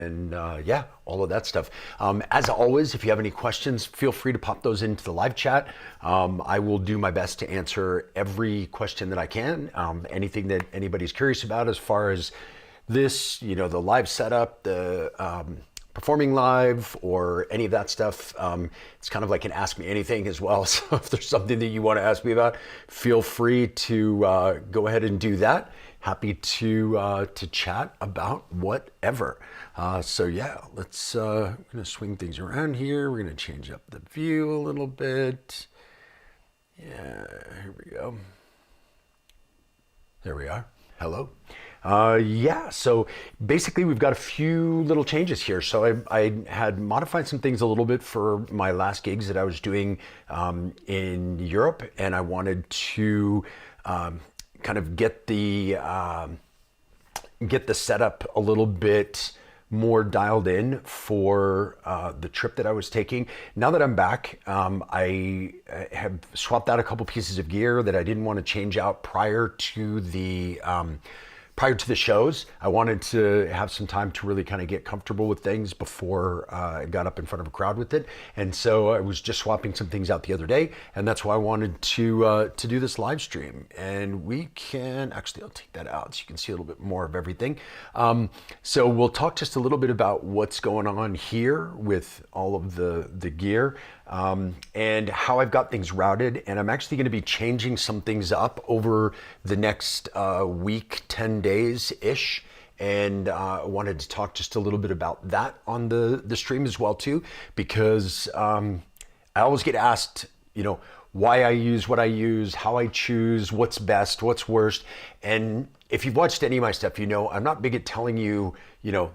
and yeah, all of that stuff. As always, if you have any questions, feel free to pop those into the live chat. I will do my best to answer every question that I can. Anything that anybody's curious about as far as this, the live setup, the performing live, or any of that stuff. It's kind of like an ask me anything as well. So if there's something that you want to ask me about, feel free to go ahead and do that. Happy to chat about whatever. So yeah, let's, we're gonna swing things around here. We're gonna change up the view a little bit. Yeah, here we go. There we are. Hello. Yeah, so basically we've got a few little changes here. So I had modified some things a little bit for my last gigs that I was doing in Europe, and I wanted to kind of get the setup a little bit more dialed in for the trip that I was taking. Now that I'm back, I have swapped out a couple pieces of gear that I didn't want to change out prior to the shows. I wanted to have some time to really kind of get comfortable with things before I got up in front of a crowd with it. And so I was just swapping some things out the other day, and that's why I wanted to do this live stream. And we can, actually, I'll take that out so you can see a little bit more of everything. So we'll talk just a little bit about what's going on here with all of the gear. And how I've got things routed, and I'm actually going to be changing some things up over the next week, 10 days-ish, and I wanted to talk just a little bit about that on the stream as well too, because I always get asked, why I use what I use, how I choose, what's best, what's worst. And if you've watched any of my stuff, I'm not big at telling you,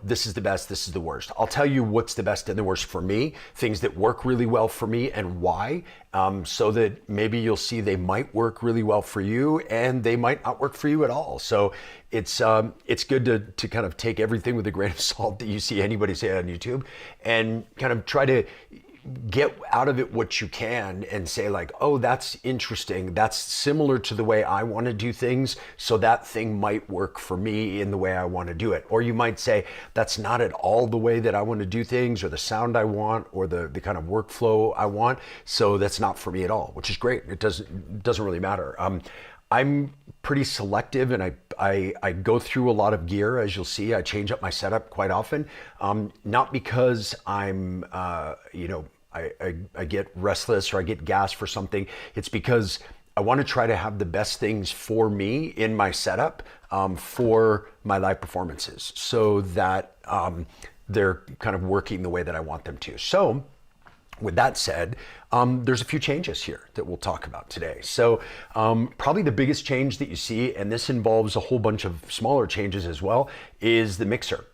this is the best, this is the worst. I'll tell you what's the best and the worst for me, things that work really well for me and why, so that maybe you'll see they might work really well for you and they might not work for you at all. So it's good to kind of take everything with a grain of salt that you see anybody say on YouTube and kind of try to get out of it what you can and say like, oh, that's interesting. That's similar to the way I want to do things. So that thing might work for me in the way I want to do it. Or you might say, that's not at all the way that I want to do things, or the sound I want, or the kind of workflow I want. So that's not for me at all, which is great. It doesn't really matter. I'm pretty selective, and I go through a lot of gear. As you'll see, I change up my setup quite often. Not because I'm, I get restless or I get gas for something. It's because I want to try to have the best things for me in my setup for my live performances, so that they're kind of working the way that I want them to. So with that said, there's a few changes here that we'll talk about today. So probably the biggest change that you see, and this involves a whole bunch of smaller changes as well, is the mixer.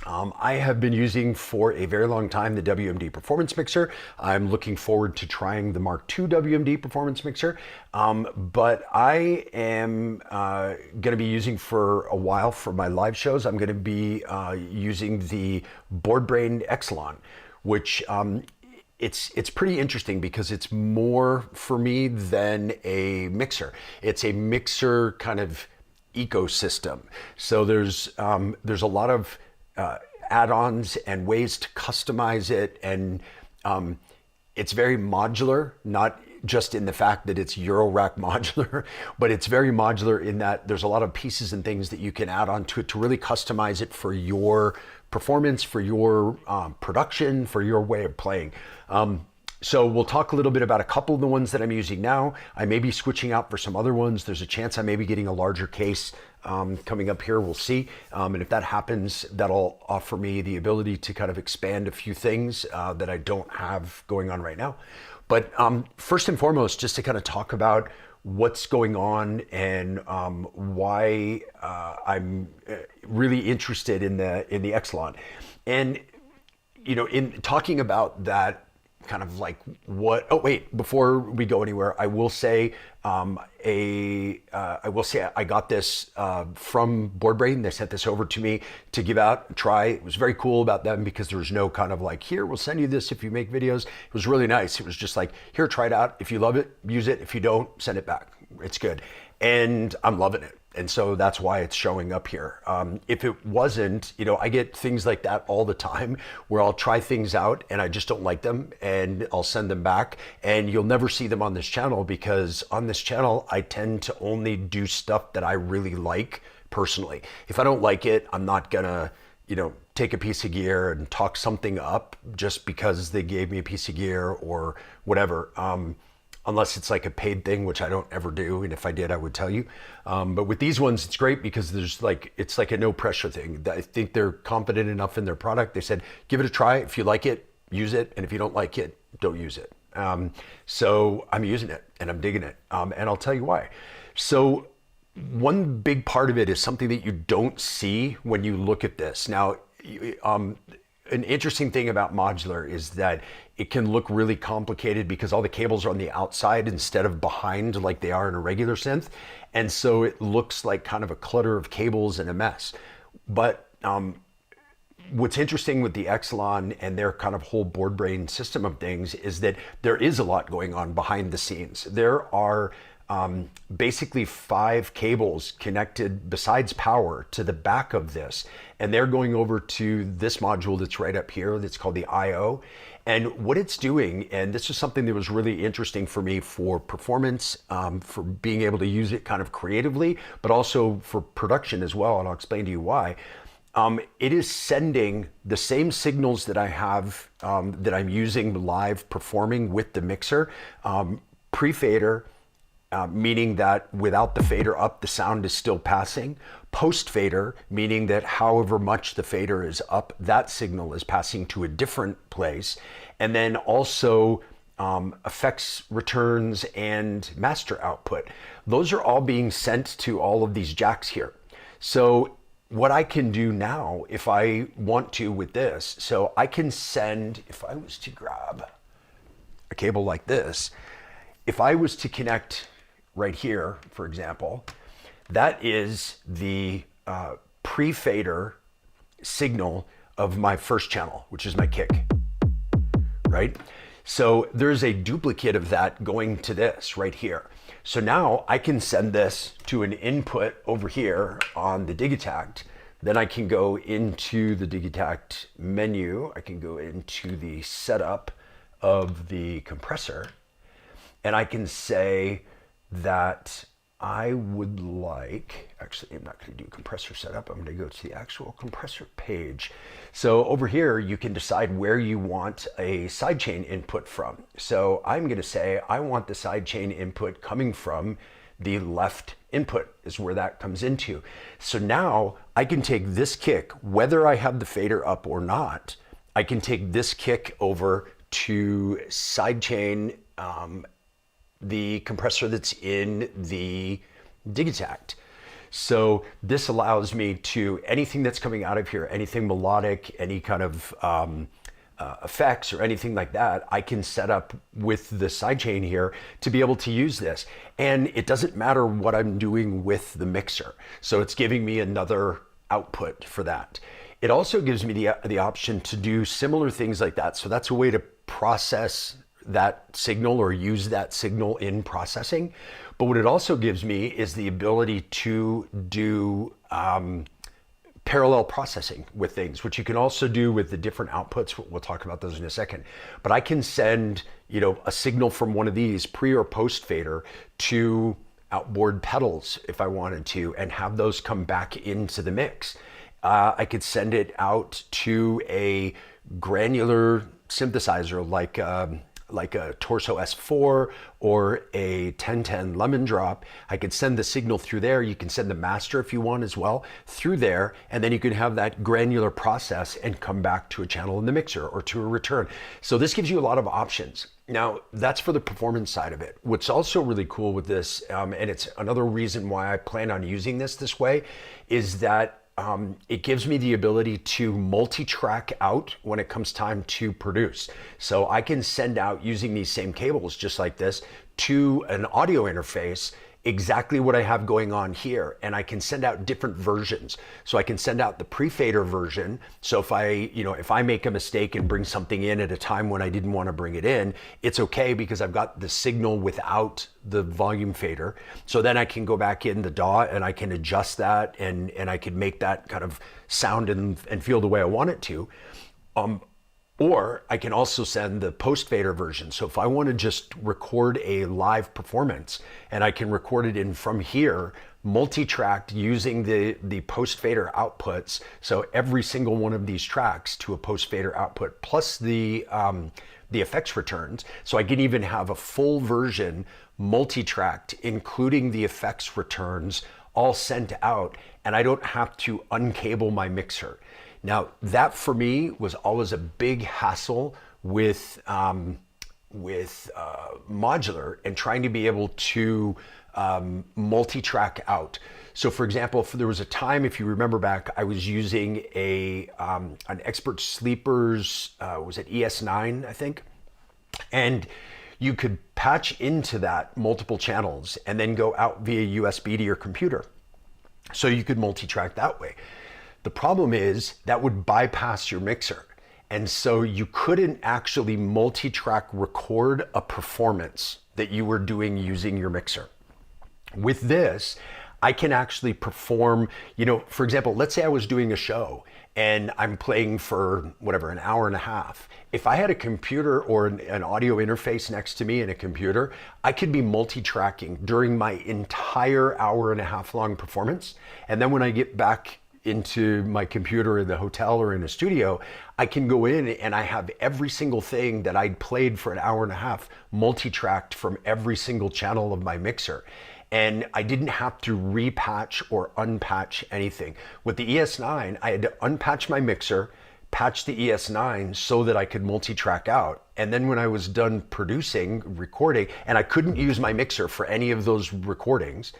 I have been using for a very long time the WMD Performance Mixer. I'm looking forward to trying the Mark II WMD Performance Mixer, but I am going to be using for a while for my live shows. I'm going to be using the Boardbrain Exon, which it's pretty interesting because it's more for me than a mixer. It's a mixer kind of ecosystem. So there's a lot of add-ons and ways to customize it, and it's very modular, not just in the fact that it's Eurorack modular, but it's very modular in that there's a lot of pieces and things that you can add on to it to really customize it for your performance, for your production, for your way of playing. So we'll talk a little bit about a couple of the ones that I'm using now. I may be switching out for some other ones. There's a chance I may be getting a larger case coming up here. We'll see. And if that happens, that'll offer me the ability to kind of expand a few things that I don't have going on right now. But first and foremost, just to kind of talk about what's going on and why I'm really interested in the Exelon. And in talking about that, kind of like what, oh wait, before we go anywhere, I will say I got this from Boardbrain. They sent this over to me to give out, try. It was very cool about them because there was no kind of like, here, we'll send you this if you make videos. It was really nice. It was just like, here, try it out. If you love it, use it. If you don't, send it back. It's good. And I'm loving it. And so that's why it's showing up here. If it wasn't, I get things like that all the time where I'll try things out and I just don't like them and I'll send them back, and you'll never see them on this channel, because on this channel, I tend to only do stuff that I really like personally. If I don't like it, I'm not gonna, take a piece of gear and talk something up just because they gave me a piece of gear or whatever. Unless it's like a paid thing, which I don't ever do. And if I did, I would tell you. But with these ones, it's great because it's like a no pressure thing. I think they're confident enough in their product. They said, give it a try. If you like it, use it. And if you don't like it, don't use it. So I'm using it and I'm digging it. And I'll tell you why. So one big part of it is something that you don't see when you look at this. Now, an interesting thing about modular is that it can look really complicated because all the cables are on the outside instead of behind like they are in a regular synth. And so it looks like kind of a clutter of cables and a mess. But what's interesting with the Exon and their kind of whole Boardbrain system of things is that there is a lot going on behind the scenes. There are basically 5 cables connected besides power to the back of this, and they're going over to this module that's right up here that's called the IO. And what it's doing, and this is something that was really interesting for me for performance, for being able to use it kind of creatively, but also for production as well, and I'll explain to you why. It is sending the same signals that I have, that I'm using live performing with the mixer, pre-fader, meaning that without the fader up, the sound is still passing. Post-fader, meaning that however much the fader is up, that signal is passing to a different place. And then also effects returns and master output. Those are all being sent to all of these jacks here. So what I can do now, if I want to with this, so I can send, if I was to grab a cable like this, if I was to connect right here, for example, that is the pre-fader signal of my first channel, which is my kick, right? So there's a duplicate of that going to this right here. So now I can send this to an input over here on the Digitact. Then I can go into the Digitact menu. I can go into the setup of the compressor, and I can say that I would like, actually, I'm not going to do compressor setup. I'm going to go to the actual compressor page. So over here, you can decide where you want a sidechain input from. So I'm going to say, I want the sidechain input coming from the left input is where that comes into. So now I can take this kick, whether I have the fader up or not, I can take this kick over to sidechain the compressor that's in the Digitact. So this allows me to, anything that's coming out of here, anything melodic, any kind of effects or anything like that, I can set up with the sidechain here to be able to use this. And it doesn't matter what I'm doing with the mixer. So it's giving me another output for that. It also gives me the option to do similar things like that. So that's a way to process that signal or use that signal in processing. But what it also gives me is the ability to do parallel processing with things, which you can also do with the different outputs. We'll talk about those in a second. But I can send, a signal from one of these pre or post fader to outboard pedals if I wanted to, and have those come back into the mix. I could send it out to a granular synthesizer like a Torso S4 or a 1010 Lemon Drop. I could send the signal through there. You can send the master if you want as well through there, and then you can have that granular process and come back to a channel in the mixer or to a return. So this gives you a lot of options. Now, that's for the performance side of it. What's also really cool with this, and it's another reason why I plan on using this way, is that it gives me the ability to multi-track out when it comes time to produce. So I can send out using these same cables just like this to an audio interface exactly what I have going on here, and I can send out different versions. So I can send out the pre-fader version. So if I make a mistake and bring something in at a time when I didn't want to bring it in, it's okay because I've got the signal without the volume fader. So then I can go back in the DAW and I can adjust that, and I can make that kind of sound and feel the way I want it to. Or I can also send the post fader version. So if I want to just record a live performance, and I can record it in from here, multi-tracked using the post fader outputs. So every single one of these tracks to a post fader output plus the effects returns. So I can even have a full version multi-tracked, including the effects returns, all sent out, and I don't have to uncable my mixer. Now, that for me was always a big hassle with modular and trying to be able to multi-track out. So for example, if there was a time, if you remember back, I was using an Expert Sleepers, was it ES9, I think? And you could patch into that multiple channels and then go out via USB to your computer. So you could multi-track that way. The problem is that would bypass your mixer. And so you couldn't actually multi-track record a performance that you were doing using your mixer. With this, I can actually perform, for example, let's say I was doing a show and I'm playing for whatever, an hour and a half. If I had a computer or an audio interface next to me and a computer, I could be multi-tracking during my entire hour and a half long performance. And then when I get back into my computer in the hotel or in a studio, I can go in and I have every single thing that I'd played for an hour and a half multi-tracked from every single channel of my mixer. And I didn't have to repatch or unpatch anything. With the ES9, I had to unpatch my mixer, patch the ES9 so that I could multi-track out. And then when I was done recording, and I couldn't use my mixer for any of those recordings,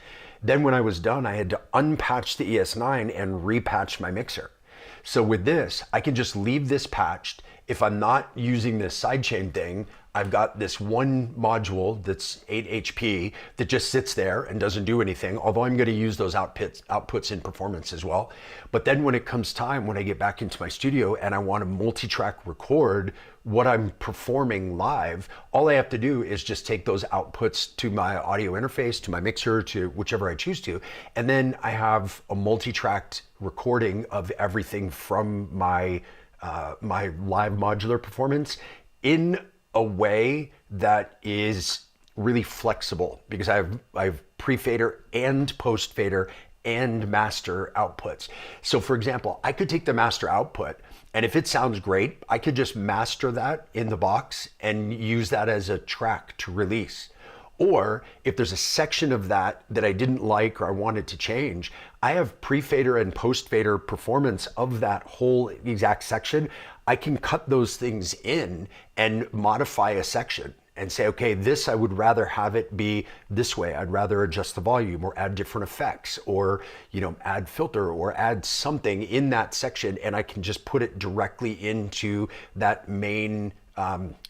then when I was done, I had to unpatch the ES9 and repatch my mixer. So with this, I can just leave this patched. If I'm not using this sidechain thing, I've got this one module that's 8 HP that just sits there and doesn't do anything, although I'm going to use those outputs in performance as well. But then when it comes time, when I get back into my studio and I want to multi-track record what I'm performing live, all I have to do is just take those outputs to my audio interface, to my mixer, to whichever I choose to, and then I have a multi-tracked recording of everything from my live modular performance in a way that is really flexible, because I have pre-fader and post-fader and master outputs. So for example, I could take the master output, and if it sounds great, I could just master that in the box and use that as a track to release. Or if there's a section of that I didn't like or I wanted to change, I have pre-fader and post-fader performance of that whole exact section. I can cut those things in and modify a section and say, okay, this I would rather have it be this way. I'd rather adjust the volume or add different effects or add filter or add something in that section, and I can just put it directly into that main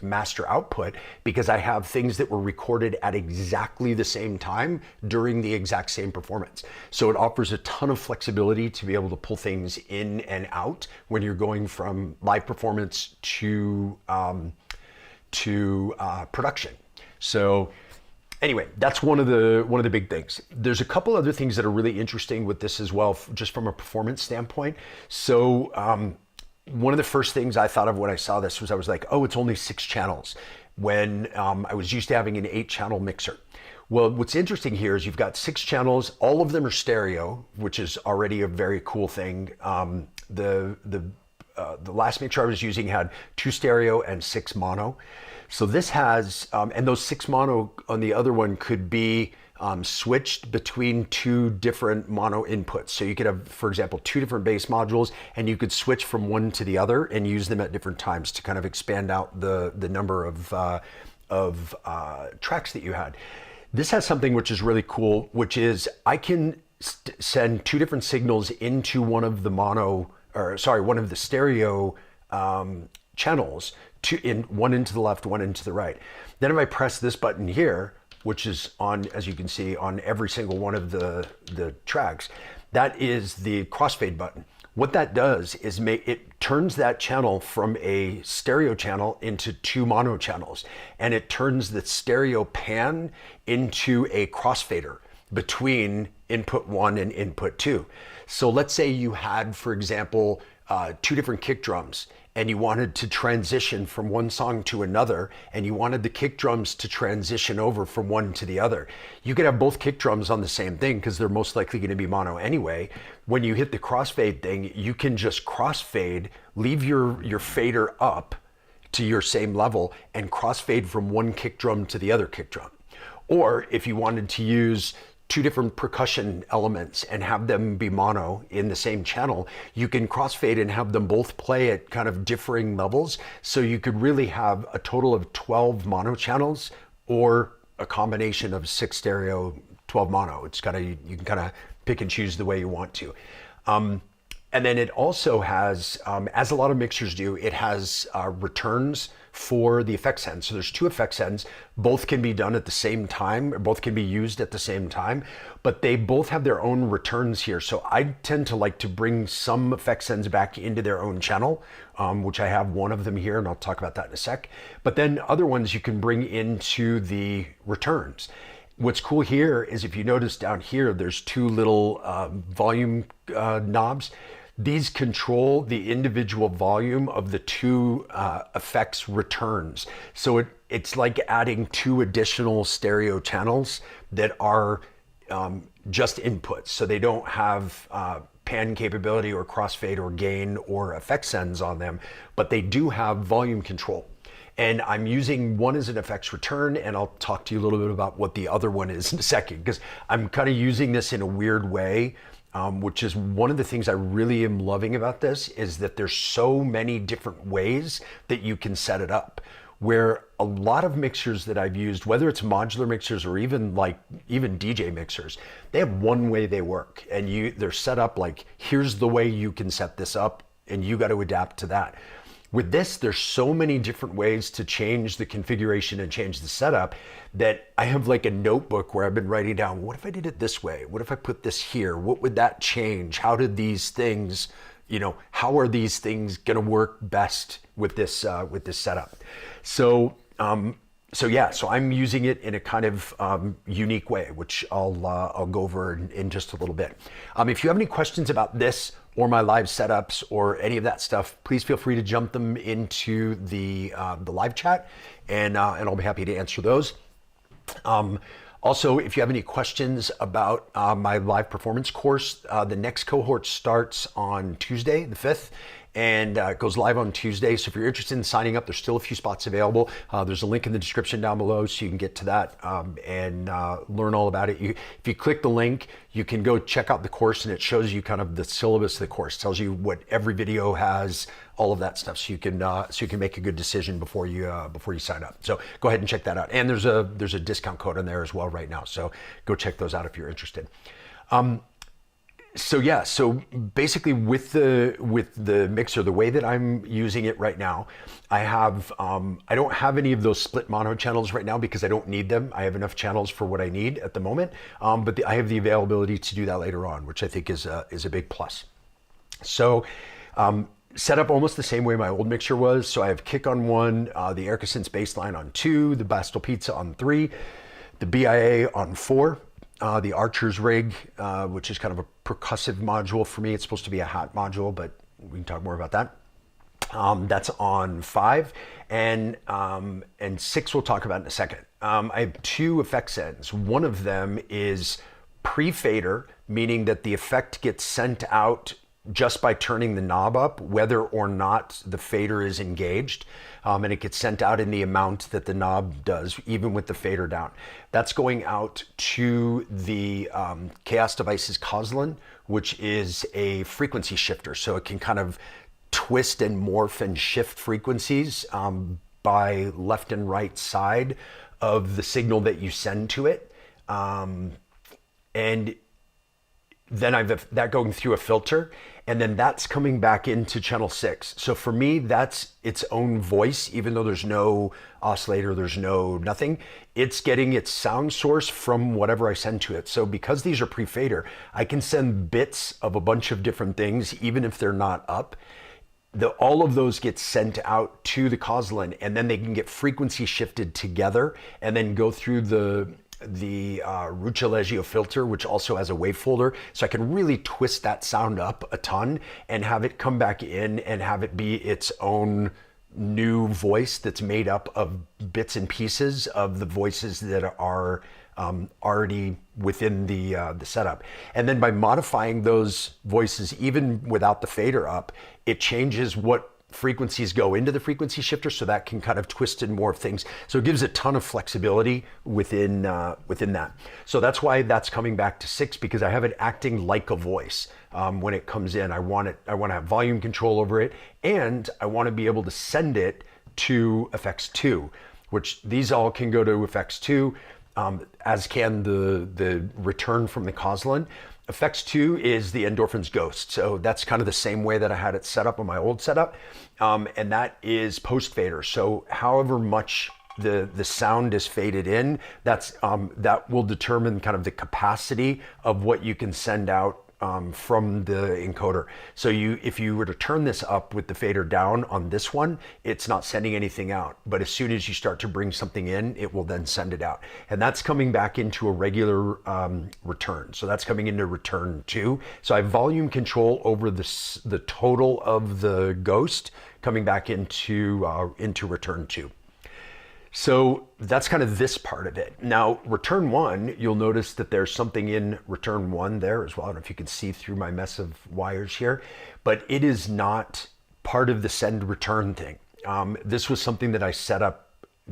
master output, because I have things that were recorded at exactly the same time during the exact same performance. So it offers a ton of flexibility to be able to pull things in and out when you're going from live performance to production. So anyway, that's one of the big things. There's a couple other things that are really interesting with this as well, just from a performance standpoint. So one of the first things I thought of when I saw this was I was like, oh, it's only 6 channels, when I was used to having an 8-channel mixer. Well, what's interesting here is you've got 6 channels, all of them are stereo, which is already a very cool thing. The last mixer I was using had 2 stereo and 6 mono. So this has, and those 6 mono on the other one could be switched between 2 different mono inputs. So you could have, for example, 2 different bass modules, and you could switch from one to the other and use them at different times to kind of expand out the number of tracks that you had. This has something which is really cool, which is I can send 2 different signals into one of the one of the stereo channels, one into the left, one into the right. Then if I press this button here, which is on, as you can see, on every single one of the tracks, that is the crossfade button. What that does is it turns that channel from a stereo channel into 2 mono channels, and it turns the stereo pan into a crossfader between input 1 and input 2. So let's say you had, for example, 2 different kick drums, and you wanted to transition from one song to another, and you wanted the kick drums to transition over from one to the other. You could have both kick drums on the same thing because they're most likely going to be mono anyway. When you hit the crossfade thing, you can just crossfade, leave your fader up to your same level, and crossfade from one kick drum to the other kick drum. Or if you wanted to use 2 different percussion elements and have them be mono in the same channel, you can crossfade and have them both play at kind of differing levels. So you could really have a total of 12 mono channels, or a combination of 6 stereo, 12 mono. It's kind of, you can kind of pick and choose the way you want to. And then it also has, as a lot of mixers do, it has returns for the effects end. So there's 2 effects ends. Both can be done at the same time, or both can be used at the same time, but they both have their own returns here. So I tend to like to bring some effects ends back into their own channel, which I have one of them here, and I'll talk about that in a sec. But then other ones you can bring into the returns. What's cool here is, if you notice down here, there's 2 little volume knobs. These control the individual volume of the 2 effects returns. So it's like adding 2 additional stereo channels that are just inputs. So they don't have pan capability or crossfade or gain or effects ends on them, but they do have volume control. And I'm using one as an effects return, and I'll talk to you a little bit about what the other one is in a second, because I'm kind of using this in a weird way. Which is one of the things I really am loving about this, is that there's so many different ways that you can set it up. Where a lot of mixers that I've used, whether it's modular mixers or even DJ mixers, they have one way they work, and they're set up like, here's the way you can set this up, and you got to adapt to that. With this, there's so many different ways to change the configuration and change the setup, that I have like a notebook where I've been writing down, what if I did it this way? What if I put this here? What would that change? How did these things, how are these things going to work best with this setup? So I'm using it in a kind of unique way, which I'll go over in just a little bit. If you have any questions about this or my live setups or any of that stuff, please feel free to jump them into the live chat, and I'll be happy to answer those. Also, if you have any questions about my live performance course, the next cohort starts on Tuesday, the 5th, and it goes live on Tuesday. So if you're interested in signing up, there's still a few spots available. There's a link in the description down below, so you can get to that and learn all about it. If you click the link, you can go check out the course, and it shows you kind of the syllabus of the course. It tells you what every video has, all of that stuff, so you can make a good decision before you sign up. So go ahead and check that out. And there's a discount code in there as well right now. So go check those out if you're interested. So basically with the mixer, the way that I'm using it right now, I don't have any of those split mono channels right now because I don't need them. I have enough channels for what I need at the moment, but I have the availability to do that later on, which I think is a big plus. So set up almost the same way my old mixer was. So I have kick on 1, the Erica Synths bass line on 2, the Bastel Pizza on 3, the BIA on 4. The Archer's rig, which is kind of a percussive module for me. It's supposed to be a hat module, but we can talk more about that. That's on 5, and 6 we'll talk about in a second. I have 2 effects ends. One of them is pre-fader, meaning that the effect gets sent out just by turning the knob up, whether or not the fader is engaged. And it gets sent out in the amount that the knob does, even with the fader down. That's going out to the Chaos Devices Coslin, which is a frequency shifter. So it can kind of twist and morph and shift frequencies by left and right side of the signal that you send to it. And then I've that going through a filter, and then that's coming back into channel 6. So for me, that's its own voice, even though there's no oscillator, there's no nothing. It's getting its sound source from whatever I send to it. So because these are pre-fader, I can send bits of a bunch of different things, even if they're not up. All of those get sent out to the Koslin, and then they can get frequency shifted together and then go through the Rucciolezio filter, which also has a wave folder. So I can really twist that sound up a ton and have it come back in and have it be its own new voice that's made up of bits and pieces of the voices that are already within the setup. And then by modifying those voices, even without the fader up, it changes what frequencies go into the frequency shifter, so that can kind of twist and morph things. So it gives a ton of flexibility within that. So that's why that's coming back to 6, because I have it acting like a voice when it comes in. I want to have volume control over it, and I want to be able to send it to effects 2, which these all can go to effects 2, as can the return from the Koslin. Effects 2 is the Endorphins Ghost. So that's kind of the same way that I had it set up on my old setup. And that is post fader. So however much the sound is faded in, that will determine kind of the capacity of what you can send out from the encoder. So if you were to turn this up with the fader down on this one, it's not sending anything out. But as soon as you start to bring something in, it will then send it out. And that's coming back into a regular return. So that's coming into return 2. So I have volume control over the total of the Ghost coming back into return 2. So that's kind of this part of it. Now, return 1, you'll notice that there's something in return 1 there as well. I don't know if you can see through my mess of wires here, but it is not part of the send return thing. This was something that I set up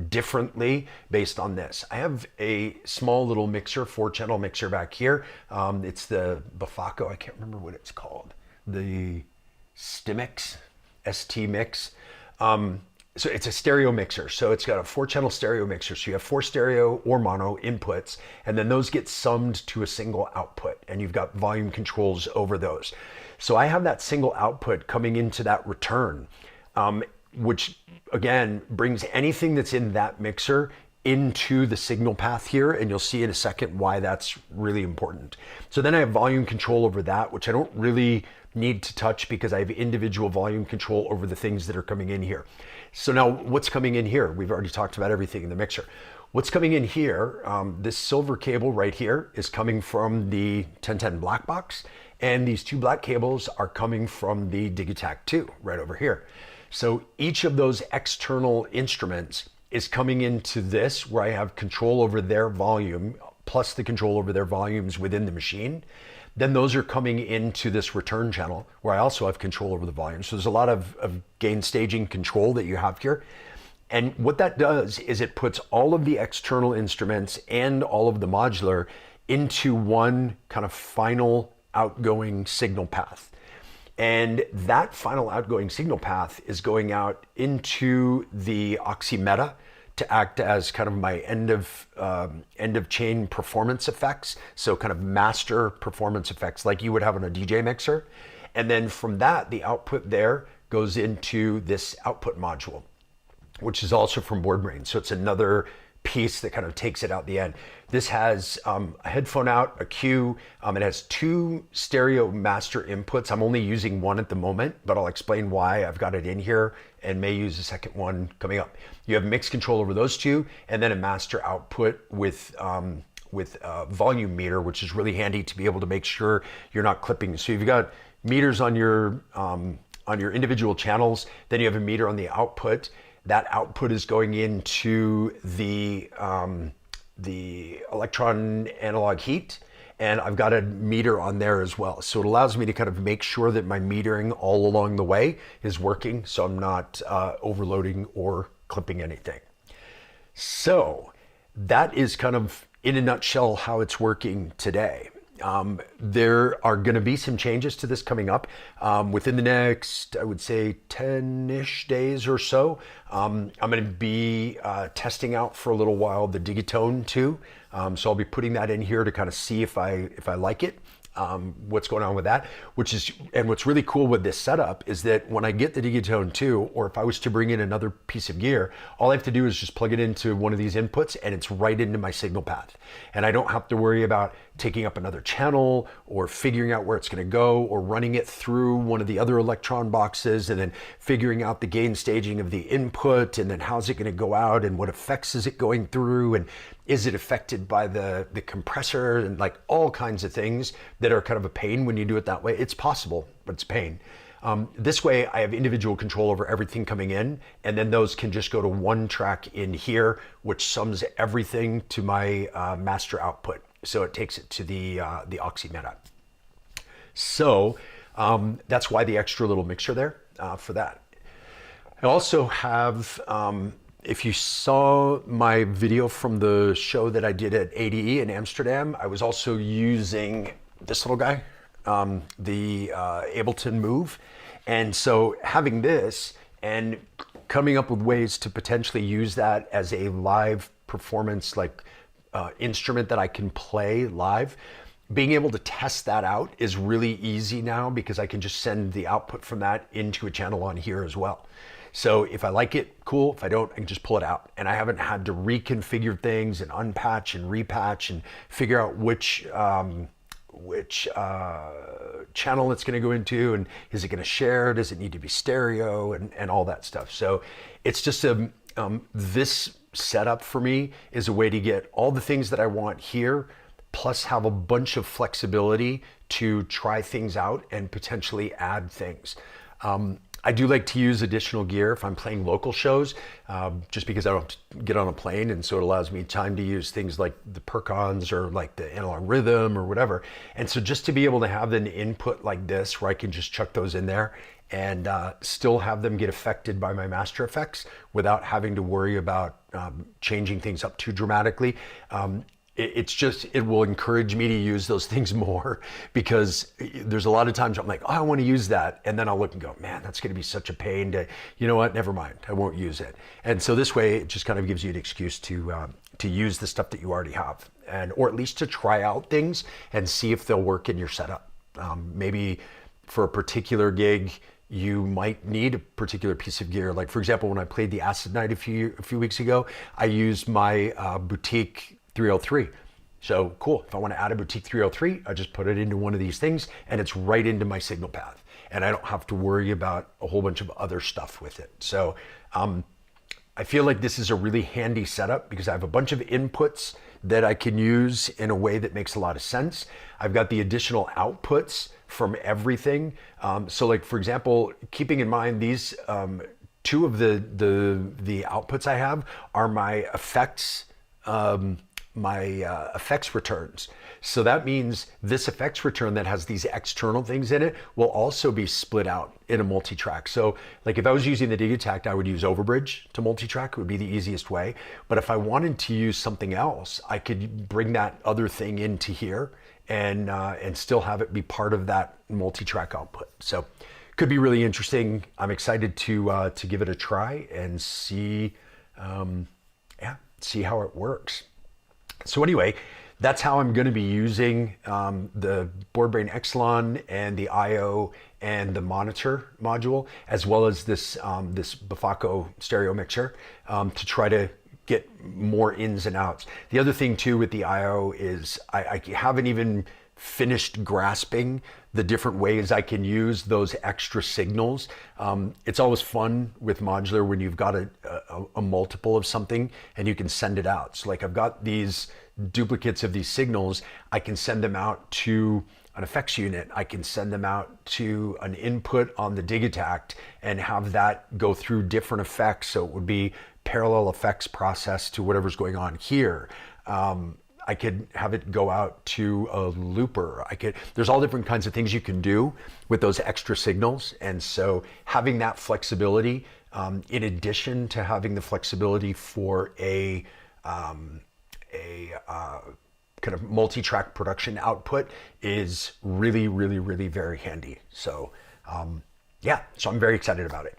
differently based on this. I have a small little mixer, 4-channel mixer back here. It's the Bafaco, I can't remember what it's called. The Stimix, ST-Mix. So it's a stereo mixer. So it's got a 4-channel stereo mixer. So you have 4 stereo or mono inputs, and then those get summed to a single output, and you've got volume controls over those. So I have that single output coming into that return, which again brings anything that's in that mixer into the signal path here, and you'll see in a second why that's really important. So then I have volume control over that, which I don't really need to touch because I have individual volume control over the things that are coming in here. So now what's coming in here? We've already talked about everything in the mixer. What's coming in here, this silver cable right here is coming from the 1010 Blackbox, and these 2 black cables are coming from the Digitac 2 right over here. So each of those external instruments is coming into this where I have control over their volume plus the control over their volumes within the machine. Then those are coming into this return channel where I also have control over the volume. So there's a lot of gain staging control that you have here. And what that does is it puts all of the external instruments and all of the modular into one kind of final outgoing signal path. And that final outgoing signal path is going out into the Oxie meta to act as kind of my end of chain performance effects. So kind of master performance effects like you would have on a DJ mixer. And then from that, the output there goes into this output module, which is also from Boardbrain. So it's another piece that kind of takes it out the end. This has a headphone out, a cue. It has 2 stereo master inputs. I'm only using one at the moment, but I'll explain why I've got it in here and may use a second one coming up. You have mix control over those 2, and then a master output with a volume meter, which is really handy to be able to make sure you're not clipping. So you've got meters on your individual channels, then you have a meter on the output. That output is going into the electron analog heat, and I've got a meter on there as well. So it allows me to kind of make sure that my metering all along the way is working, so I'm not overloading or clipping anything. So that is kind of in a nutshell how it's working today. There are going to be some changes to this coming up within the next, I would say, 10-ish days or so. I'm going to be testing out for a little while the Digitone 2. So I'll be putting that in here to kind of see if I like it. what's going on with that, and what's really cool with this setup is that when I get the Digitone 2, or if I was to bring in another piece of gear, all I have to do is just plug it into one of these inputs and it's right into my signal path. And I don't have to worry about taking up another channel or figuring out where it's going to go or running it through one of the other electron boxes and then figuring out the gain staging of the input and then how's it going to go out and what effects is it going through and is it affected by the compressor and like all kinds of things that are kind of a pain when you do it that way. It's possible, but it's pain. This way I have individual control over everything coming in, and then those can just go to one track in here, which sums everything to my master output. So it takes it to the Oxie meta. So that's why the extra little mixer there for that. I also have, if you saw my video from the show that I did at ADE in Amsterdam, I was also using this little guy, the Ableton Move. And so having this and coming up with ways to potentially use that as a live performance, like instrument that I can play live, being able to test that out is really easy now because I can just send the output from that into a channel on here as well. So if I like it, cool. If I don't, I can just pull it out. And I haven't had to reconfigure things and unpatch and repatch and figure out which channel it's going to go into and is it going to share? Does it need to be stereo and all that stuff? So it's just this setup for me is a way to get all the things that I want here, plus have a bunch of flexibility to try things out and potentially add things. I do like to use additional gear if I'm playing local shows, just because I don't have to get on a plane, and so it allows me time to use things like the percons or like the analog rhythm or whatever. And so just to be able to have an input like this where I can just chuck those in there and still have them get affected by my master effects without having to worry about changing things up too dramatically. It will encourage me to use those things more, because there's a lot of times I'm like, oh, I want to use that. And then I'll look and go, man, that's going to be such a pain to, you know what, never mind, I won't use it. And so this way, it just kind of gives you an excuse to use the stuff that you already have, or at least to try out things and see if they'll work in your setup. Maybe for a particular gig, you might need a particular piece of gear. Like for example, when I played the Acid Night a few weeks ago, I used my Boutique 303. So cool, if I want to add a Boutique 303, I just put it into one of these things and it's right into my signal path. And I don't have to worry about a whole bunch of other stuff with it. So I feel like this is a really handy setup because I have a bunch of inputs that I can use in a way that makes a lot of sense. I've got the additional outputs from everything. So like, for example, keeping in mind these two of the outputs I have are my effects, effects returns. So that means this effects return that has these external things in it will also be split out in a multi-track. So like if I was using the Digitact, I would use Overbridge to multi-track. It would be the easiest way. But if I wanted to use something else, I could bring that other thing into here and still have it be part of that multi-track output. So could be really interesting. I'm excited to give it a try and see how it works. So anyway, that's how I'm going to be using the Boardbrain Exon and the I/O and the monitor module, as well as this Bufaco stereo mixer to try to get more ins and outs. The other thing too with the I/O is I haven't even finished grasping the different ways I can use those extra signals. It's always fun with modular when you've got a multiple of something and you can send it out. So like I've got these duplicates of these signals, I can send them out to an effects unit. I can send them out to an input on the Digitact and have that go through different effects. So it would be parallel effects process to whatever's going on here. I could have it go out to a looper. There's all different kinds of things you can do with those extra signals. And so having that flexibility, in addition to having the flexibility for a kind of multi-track production output is really, really, really very handy. So so I'm very excited about it.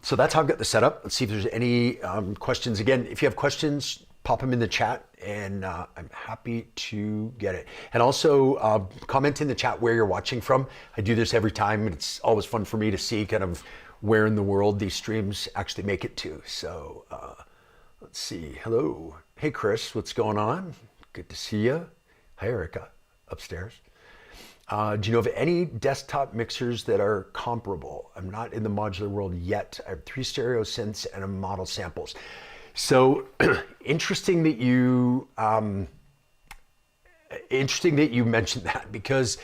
So that's how I've got the setup. Let's see if there's any questions. Again, if you have questions, pop them in the chat and I'm happy to get it. And also comment in the chat where you're watching from. I do this every time, and it's always fun for me to see kind of where in the world these streams actually make it to. So let's see. Hello. Hey, Chris, what's going on? Good to see you. Hi, Erica, upstairs. Do you know of any desktop mixers that are comparable? I'm not in the modular world yet. I have 3 stereo synths and a model samples. So interesting that you mentioned that, because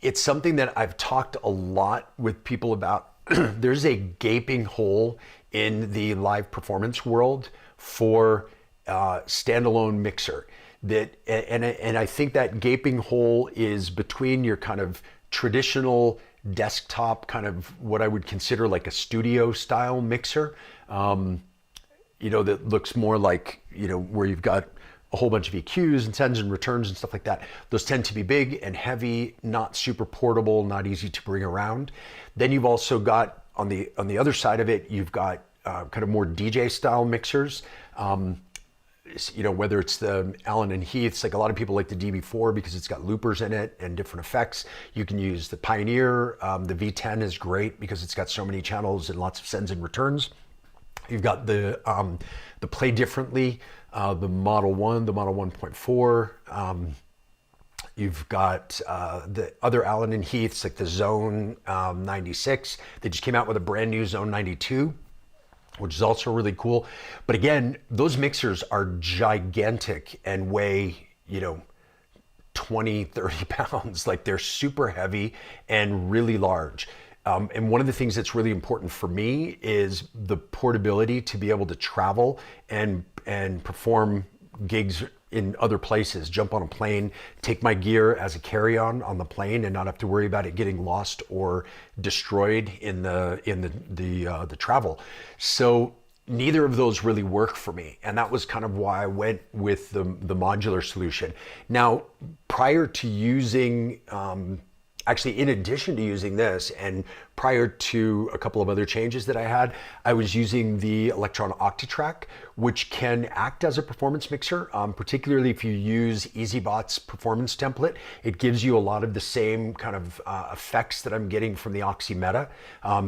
it's something that I've talked a lot with people about. There's a gaping hole in the live performance world for standalone mixer. And I think that gaping hole is between your kind of traditional desktop, kind of what I would consider like a studio style mixer, that looks more like, where you've got a whole bunch of EQs and sends and returns and stuff like that. Those tend to be big and heavy, not super portable, not easy to bring around. Then you've also got on the other side of it, you've got kind of more DJ style mixers. Whether it's the Allen and Heaths, like a lot of people like the DB4 because it's got loopers in it and different effects. You can use the Pioneer. The V10 is great because it's got so many channels and lots of sends and returns. You've got the Play Differently, the Model 1, the Model 1.4. You've got the other Allen and Heaths, like the Zone 96. They just came out with a brand new Zone 92, which is also really cool. But again, those mixers are gigantic and weigh, 20, 30 pounds. Like, they're super heavy and really large. And one of the things that's really important for me is the portability to be able to travel and perform gigs in other places, jump on a plane, take my gear as a carry-on on the plane and not have to worry about it getting lost or destroyed in the travel. So neither of those really work for me. And that was kind of why I went with the modular solution. Now, prior to using, actually, in addition to using this, and prior to a couple of other changes that I had, I was using the Electron Octatrack, which can act as a performance mixer, particularly if you use EasyBot's performance template. It gives you a lot of the same kind of effects that I'm getting from the Oxie Meta,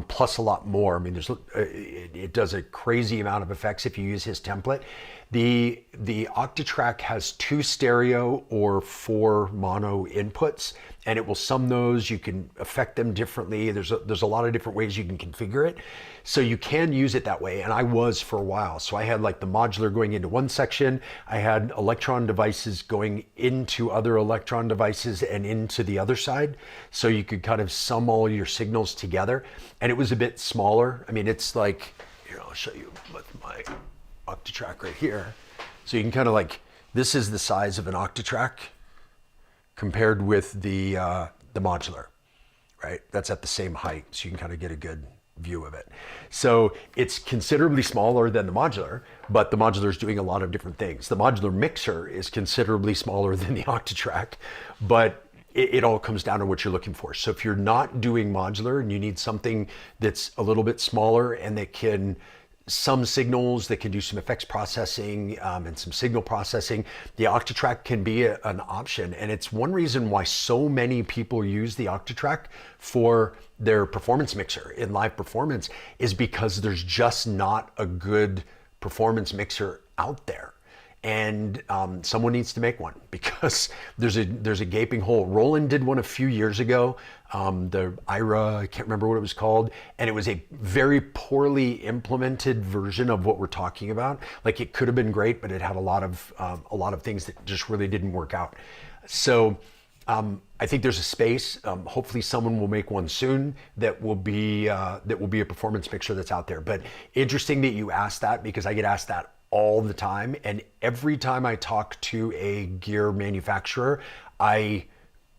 plus a lot more. I mean, it does a crazy amount of effects if you use his template. The Octatrack has 2 stereo or 4 mono inputs, and it will sum those. You can affect them differently. There's a lot of different ways you can configure it. So you can use it that way, and I was for a while. So I had like the modular going into one section. I had Electron devices going into other Electron devices and into the other side. So you could kind of sum all your signals together, and it was a bit smaller. I mean, it's like, here, I'll show you with my Octatrack right here. So you can kind of like, this is the size of an Octatrack compared with the modular, right? That's at the same height, so you can kind of get a good view of it. So it's considerably smaller than the modular, but the modular is doing a lot of different things. The modular mixer is considerably smaller than the Octatrack, but it all comes down to what you're looking for. So if you're not doing modular and you need something that's a little bit smaller and that can some signals, that can do some effects processing and some signal processing, the Octatrack can be an option. And it's one reason why so many people use the Octatrack for their performance mixer in live performance, is because there's just not a good performance mixer out there. And someone needs to make one, because there's a gaping hole. Roland did one a few years ago, the IRA, I can't remember what it was called, and it was a very poorly implemented version of what we're talking about. Like, it could have been great, but it had a lot of things that just really didn't work out. So I think there's a space. Hopefully someone will make one soon that will be a performance mixer that's out there. But interesting that you asked that, because I get asked that all the time. And every time I talk to a gear manufacturer, I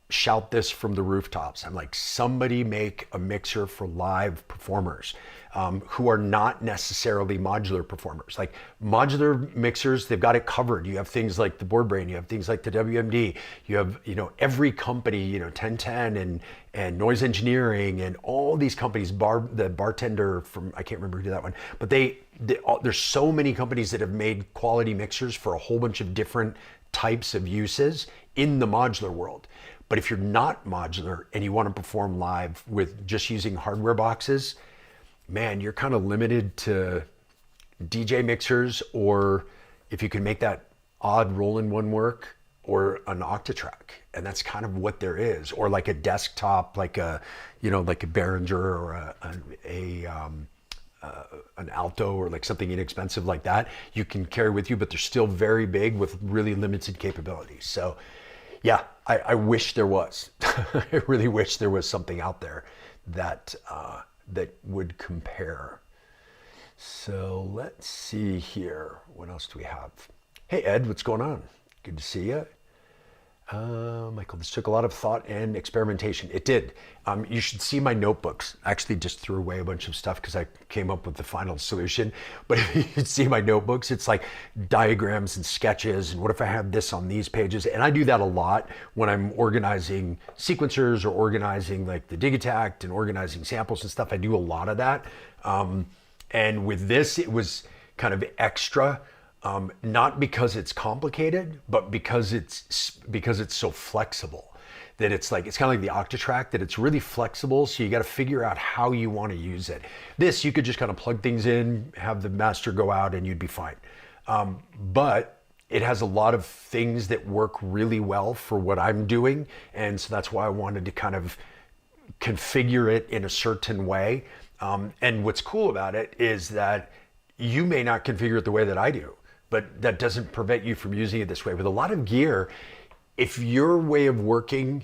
shout this from the rooftops. I'm like, somebody make a mixer for live performers who are not necessarily modular performers. Like modular mixers, they've got it covered. You have things like the Boardbrain, you have things like the WMD, you have, you know, every company, you know, 1010 and Noise Engineering and all these companies, the bartender from, I can't remember who did that one, but there's so many companies that have made quality mixers for a whole bunch of different types of uses in the modular world. But if you're not modular and you want to perform live with just using hardware boxes, man, you're kind of limited to DJ mixers, or if you can make that odd roll-in-one work, or an Octatrack. And that's kind of what there is. Or like a desktop, like a, you know, like a Behringer or an Alto, or like something inexpensive like that, you can carry with you, but they're still very big with really limited capabilities. So yeah, I wish there was. I really wish there was something out there that that would compare. So let's see here. What else do we have? Hey Ed, what's going on? Good to see you. Michael, this took a lot of thought and experimentation. It did. You should see my notebooks. I actually just threw away a bunch of stuff because I came up with the final solution. But if you could see my notebooks, it's like diagrams and sketches. And what if I had this on these pages? And I do that a lot when I'm organizing sequencers or organizing like the Digitact and organizing samples and stuff. I do a lot of that. And with this, it was kind of extra. Not because it's complicated, but because it's so flexible, that it's like, it's kind of like the Octatrack, that it's really flexible. So you got to figure out how you want to use it. This, you could just kind of plug things in, have the master go out, and you'd be fine. But it has a lot of things that work really well for what I'm doing. And so that's why I wanted to kind of configure it in a certain way. And what's cool about it is that you may not configure it the way that I do, but that doesn't prevent you from using it this way. With a lot of gear, if your way of working,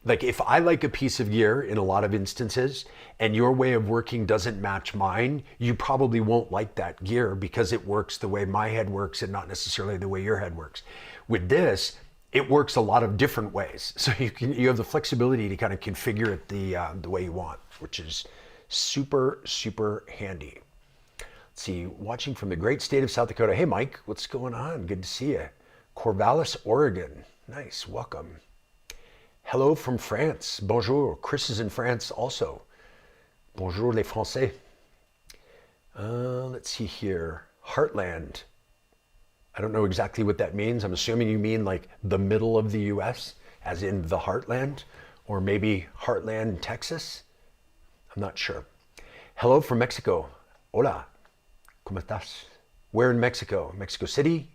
like if I like a piece of gear in a lot of instances and your way of working doesn't match mine, you probably won't like that gear because it works the way my head works and not necessarily the way your head works. With this, it works a lot of different ways. So you have the flexibility to kind of configure it the way you want, which is super, super handy. Let's see, watching from the great state of South Dakota. Hey, Mike, what's going on? Good to see you. Corvallis, Oregon. Nice, welcome. Hello from France. Bonjour. Chris is in France also. Bonjour les Français. Let's see here. Heartland. I don't know exactly what that means. I'm assuming you mean like the middle of the US, as in the heartland, or maybe Heartland, Texas. I'm not sure. Hello from Mexico. Hola. ¿Cómo estás? Where in Mexico? Mexico City?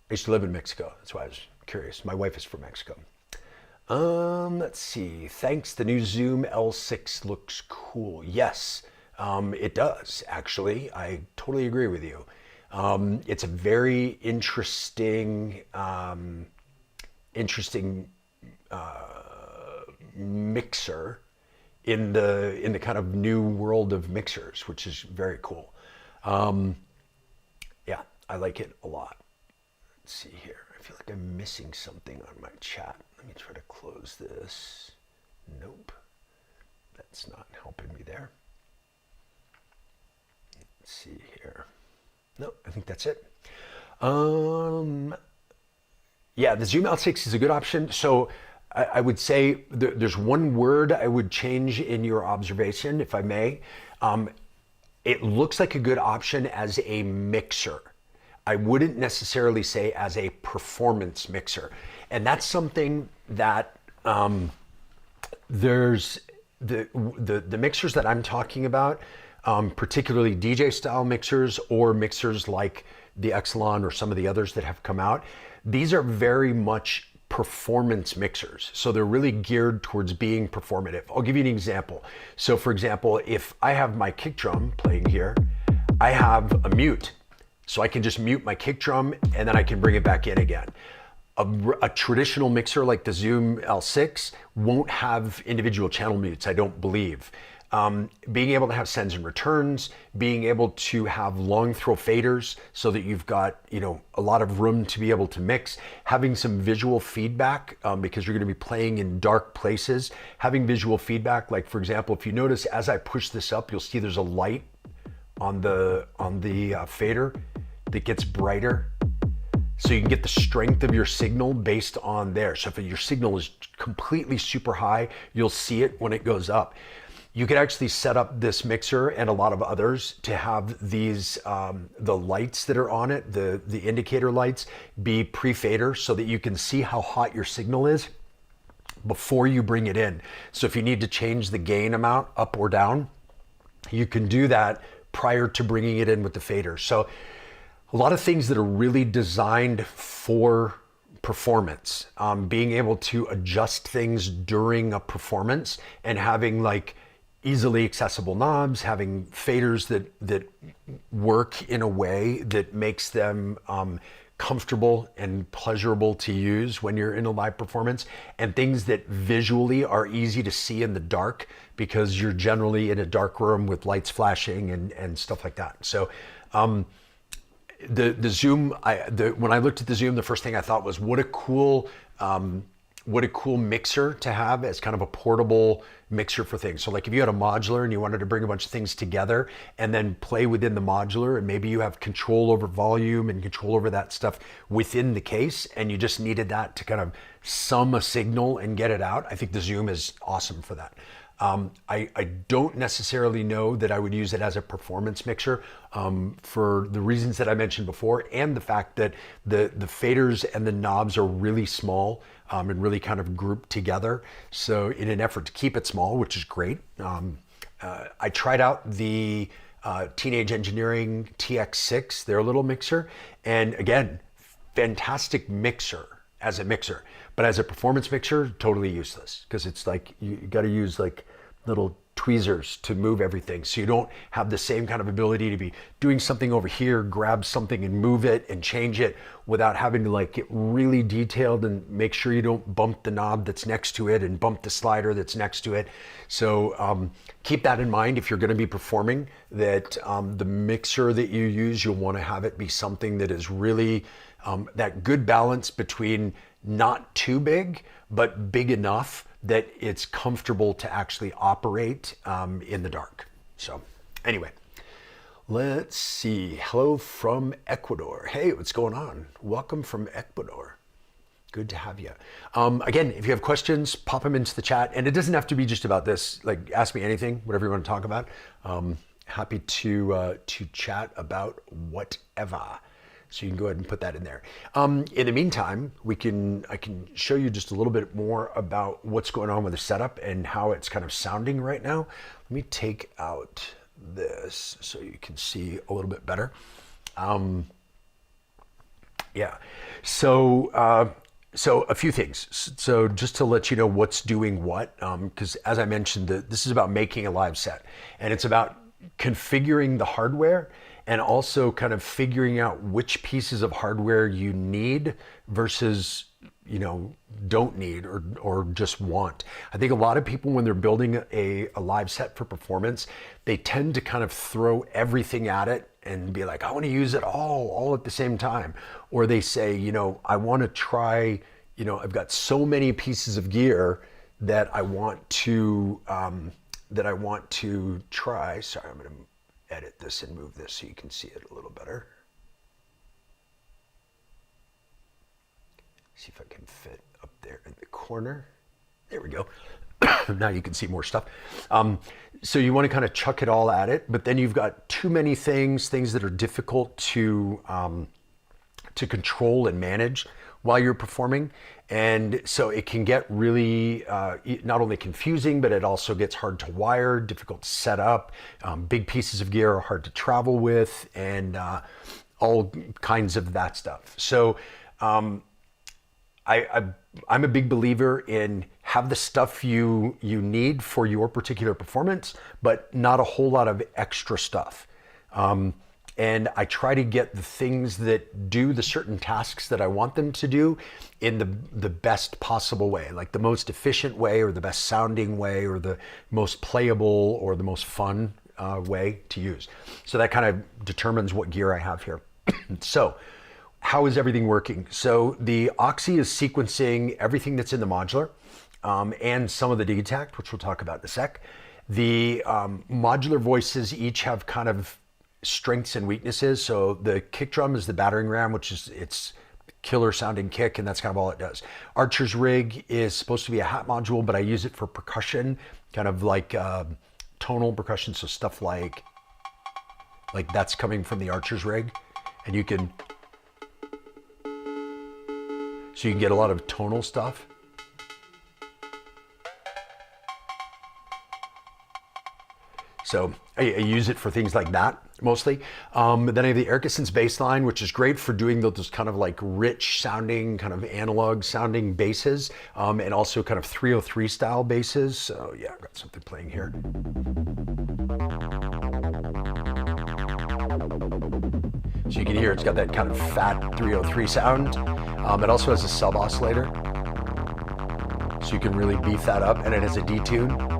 I used to live in Mexico. That's why I was curious. My wife is from Mexico. Let's see. Thanks. The new Zoom L6 looks cool. Yes, it does, actually. I totally agree with you. It's a very interesting, mixer in the kind of new world of mixers, which is very cool. Yeah, I like it a lot. Let's see here. I feel like I'm missing something on my chat. Let me try to close this. Nope. That's not helping me there. Let's see here. No, I think that's it. Yeah, the Zoom L6 is a good option. So I would say there's one word I would change in your observation, if I may. It looks like a good option as a mixer. I wouldn't necessarily say as a performance mixer. And that's something that there's the mixers that I'm talking about, particularly DJ style mixers or mixers like the Exon or some of the others that have come out. These are very much performance mixers. So they're really geared towards being performative. I'll give you an example. So for example, if I have my kick drum playing here, I have a mute. So I can just mute my kick drum and then I can bring it back in again. A traditional mixer like the Zoom L6 won't have individual channel mutes, I don't believe. being able to have sends and returns, being able to have long throw faders so that you've got, a lot of room to be able to mix, having some visual feedback because you're going to be playing in dark places, having visual feedback. Like for example, if you notice as I push this up, you'll see there's a light on the fader that gets brighter. So you can get the strength of your signal based on there. So if your signal is completely super high, you'll see it when it goes up. You could actually set up this mixer and a lot of others to have these, the lights that are on it, the indicator lights, be pre-fader so that you can see how hot your signal is before you bring it in. So if you need to change the gain amount up or down, you can do that prior to bringing it in with the fader. So a lot of things that are really designed for performance, being able to adjust things during a performance and having like easily accessible knobs, having faders that work in a way that makes them comfortable and pleasurable to use when you're in a live performance, and things that visually are easy to see in the dark because you're generally in a dark room with lights flashing and stuff like that. So the Zoom, when I looked at the Zoom, the first thing I thought was what a cool mixer to have as kind of a portable mixer for things. So like if you had a modular and you wanted to bring a bunch of things together and then play within the modular, and maybe you have control over volume and control over that stuff within the case, and you just needed that to kind of sum a signal and get it out, I think the Zoom is awesome for that. I don't necessarily know that I would use it as a performance mixer for the reasons that I mentioned before, and the fact that the faders and the knobs are really small and really kind of grouped together. So in an effort to keep it small, which is great, I tried out the Teenage Engineering TX6, their little mixer, and again, fantastic mixer as a mixer. But as a performance mixer, totally useless, because it's like you got to use like little tweezers to move everything. So you don't have the same kind of ability to be doing something over here, grab something and move it and change it without having to like get really detailed and make sure you don't bump the knob that's next to it and bump the slider that's next to it. So keep that in mind if you're going to be performing, that the mixer that you use, you'll want to have it be something that is really that good balance between not too big, but big enough that it's comfortable to actually operate in the dark. So anyway, let's see. Hello from Ecuador. Hey, what's going on? Welcome from Ecuador. Good to have you. Again, if you have questions, pop them into the chat. And it doesn't have to be just about this. Like, ask me anything, whatever you want to talk about. Happy to chat about whatever. So you can go ahead and put that in there. In the meantime, I can show you just a little bit more about what's going on with the setup and how it's kind of sounding right now. Let me take out this so you can see a little bit better. Yeah. So a few things. So just to let you know what's doing what, because as I mentioned, this is about making a live set, and it's about configuring the hardware and also kind of figuring out which pieces of hardware you need versus, don't need or just want. I think a lot of people, when they're building a live set for performance, they tend to kind of throw everything at it and be like, I want to use it all at the same time. Or they say, I want to try, I've got so many pieces of gear that I want to try. Sorry, I'm going to edit this and move this so you can see it a little better. See if I can fit up there in the corner. There we go. Now you can see more stuff. So you want to kind of chuck it all at it, but then you've got too many things that are difficult to control and manage while you're performing. And so it can get really not only confusing, but it also gets hard to wire, difficult to set up. Big pieces of gear are hard to travel with, and all kinds of that stuff. So I'm a big believer in have the stuff you need for your particular performance, but not a whole lot of extra stuff. and I try to get the things that do the certain tasks that I want them to do in the best possible way, like the most efficient way or the best sounding way or the most playable or the most fun way to use. So that kind of determines what gear I have here. So how is everything working? So the Oxie is sequencing everything that's in the modular and some of the digitact, which we'll talk about in a sec. The modular voices each have kind of strengths and weaknesses. So the kick drum is the battering ram, which is its killer sounding kick, and that's kind of all it does. Archer's rig is supposed to be a hat module, but I use it for percussion, kind of like tonal percussion. So stuff like that's coming from the Archer's rig, and you can get a lot of tonal stuff. So I use it for things like that mostly. Then I have the Ericsson's bass line, which is great for doing those kind of like rich sounding, kind of analog sounding basses, and also kind of 303 style basses. So yeah, I've got something playing here. So you can hear it's got that kind of fat 303 sound. It also has a sub oscillator, so you can really beef that up, and it has a detune.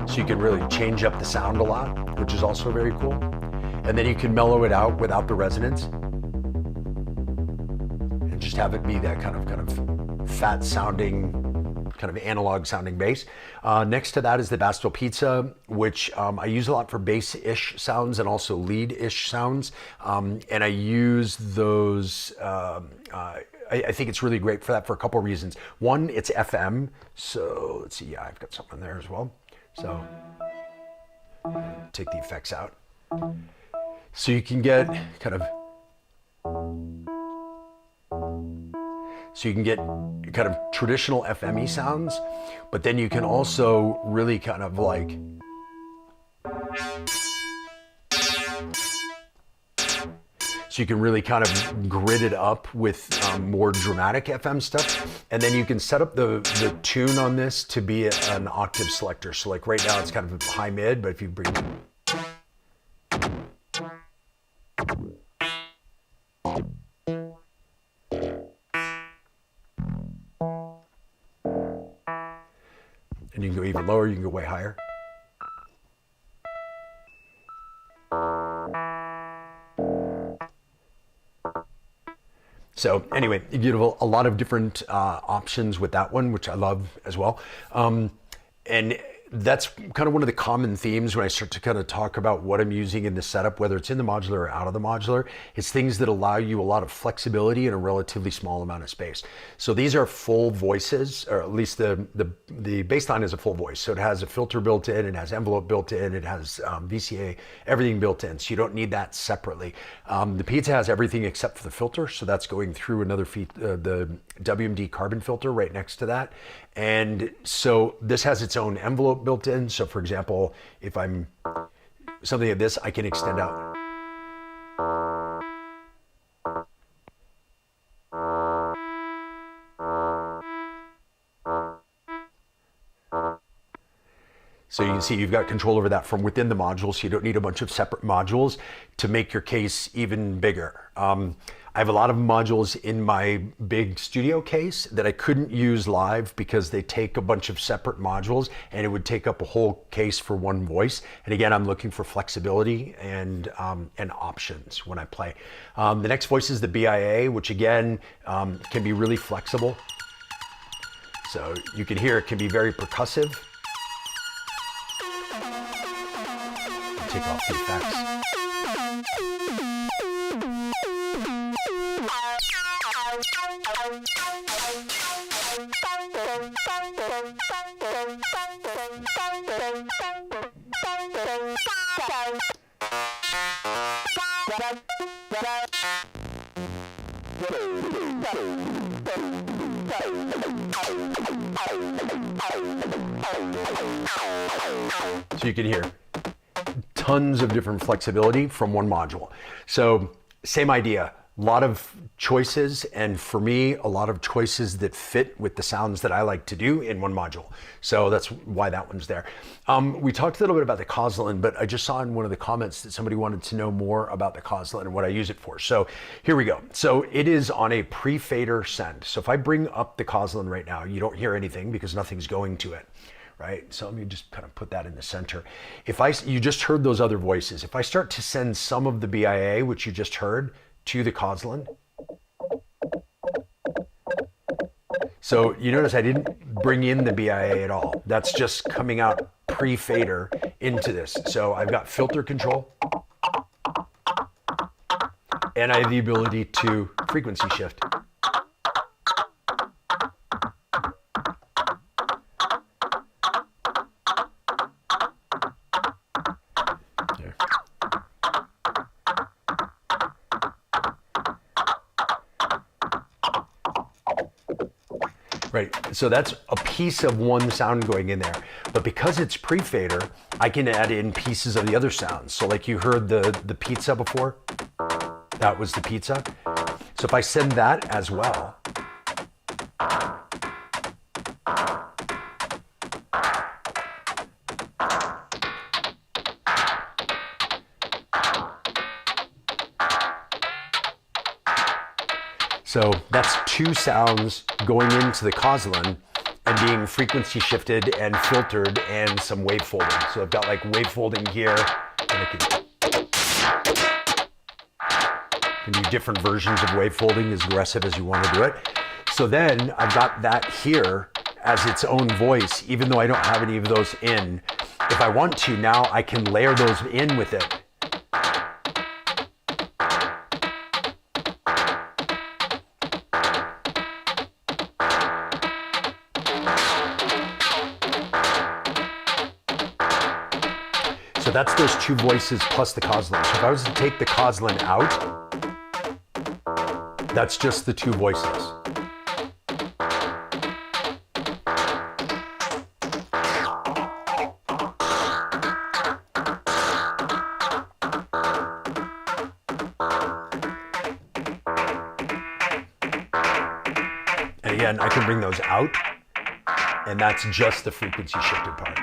So you can really change up the sound a lot, which is also very cool. And then you can mellow it out without the resonance and just have it be that kind of fat sounding, kind of analog sounding bass. Next to that is the Bastille Pizza, which I use a lot for bass-ish sounds and also lead-ish sounds. And I use those, I think it's really great for that for a couple of reasons. One, it's FM. So let's see, yeah, I've got something there as well. So take the effects out. So you can get kind of traditional FME sounds, but then you can also really kind of like so you can really kind of grid it up with more dramatic FM stuff. And then you can set up the tune on this to be an octave selector. So like right now it's kind of high mid, but if you bring and you can go even lower, you can go way higher. So anyway, you get a lot of different options with that one, which I love as well. And that's kind of one of the common themes when I start to kind of talk about what I'm using in the setup, whether it's in the modular or out of the modular. It's things that allow you a lot of flexibility in a relatively small amount of space. So these are full voices, or at least the bass line is a full voice. So it has a filter built in, it has envelope built in, it has VCA, everything built in. So you don't need that separately. The pizza has everything except for the filter. So that's going through another the WMD carbon filter right next to that. And so this has its own envelope built in. So for example, if I'm something like this, I can extend out. So you can see you've got control over that from within the module, so you don't need a bunch of separate modules to make your case even bigger. I have a lot of modules in my big studio case that I couldn't use live because they take a bunch of separate modules and it would take up a whole case for one voice. And again, I'm looking for flexibility and options when I play. The next voice is the BIA, which again can be really flexible. So you can hear it can be very percussive. Take off the effects. So you can hear tons of different flexibility from one module. So same idea. A lot of choices, and for me, a lot of choices that fit with the sounds that I like to do in one module. So that's why that one's there. We talked a little bit about the Koslin, but I just saw in one of the comments that somebody wanted to know more about the Koslin and what I use it for. So here we go. So it is on a pre-fader send. So if I bring up the Koslin right now, you don't hear anything because nothing's going to it. Right? So let me just kind of put that in the center. You just heard those other voices. If I start to send some of the BIA, which you just heard, to the Koslin. So you notice I didn't bring in the BIA at all. That's just coming out pre-fader into this. So I've got filter control, and I have the ability to frequency shift. Right, so that's a piece of one sound going in there. But because it's pre-fader, I can add in pieces of the other sounds. So like you heard the pizza before, that was the pizza. So if I send that as well, so that's two sounds going into the Koslin and being frequency shifted and filtered and some wave folding. So I've got like wave folding here, and I can do different versions of wave folding as aggressive as you want to do it. So then I've got that here as its own voice, even though I don't have any of those in. If I want to, now I can layer those in with it. So that's those two voices plus the Koslin. So if I was to take the Koslin out, that's just the two voices. And again, I can bring those out, and that's just the frequency shifted part.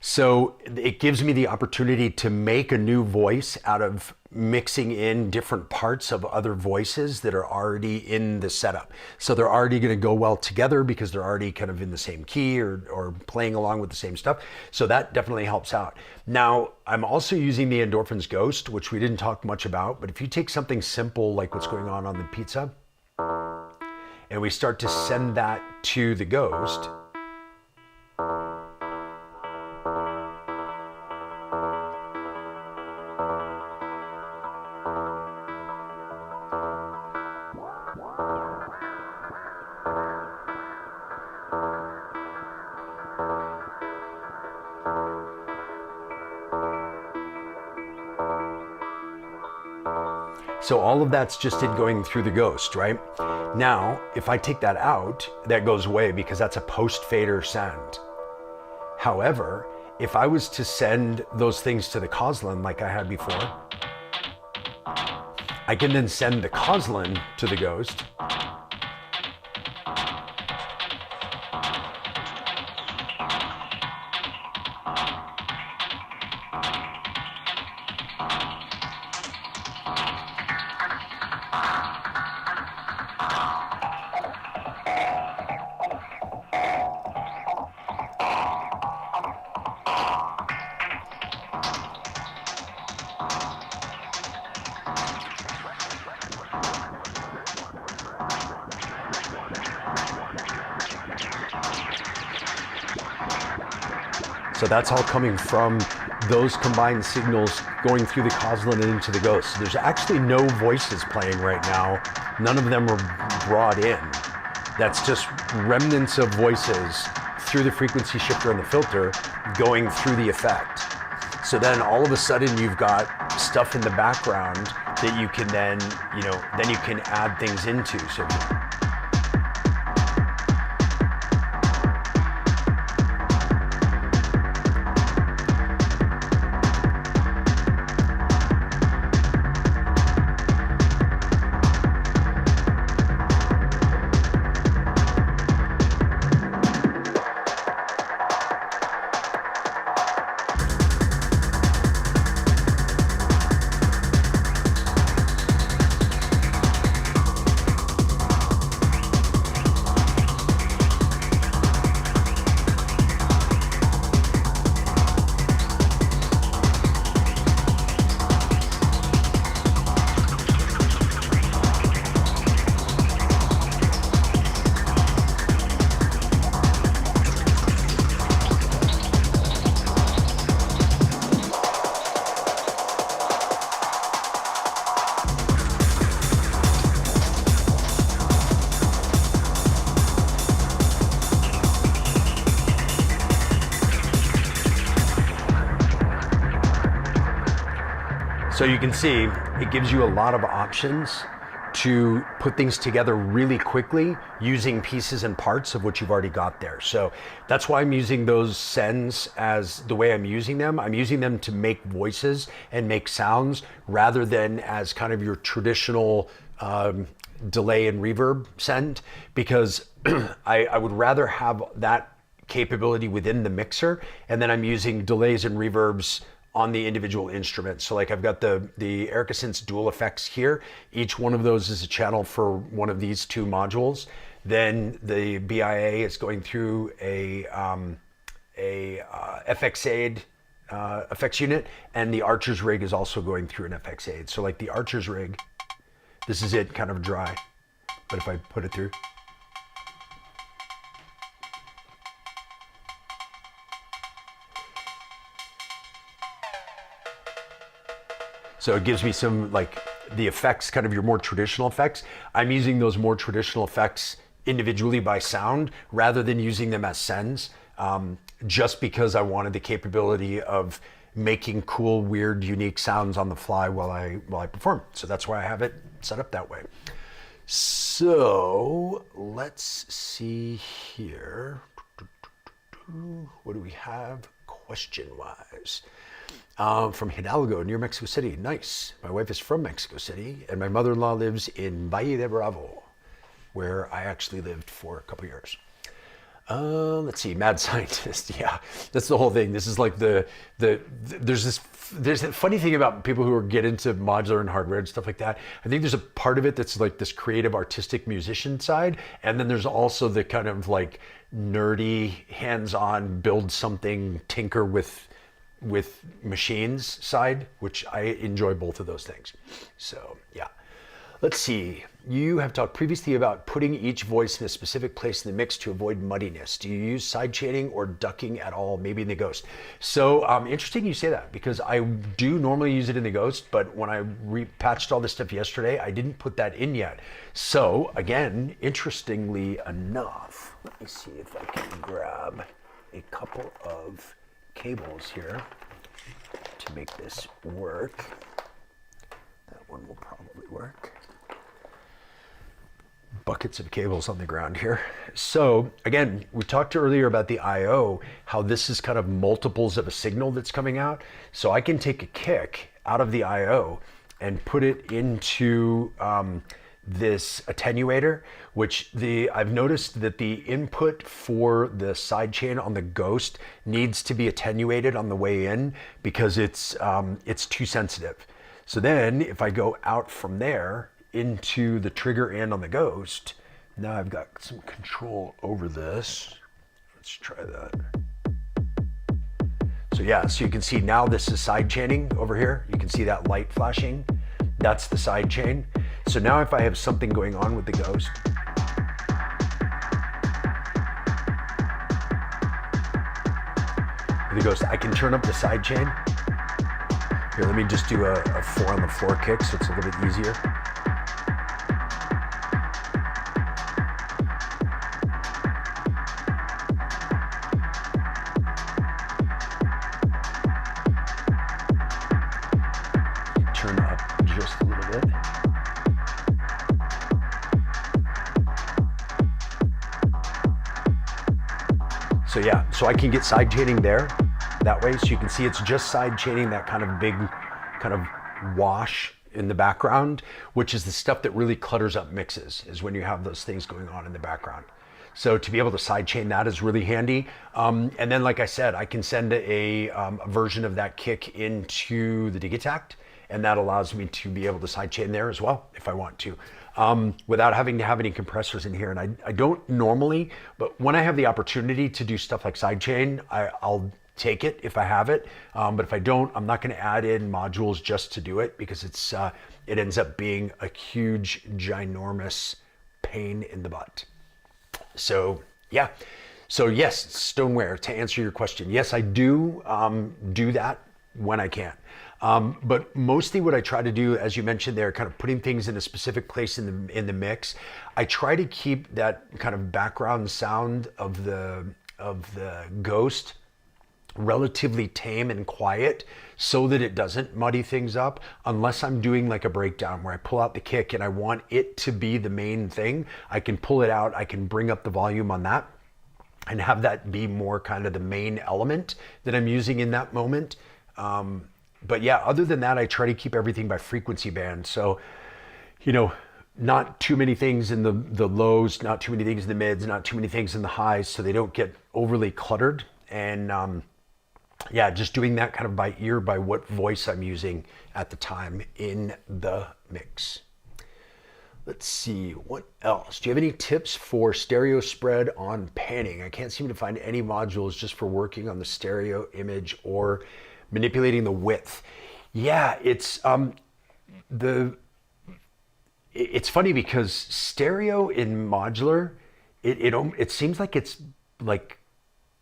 So it gives me the opportunity to make a new voice out of mixing in different parts of other voices that are already in the setup. So they're already going to go well together because they're already kind of in the same key or playing along with the same stuff. So that definitely helps out. Now, I'm also using the Endorphins Ghost, which we didn't talk much about, but if you take something simple like what's going on the pizza, and we start to send that to the Ghost, so all of that's just in going through the Ghost, right? Now, if I take that out, that goes away because that's a post-fader sound. However, if I was to send those things to the Koslin like I had before, I can then send the Koslin to the Ghost. So that's all coming from those combined signals going through the Koslin and into the Ghost. So there's actually no voices playing right now. None of them are brought in. That's just remnants of voices through the frequency shifter and the filter going through the effect. So then all of a sudden you've got stuff in the background that you can then, then you can add things into. So So you can see it gives you a lot of options to put things together really quickly using pieces and parts of what you've already got there. So that's why I'm using those sends as the way I'm using them. I'm using them to make voices and make sounds rather than as kind of your traditional delay and reverb send, because I would rather have that capability within the mixer, and then I'm using delays and reverbs on the individual instruments. So like I've got the Erica Synths dual effects here. Each one of those is a channel for one of these two modules. Then the BIA is going through a FX Aid effects unit, and the Archer's rig is also going through an FX Aid. So like the Archer's rig, this is it kind of dry, but if I put it through, so it gives me some, like, the effects, kind of your more traditional effects. I'm using those more traditional effects individually by sound rather than using them as sends, just because I wanted the capability of making cool, weird, unique sounds on the fly while I perform. So that's why I have it set up that way. So let's see here. What do we have question-wise? From Hidalgo, near Mexico City. Nice. My wife is from Mexico City, and my mother-in-law lives in Valle de Bravo, where I actually lived for a couple years. Let's see, mad scientist. Yeah, that's the whole thing. This is like there's a funny thing about people who get into modular and hardware and stuff like that. I think there's a part of it that's like this creative, artistic musician side, and then there's also the kind of like nerdy, hands-on, build something, tinker with machines side, which I enjoy both of those things. So yeah, let's see. You have talked previously about putting each voice in a specific place in the mix to avoid muddiness. Do you use side chaining or ducking at all, maybe in the Ghost? So interesting you say that, because I do normally use it in the Ghost, but when I repatched all this stuff yesterday, I didn't put that in yet. So again, interestingly enough, let me see if I can grab a couple of cables here to make this work. That one will probably work. Buckets of cables on the ground here. So again, we talked earlier about the I/O, how this is kind of multiples of a signal that's coming out. So I can take a kick out of the I/O and put it into this attenuator, which I've noticed that the input for the sidechain on the Ghost needs to be attenuated on the way in because it's too sensitive. So then if I go out from there into the trigger end on the Ghost, now I've got some control over this. Let's try that. So yeah, so you can see now this is side chaining over here. You can see that light flashing. That's the side chain. So now if I have something going on with the Ghost, I can turn up the side chain. Here, let me just do a 4 on the floor kick so it's a little bit easier. Turn up just a little bit. So yeah, so I can get side chaining there that way. So you can see it's just side chaining that kind of big kind of wash in the background, which is the stuff that really clutters up mixes, is when you have those things going on in the background. So to be able to side chain that is really handy. And then, like I said, I can send a version of that kick into the Digitact, and that allows me to be able to side chain there as well if I want to, without having to have any compressors in here. And I don't normally, but when I have the opportunity to do stuff like side chain, I'll take it if I have it. But if I don't, I'm not going to add in modules just to do it, because it ends up being a huge, ginormous pain in the butt. So yeah. So yes, stoneware, to answer your question, yes, I do do that when I can. But mostly what I try to do, as you mentioned there, kind of putting things in a specific place in the mix, I try to keep that kind of background sound of the Ghost relatively tame and quiet so that it doesn't muddy things up, unless I'm doing like a breakdown where I pull out the kick and I want it to be the main thing. I can pull it out, I can bring up the volume on that and have that be more kind of the main element that I'm using in that moment. But yeah, other than that, I try to keep everything by frequency band. So, you know, not too many things in the lows, not too many things in the mids, not too many things in the highs, so they don't get overly cluttered. And yeah, just doing that kind of by ear, by what voice I'm using at the time in the mix. Let's see, what else? Do you have any tips for stereo spread on panning? I can't seem to find any modules just for working on the stereo image or manipulating the width. Yeah, it's it's funny because stereo in modular, it seems like it's like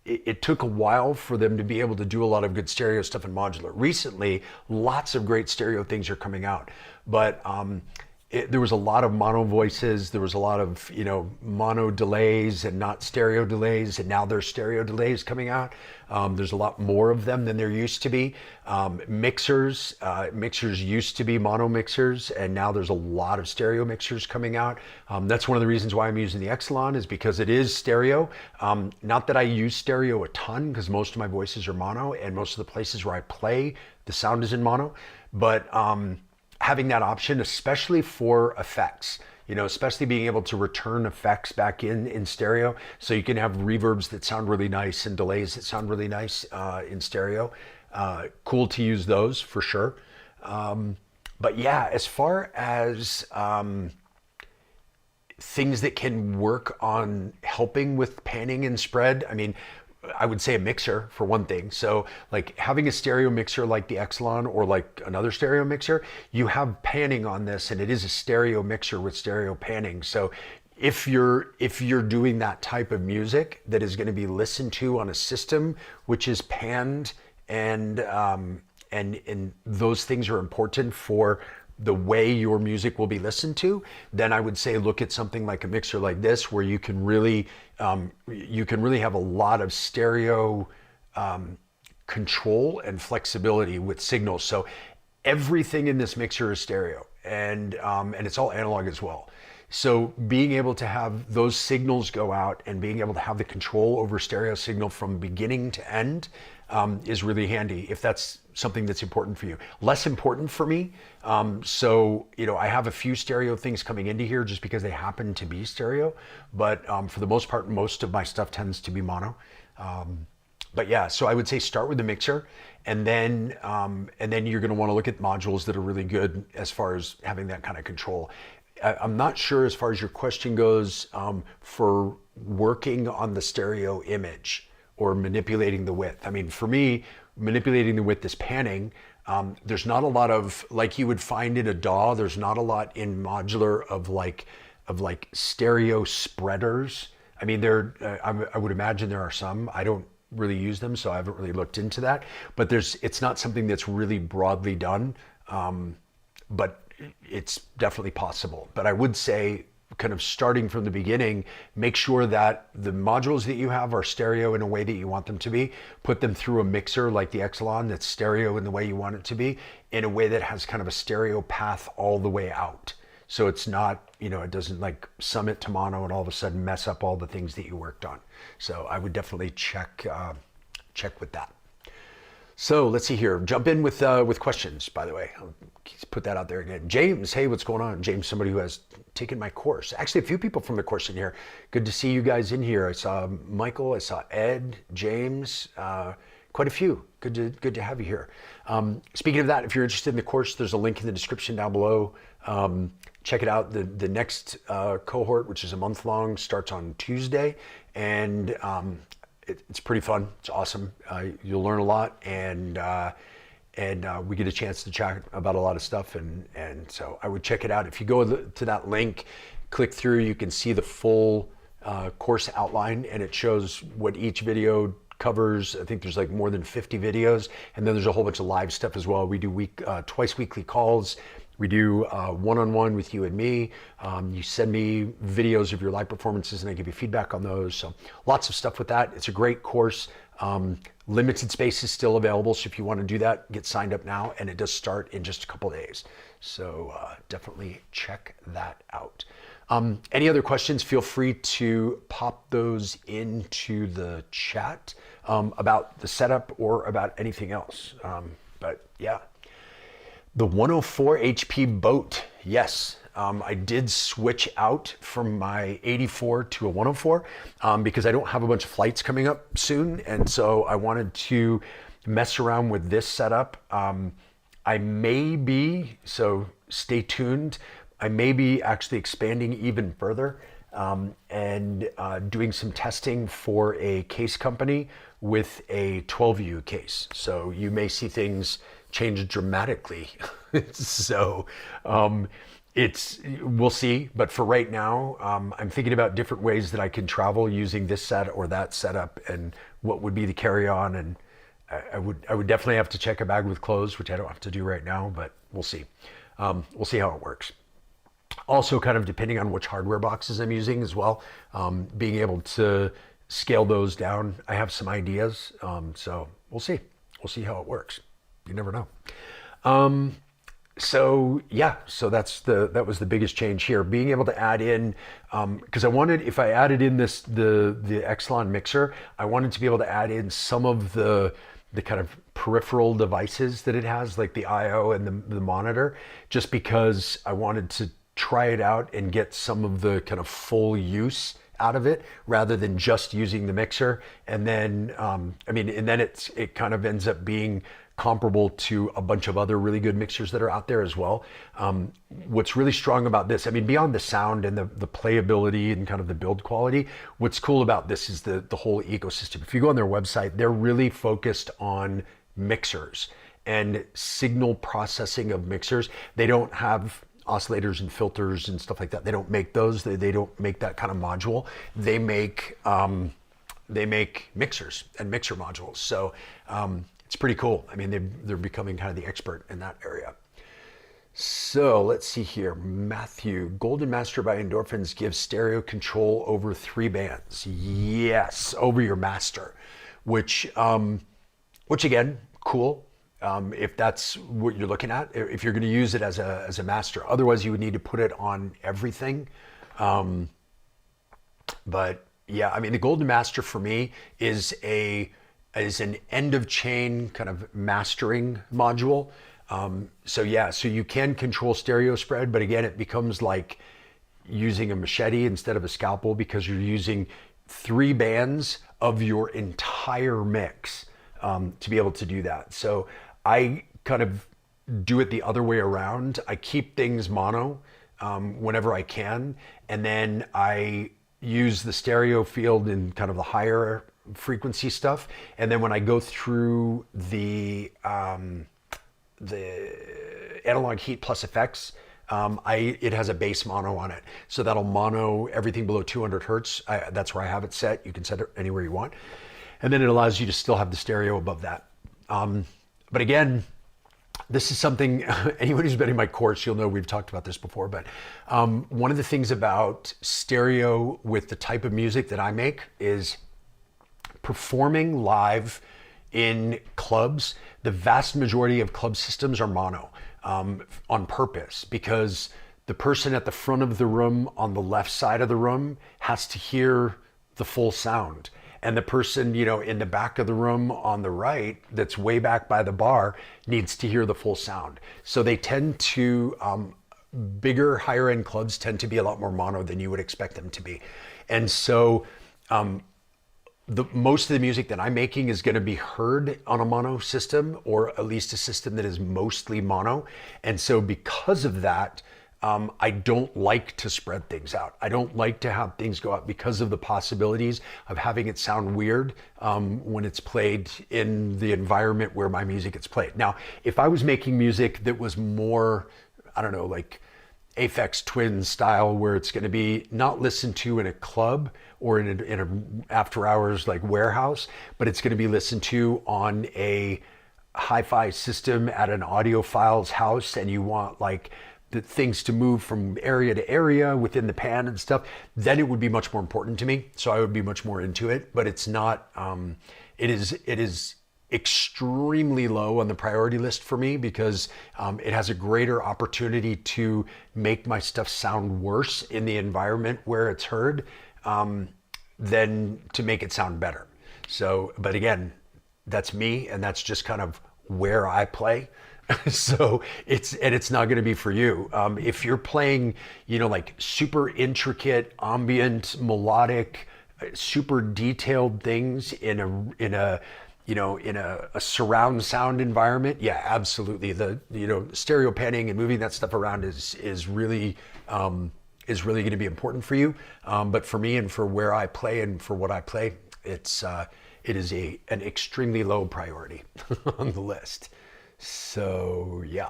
it took a while for them to be able to do a lot of good stereo stuff in modular. Recently, lots of great stereo things are coming out, but there was a lot of mono voices. There was a lot of, you know, mono delays and not stereo delays, and now there's stereo delays coming out. There's a lot more of them than there used to be. Mixers used to be mono mixers, and now there's a lot of stereo mixers coming out. That's one of the reasons why I'm using the Exon, is because it is stereo. Not that I use stereo a ton, because most of my voices are mono, and most of the places where I play, the sound is in mono, but having that option, especially for effects, you know, especially being able to return effects back in stereo, so you can have reverbs that sound really nice and delays that sound really nice in stereo. Cool to use those for sure. But yeah, as far as things that can work on helping with panning and spread, I mean, I would say a mixer for one thing. So like having a stereo mixer like the Exelon or like another stereo mixer, you have panning on this, and it is a stereo mixer with stereo panning. So if you're doing that type of music that is going to be listened to on a system which is panned, and those things are important for the way your music will be listened to, then I would say look at something like a mixer like this, where you can really have a lot of stereo control and flexibility with signals. So everything in this mixer is stereo, and it's all analog as well. So being able to have those signals go out and being able to have the control over stereo signal from beginning to end is really handy if that's something that's important for you. Less important for me. So, you know, I have a few stereo things coming into here just because they happen to be stereo, but for the most part, most of my stuff tends to be mono. But yeah, so I would say start with the mixer, and then you're going to want to look at modules that are really good as far as having that kind of control. I'm not sure as far as your question goes for working on the stereo image or manipulating the width. I mean, for me, manipulating the width is panning. There's not a lot of, like you would find in a DAW, there's not a lot in modular of like stereo spreaders. I mean, I would imagine there are some. I don't really use them, so I haven't really looked into that. But it's not something that's really broadly done. But it's definitely possible. But I would say, kind of starting from the beginning, make sure that the modules that you have are stereo in a way that you want them to be. Put them through a mixer like the Exelon that's stereo in the way you want it to be, in a way that has kind of a stereo path all the way out. So it's not, you know, it doesn't like summit to mono and all of a sudden mess up all the things that you worked on. So I would definitely check with that. So let's see here. Jump in with questions, by the way. I'll put that out there again. James, hey, what's going on? James, somebody who has taken my course. Actually, a few people from the course in here. Good to see you guys in here. I saw Michael, I saw Ed, James, quite a few. Good to have you here. Speaking of that, if you're interested in the course, there's a link in the description down below. Check it out. The next cohort, which is a month long, starts on Tuesday, and it's pretty fun. It's awesome. You'll learn a lot, and we get a chance to chat about a lot of stuff, and so I would check it out. If you go to that link, click through, you can see the full course outline, and it shows what each video covers. I think there's like more than 50 videos, and then there's a whole bunch of live stuff as well. We do twice weekly calls. We do one-on-one with you and me. You send me videos of your live performances and I give you feedback on those. So lots of stuff with that. It's a great course. Limited space is still available, so if you want to do that, get signed up now, and it does start in just a couple days. So definitely check that out. Any other questions, feel free to pop those into the chat about the setup or about anything else. But yeah, the 104 HP boat, yes. I did switch out from my 84 to a 104 because I don't have a bunch of flights coming up soon. And so I wanted to mess around with this setup. I may be, so stay tuned, I may be actually expanding even further and doing some testing for a case company with a 12U case. So you may see things change dramatically. So we'll see. But for right now, I'm thinking about different ways that I can travel using this set or that setup and what would be the carry-on. And I would definitely have to check a bag with clothes, which I don't have to do right now, but we'll see. We'll see how it works. Also, kind of depending on which hardware boxes I'm using as well, being able to scale those down. I have some ideas, so we'll see. We'll see how it works. You never know. So yeah, so that was the biggest change here. Being able to add in, because I wanted, if I added in the Exon mixer, I wanted to be able to add in some of the kind of peripheral devices that it has, like the I/O and the monitor, just because I wanted to try it out and get some of the kind of full use out of it rather than just using the mixer. And then, and then it kind of ends up being comparable to a bunch of other really good mixers that are out there as well. What's really strong about this, beyond the sound and the playability and kind of the build quality, what's cool about this is the whole ecosystem. If you go on their website, they're really focused on mixers and signal processing of mixers. They don't have oscillators and filters and stuff like that. They don't make those. They don't make that kind of module. They make mixers and mixer modules. So it's pretty cool. They're becoming kind of the expert in that area. So let's see here. Matthew, Golden Master by Endorphins gives stereo control over 3 bands. Yes, over your master, which again, cool. If that's what you're looking at, if you're going to use it as a master. Otherwise, you would need to put it on everything. But yeah, the Golden Master for me is an end of chain kind of mastering module. So you can control stereo spread, but again, it becomes like using a machete instead of a scalpel because you're using 3 bands of your entire mix to be able to do that. So I kind of do it the other way around. I keep things mono whenever I can, and then I use the stereo field in kind of the higher frequency stuff. And then when I go through the analog heat plus effects, it has a bass mono on it. So that'll mono everything below 200 hertz. That's where I have it set. You can set it anywhere you want. And then it allows you to still have the stereo above that. But again, this is something, anyone who's been in my course, you'll know we've talked about this before, but one of the things about stereo with the type of music that I make is performing live in clubs. The vast majority of club systems are mono on purpose, because the person at the front of the room on the left side of the room has to hear the full sound. And the person, in the back of the room on the right, that's way back by the bar, needs to hear the full sound. So they tend to, bigger, higher end clubs tend to be a lot more mono than you would expect them to be. And so most of the music that I'm making is going to be heard on a mono system, or at least a system that is mostly mono. And so because of that, I don't like to spread things out. I don't like to have things go out because of the possibilities of having it sound weird when it's played in the environment where my music gets played. Now, if I was making music that was more, I don't know, like Aphex Twin style, where it's going to be not listened to in a club or in a after hours like warehouse, but it's going to be listened to on a hi-fi system at an audiophile's house, and you want like the things to move from area to area within the pan and stuff, then it would be much more important to me. So I would be much more into it, but it's not, it is extremely low on the priority list for me because it has a greater opportunity to make my stuff sound worse in the environment where it's heard than to make it sound better. So, but again, that's me, and that's just kind of where I play. So it's not going to be for you. If you're playing, like super intricate, ambient, melodic, super detailed things in a surround sound environment, yeah, absolutely. The stereo panning and moving that stuff around is really going to be important for you. But for me and for where I play and for what I play, it is an extremely low priority on the list. So yeah.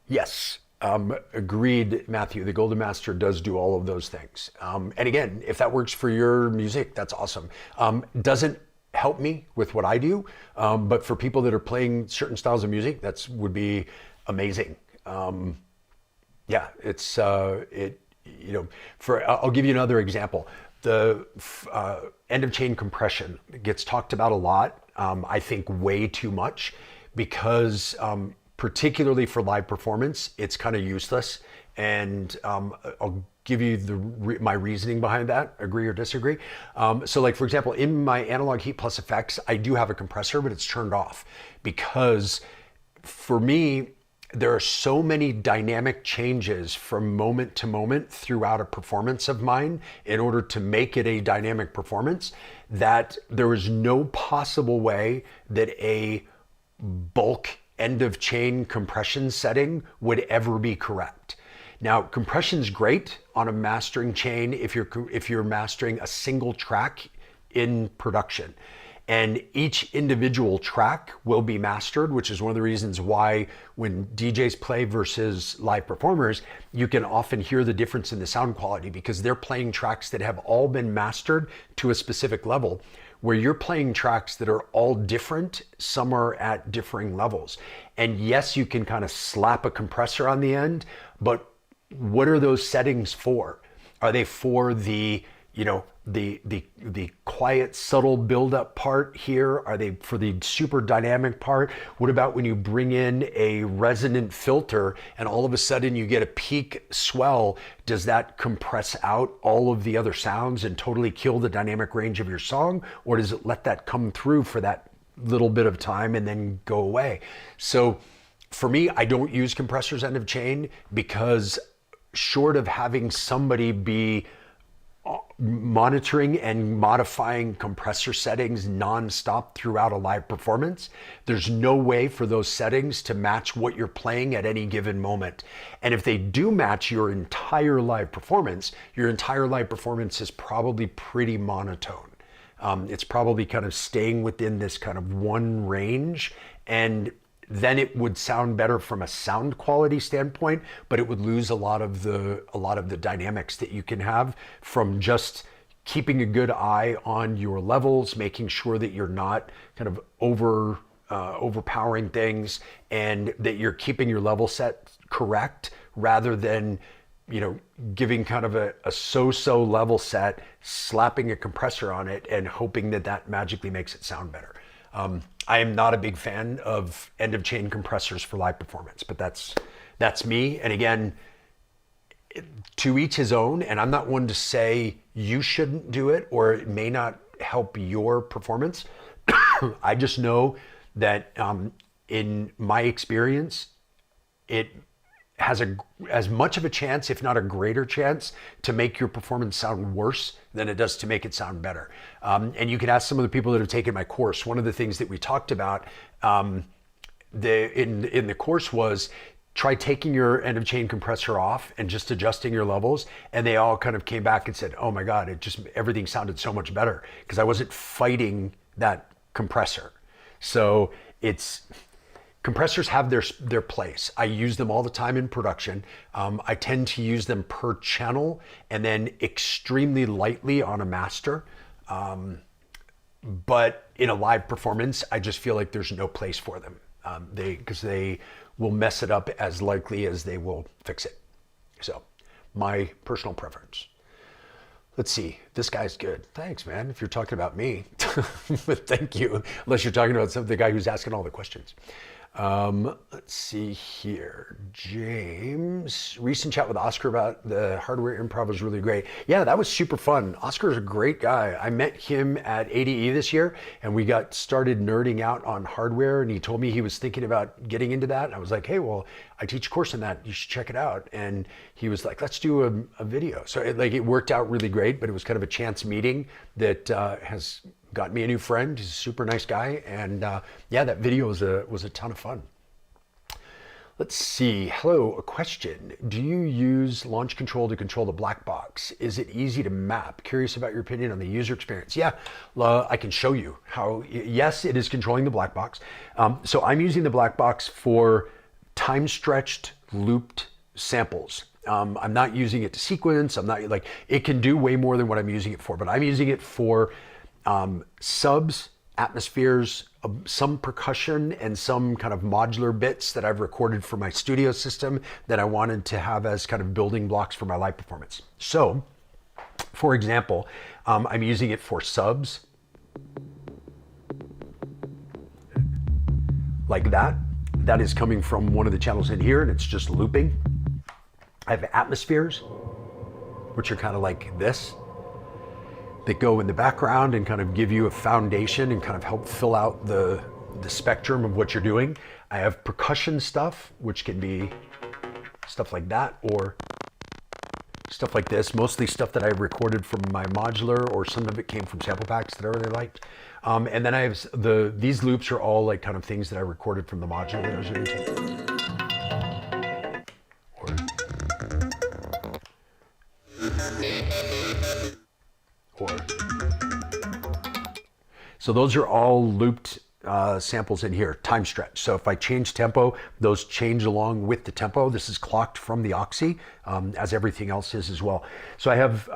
Yes, agreed, Matthew. The Golden Master does do all of those things. And again, if that works for your music, that's awesome. Doesn't help me with what I do, but for people that are playing certain styles of music, that would be amazing. Yeah, it's I'll give you another example. The end of chain compression gets talked about a lot. I think way too much because particularly for live performance, it's kind of useless. And I'll give you my reasoning behind that, agree or disagree. So like, for example, in my Analog Heat Plus effects, I do have a compressor, but it's turned off because for me, there are so many dynamic changes from moment to moment throughout a performance of mine in order to make it a dynamic performance that there is no possible way that a bulk end of chain compression setting would ever be correct. Now, compression's great on a mastering chain if you're mastering a single track in production. And each individual track will be mastered, which is one of the reasons why when DJs play versus live performers, you can often hear the difference in the sound quality because they're playing tracks that have all been mastered to a specific level, where you're playing tracks that are all different, some are at differing levels. And yes, you can kind of slap a compressor on the end, but what are those settings for? Are they for the quiet, subtle build-up part here? Are they for the super dynamic part? What about when you bring in a resonant filter and all of a sudden you get a peak swell? Does that compress out all of the other sounds and totally kill the dynamic range of your song? Or does it let that come through for that little bit of time and then go away? So for me, I don't use compressors end of chain because short of having somebody be monitoring and modifying compressor settings nonstop throughout a live performance, there's no way for those settings to match what you're playing at any given moment. And if they do match your entire live performance is probably pretty monotone. It's probably kind of staying within this kind of one range, and then it would sound better from a sound quality standpoint, but it would lose a lot of the dynamics that you can have from just keeping a good eye on your levels, making sure that you're not kind of overpowering things, and that you're keeping your level set correct rather than giving kind of a so-so level set, slapping a compressor on it and hoping that magically makes it sound better. I am not a big fan of end of chain compressors for live performance, but that's me. And again, to each his own. And I'm not one to say you shouldn't do it or it may not help your performance. I just know that in my experience, it has as much of a chance, if not a greater chance, to make your performance sound worse than it does to make it sound better. And you can ask some of the people that have taken my course. One of the things that we talked about in the course was try taking your end of chain compressor off and just adjusting your levels. And they all kind of came back and said, oh my God, everything sounded so much better because I wasn't fighting that compressor. So Compressors have their place. I use them all the time in production. I tend to use them per channel and then extremely lightly on a master. But in a live performance, I just feel like there's no place for them. Because they will mess it up as likely as they will fix it. So, my personal preference. Let's see, this guy's good. Thanks, man, if you're talking about me. But thank you, unless you're talking about the guy who's asking all the questions. Let's see here. James, recent chat with Oscar about the hardware improv was really great. Yeah, that was super fun. Oscar's a great guy. I met him at ADE this year and we got started nerding out on hardware and he told me he was thinking about getting into that. And I was like, hey, well, I teach a course in that. You should check it out. And he was like, let's do a video. So it worked out really great, but it was kind of a chance meeting that has got me a new friend. He's a super nice guy. And yeah, that video was a ton of fun. Let's see. Hello, a question. Do you use launch control to control the black box? Is it easy to map? Curious about your opinion on the user experience. Yeah, I can show you how. Yes, it is controlling the black box. So I'm using the black box for time stretched looped samples. I'm not using it to sequence. I'm not like, it can do way more than what I'm using it for, but I'm using it for subs, atmospheres, some percussion, and some kind of modular bits that I've recorded for my studio system that I wanted to have as kind of building blocks for my live performance. So, for example, I'm using it for subs, like that. That is coming from one of the channels in here, and it's just looping. I have atmospheres, which are kind of like this, that go in the background and kind of give you a foundation and kind of help fill out the spectrum of what you're doing. I have percussion stuff, which can be stuff like that or stuff like this, mostly stuff that I recorded from my modular, or some of it came from sample packs that I really liked. And then I have these loops are all like kind of things that I recorded from the modular that I was into. So those are all looped samples in here, time stretch. So if I change tempo, those change along with the tempo. This is clocked from the Oxie, as everything else is as well. So I have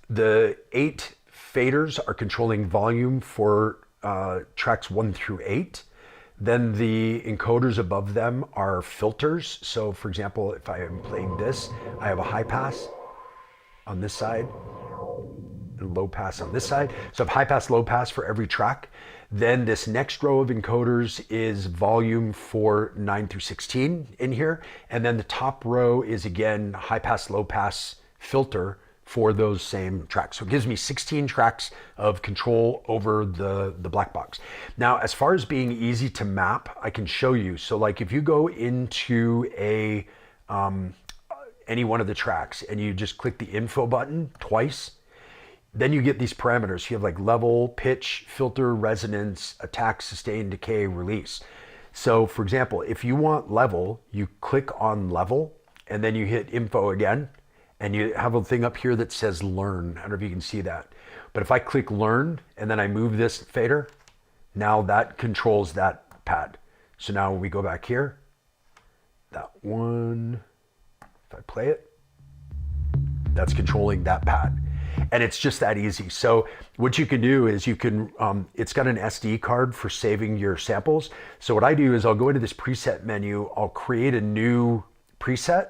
the 8 faders are controlling volume for tracks 1 through 8. Then the encoders above them are filters. So for example, if I am playing this, I have a high pass on this side, and low pass on this side. So I have high pass, low pass for every track. Then this next row of encoders is volume for 9 through 16 in here. And then the top row is again, high pass, low pass filter for those same tracks. So it gives me 16 tracks of control over the black box. Now, as far as being easy to map, I can show you. So like if you go into any one of the tracks and you just click the info button twice, then you get these parameters. You have like level, pitch, filter, resonance, attack, sustain, decay, release. So for example, if you want level, you click on level and then you hit info again, and you have a thing up here that says learn. I don't know if you can see that. But if I click learn and then I move this fader, now that controls that pad. So now when we go back here, that one, if I play it, that's controlling that pad. And it's just that easy. So what you can do is you can, it's got an SD card for saving your samples. So what I do is I'll go into this preset menu, I'll create a new preset,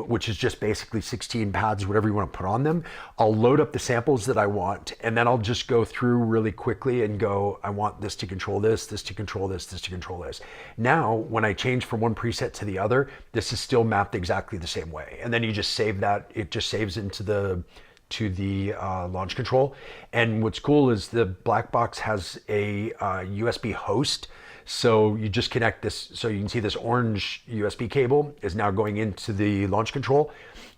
which is just basically 16 pads, whatever you want to put on them. I'll load up the samples that I want, and then I'll just go through really quickly and go, I want this to control this, this to control this, this to control this. Now, when I change from one preset to the other, this is still mapped exactly the same way. And then you just save that, it just saves into the launch control. And what's cool is the Blackbox has a USB host. So you just connect this, so you can see this orange USB cable is now going into the launch control.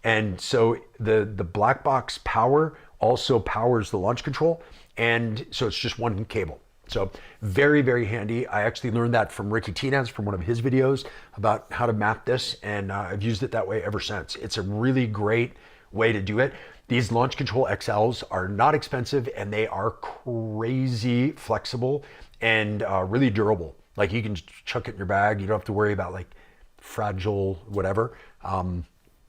And so the Blackbox power also powers the launch control. And so it's just one cable. So very, very handy. I actually learned that from Ricky Tinez from one of his videos about how to map this. And I've used it that way ever since. It's a really great way to do it. These launch control XLs are not expensive and they are crazy flexible and really durable. Like you can chuck it in your bag. You don't have to worry about like fragile whatever.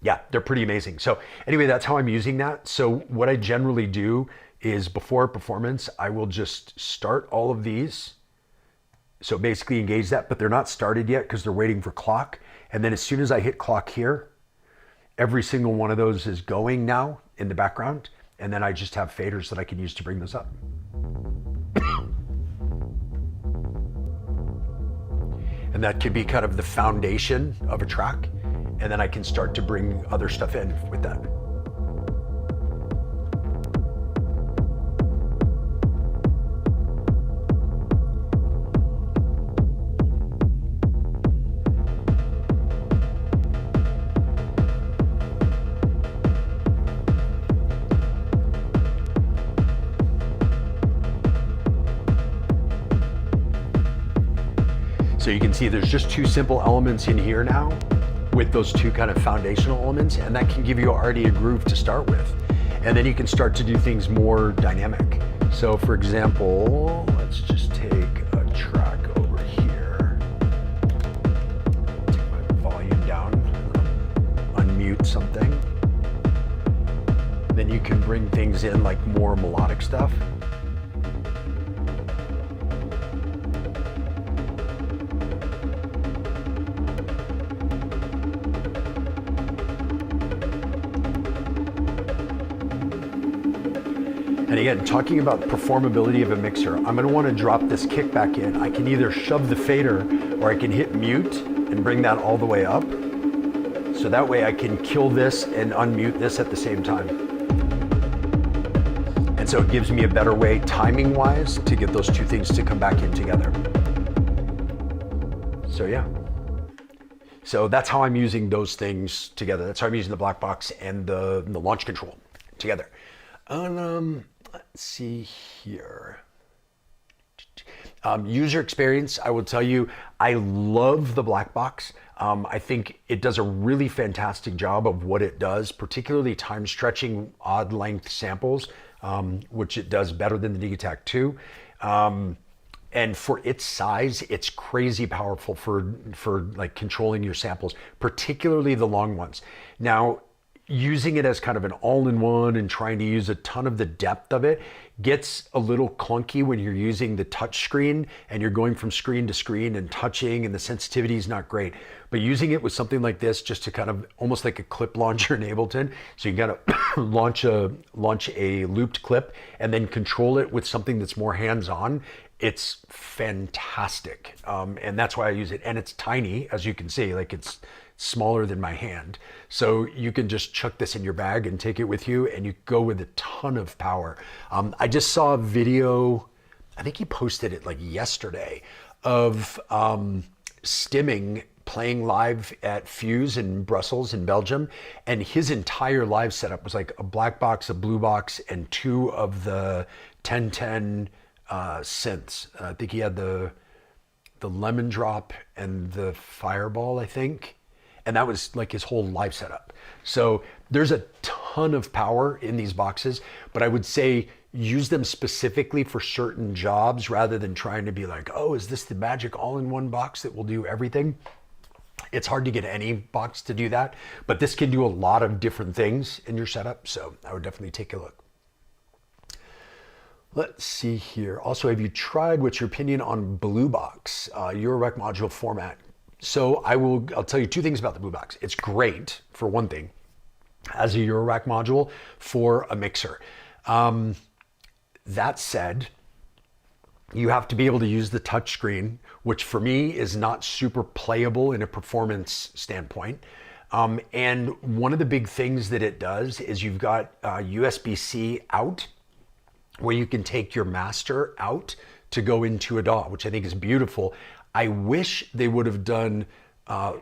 Yeah, they're pretty amazing. So anyway, that's how I'm using that. So what I generally do is before a performance, I will just start all of these. So basically engage that, but they're not started yet because they're waiting for clock. And then as soon as I hit clock here, every single one of those is going now in the background. And then I just have faders that I can use to bring those up. And that could be kind of the foundation of a track. And then I can start to bring other stuff in with that. So you can see there's just two simple elements in here now with those two kind of foundational elements, and that can give you already a groove to start with. And then you can start to do things more dynamic. So for example, let's just take a track over here. Take my volume down, unmute something. Then you can bring things in like more melodic stuff. And again, talking about performability of a mixer, I'm gonna wanna drop this kick back in. I can either shove the fader or I can hit mute and bring that all the way up. So that way I can kill this and unmute this at the same time. And so it gives me a better way, timing wise, to get those two things to come back in together. So yeah. So that's how I'm using those things together. That's how I'm using the Blackbox and the launch control together. Let's see here. User experience, I will tell you, I love the Blackbox. I think it does a really fantastic job of what it does, particularly time stretching odd length samples, which it does better than the Octatrack 2. And for its size, it's crazy powerful for like controlling your samples, particularly the long ones. Now, using it as kind of an all-in-one and trying to use a ton of the depth of it gets a little clunky when you're using the touch screen and you're going from screen to screen and touching, and the sensitivity is not great. But using it with something like this, just to kind of almost like a clip launcher in Ableton, so you gotta launch a looped clip and then control it with something that's more hands-on. It's fantastic, and that's why I use it. And it's tiny, as you can see, like it's smaller than my hand. So you can just chuck this in your bag and take it with you, and you go with a ton of power. I just saw a video, I think he posted it like yesterday, of Stimming playing live at Fuse in Brussels in Belgium, and his entire live setup was like a black box, a blue box, and two of the 1010 synths. I think he had the Lemon Drop and the Fireball, I think. And that was like his whole live setup. So there's a ton of power in these boxes, but I would say use them specifically for certain jobs rather than trying to be like, oh, is this the magic all-in-one box that will do everything? It's hard to get any box to do that, but this can do a lot of different things in your setup. So I would definitely take a look. Let's see here. Also, have you tried, what's your opinion on Blue Box, Eurorack module format? So I'll tell you two things about the Blue Box. It's great, for one thing, as a Eurorack module for a mixer. That said, you have to be able to use the touch screen, which for me is not super playable in a performance standpoint. And one of the big things that it does is you've got USB-C out, where you can take your master out to go into a DAW, which I think is beautiful. I wish they would have done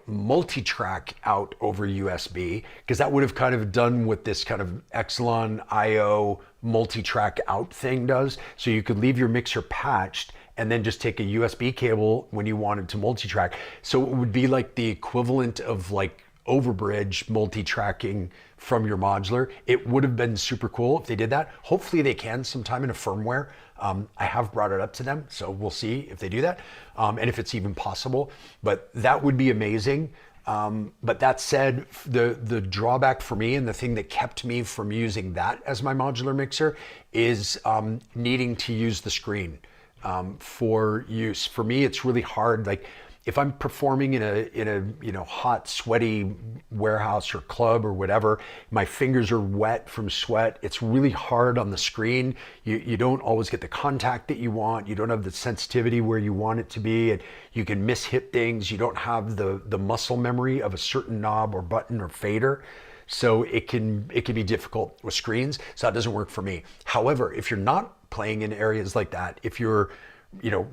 multi-track out over USB, because that would have kind of done what this kind of Exon IO multi-track out thing does. So you could leave your mixer patched and then just take a USB cable when you wanted to multi-track. So it would be like the equivalent of like overbridge multi-tracking from your modular. It would have been super cool if they did that. Hopefully they can sometime in a firmware. I have brought it up to them, so we'll see if they do that, and if it's even possible, but that would be amazing. But that said, the drawback for me and the thing that kept me from using that as my modular mixer is needing to use the screen for use. For me, it's really hard. Like if I'm performing in a hot, sweaty warehouse or club or whatever, my fingers are wet from sweat. It's really hard on the screen. You don't always get the contact that you want. You don't have the sensitivity where you want it to be, and you can mishit things. You don't have the muscle memory of a certain knob or button or fader. So it can be difficult with screens. So that doesn't work for me. However, if you're not playing in areas like that, if you're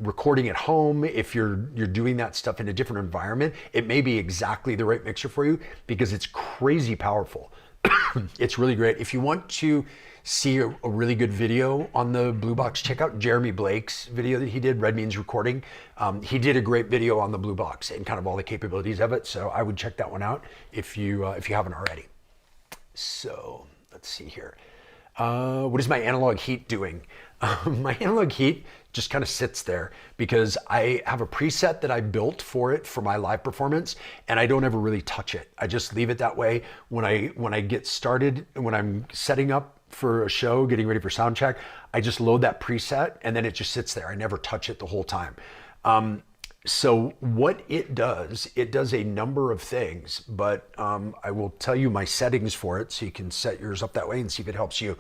recording at home, if you're doing that stuff in a different environment, it may be exactly the right mixer for you because it's crazy powerful. It's really great. If you want to see a really good video on the Blue Box, check out Jeremy Blake's video that he did, Red Means Recording. He did a great video on the Blue Box and kind of all the capabilities of it. So I would check that one out if you haven't already. So let's see here. What is my analog heat doing? My analog heat just kind of sits there because I have a preset that I built for it for my live performance, and I don't ever really touch it. I just leave it that way. When I get started, when I'm setting up for a show, getting ready for sound check, I just load that preset and then it just sits there. I never touch it the whole time. So what it does a number of things, but I will tell you my settings for it so you can set yours up that way and see if it helps you.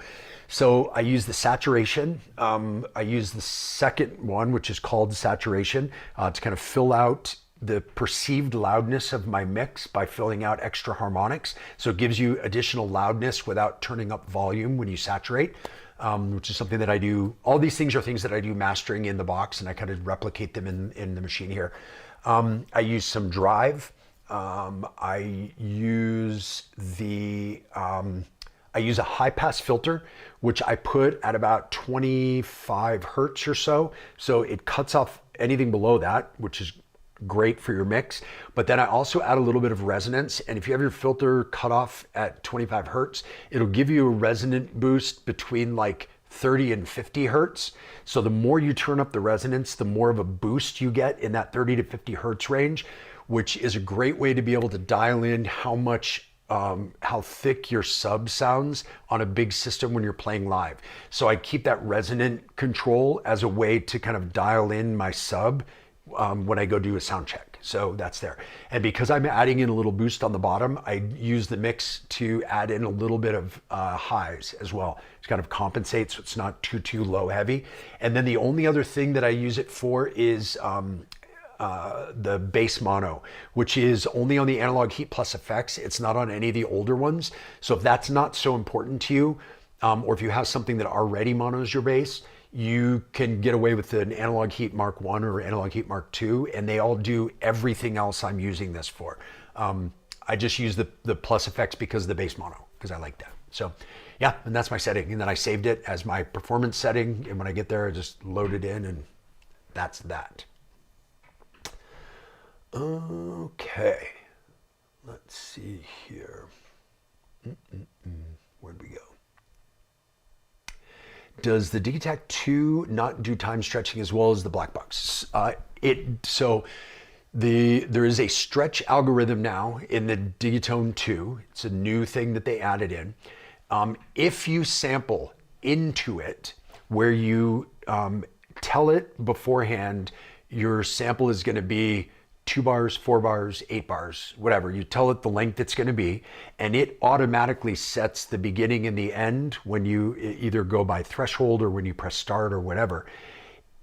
So I use the saturation. I use the second one, which is called saturation, to kind of fill out the perceived loudness of my mix by filling out extra harmonics. So it gives you additional loudness without turning up volume when you saturate. Which is something that I do. All these things are things that I do mastering in the box, and I kind of replicate them in the machine here. I use some drive. I use a high pass filter, which I put at about 25 hertz or so. So it cuts off anything below that, which is great for your mix. But then I also add a little bit of resonance, and if you have your filter cut off at 25 hertz, it'll give you a resonant boost between like 30 and 50 hertz. So the more you turn up the resonance, the more of a boost you get in that 30 to 50 hertz range, which is a great way to be able to dial in how thick your sub sounds on a big system when you're playing live. So I keep that resonant control as a way to kind of dial in my sub when I go do a sound check. So that's there. And because I'm adding in a little boost on the bottom, I use the mix to add in a little bit of highs as well to kind of compensate so it's not too low heavy. And then the only other thing that I use it for is the bass mono, which is only on the Analog Heat Plus effects. It's not on any of the older ones. So if that's not so important to you, or if you have something that already monos your bass, you can get away with an Analog Heat Mark 1 or Analog Heat Mark 2, and they all do everything else I'm using this for. I just use the plus effects because of the bass mono, because I like that. So yeah, and that's my setting. And then I saved it as my performance setting, and when I get there, I just load it in, and that's that. Okay, let's see here. Where'd we go? Does the Digitac 2 not do time stretching as well as the Blackbox? There is a stretch algorithm now in the Digitone 2. It's a new thing that they added in. If you sample into it, where you tell it beforehand, your sample is going to be 2 bars, 4 bars, 8 bars, whatever. You tell it the length it's going to be, and it automatically sets the beginning and the end when you either go by threshold or when you press start or whatever.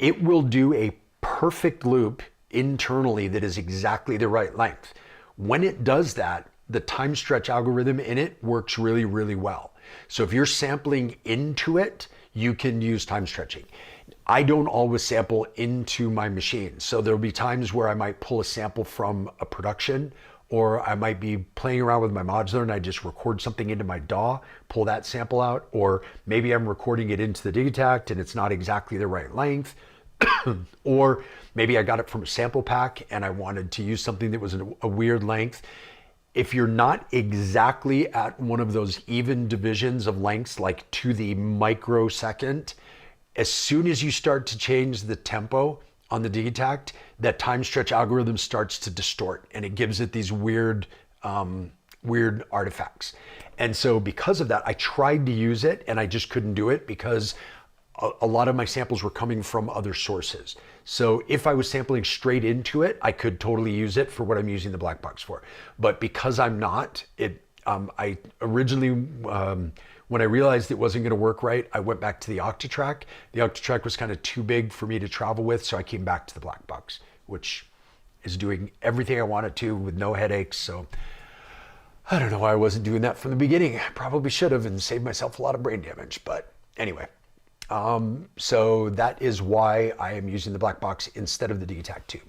It will do a perfect loop internally that is exactly the right length. When it does that, the time stretch algorithm in it works really, really well. So if you're sampling into it, you can use time stretching. I don't always sample into my machine. So there'll be times where I might pull a sample from a production, or I might be playing around with my modular and I just record something into my DAW, pull that sample out, or maybe I'm recording it into the Digitac and it's not exactly the right length. Or maybe I got it from a sample pack and I wanted to use something that was a weird length. if you're not exactly at one of those even divisions of lengths, like to the microsecond, as soon as you start to change the tempo on the digitact, that time stretch algorithm starts to distort, and it gives it these weird artifacts. And so because of that, I tried to use it and I just couldn't do it because a lot of my samples were coming from other sources. So if I was sampling straight into it, I could totally use it for what I'm using the Blackbox for. But because I'm not, I originally, when I realized it wasn't gonna work right, I went back to the Octatrack. The Octatrack was kind of too big for me to travel with, so I came back to the Blackbox, which is doing everything I want it to with no headaches. So I don't know why I wasn't doing that from the beginning. I probably should have and saved myself a lot of brain damage, but anyway. So that is why I am using the Blackbox instead of the Digitact 2.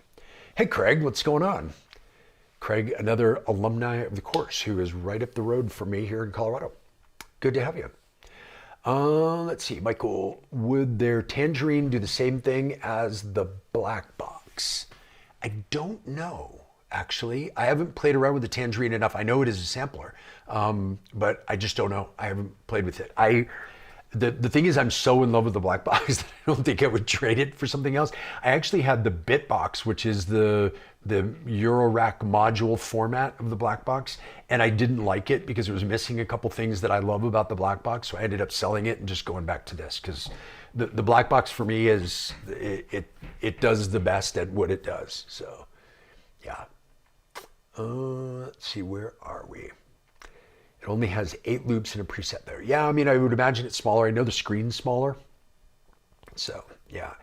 Hey Craig, what's going on? Craig, another alumni of the course who is right up the road from me here in Colorado. Good to have you. Let's see, Michael, would their Tangerine do the same thing as the Blackbox? I don't know, actually. I haven't played around with the Tangerine enough. I know it is a sampler, but I just don't know. I haven't played with it. The thing is, I'm so in love with the Blackbox that I don't think I would trade it for something else. I actually had the Bitbox, which is the Eurorack module format of the Blackbox, and I didn't like it because it was missing a couple things that I love about the Blackbox. So I ended up selling it and just going back to this because the Blackbox for me is it does the best at what it does. So yeah. Let's see, where are we? It only has 8 loops and a preset there. Yeah, I mean, I would imagine it's smaller. I know the screen's smaller. So, yeah.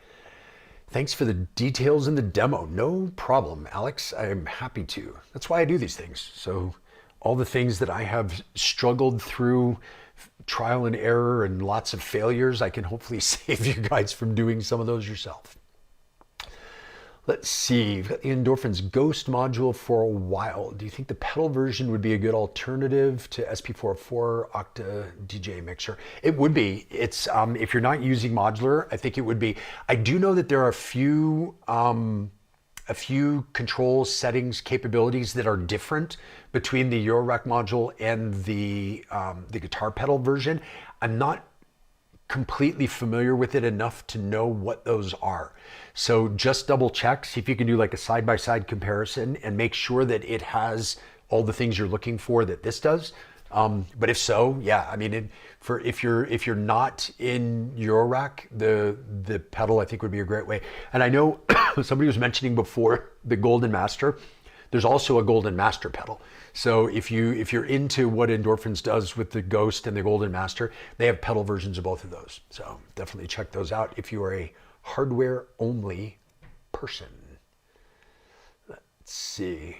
Thanks for the details in the demo. No problem, Alex. I am happy to. That's why I do these things. So all the things that I have struggled through trial and error and lots of failures, I can hopefully save you guys from doing some of those yourself. Let's see, we've got the Endorphins Ghost module for a while. Do you think the pedal version would be a good alternative to SP404 Octa DJ Mixer? It would be. It's if you're not using modular, I think it would be. I do know that there are a few control settings capabilities that are different between the Eurorack module and the guitar pedal version. I'm not completely familiar with it enough to know what those are. So just double check, see if you can do like a side-by-side comparison and make sure that it has all the things you're looking for that this does. But if so, yeah, I mean, if you're not in Eurorack, the pedal I think would be a great way. And I know somebody was mentioning before the Golden Master. There's also a Golden Master pedal. So if you're into what Endorphins does with the Ghost and the Golden Master, they have pedal versions of both of those. So definitely check those out if you are a hardware only person. Let's see.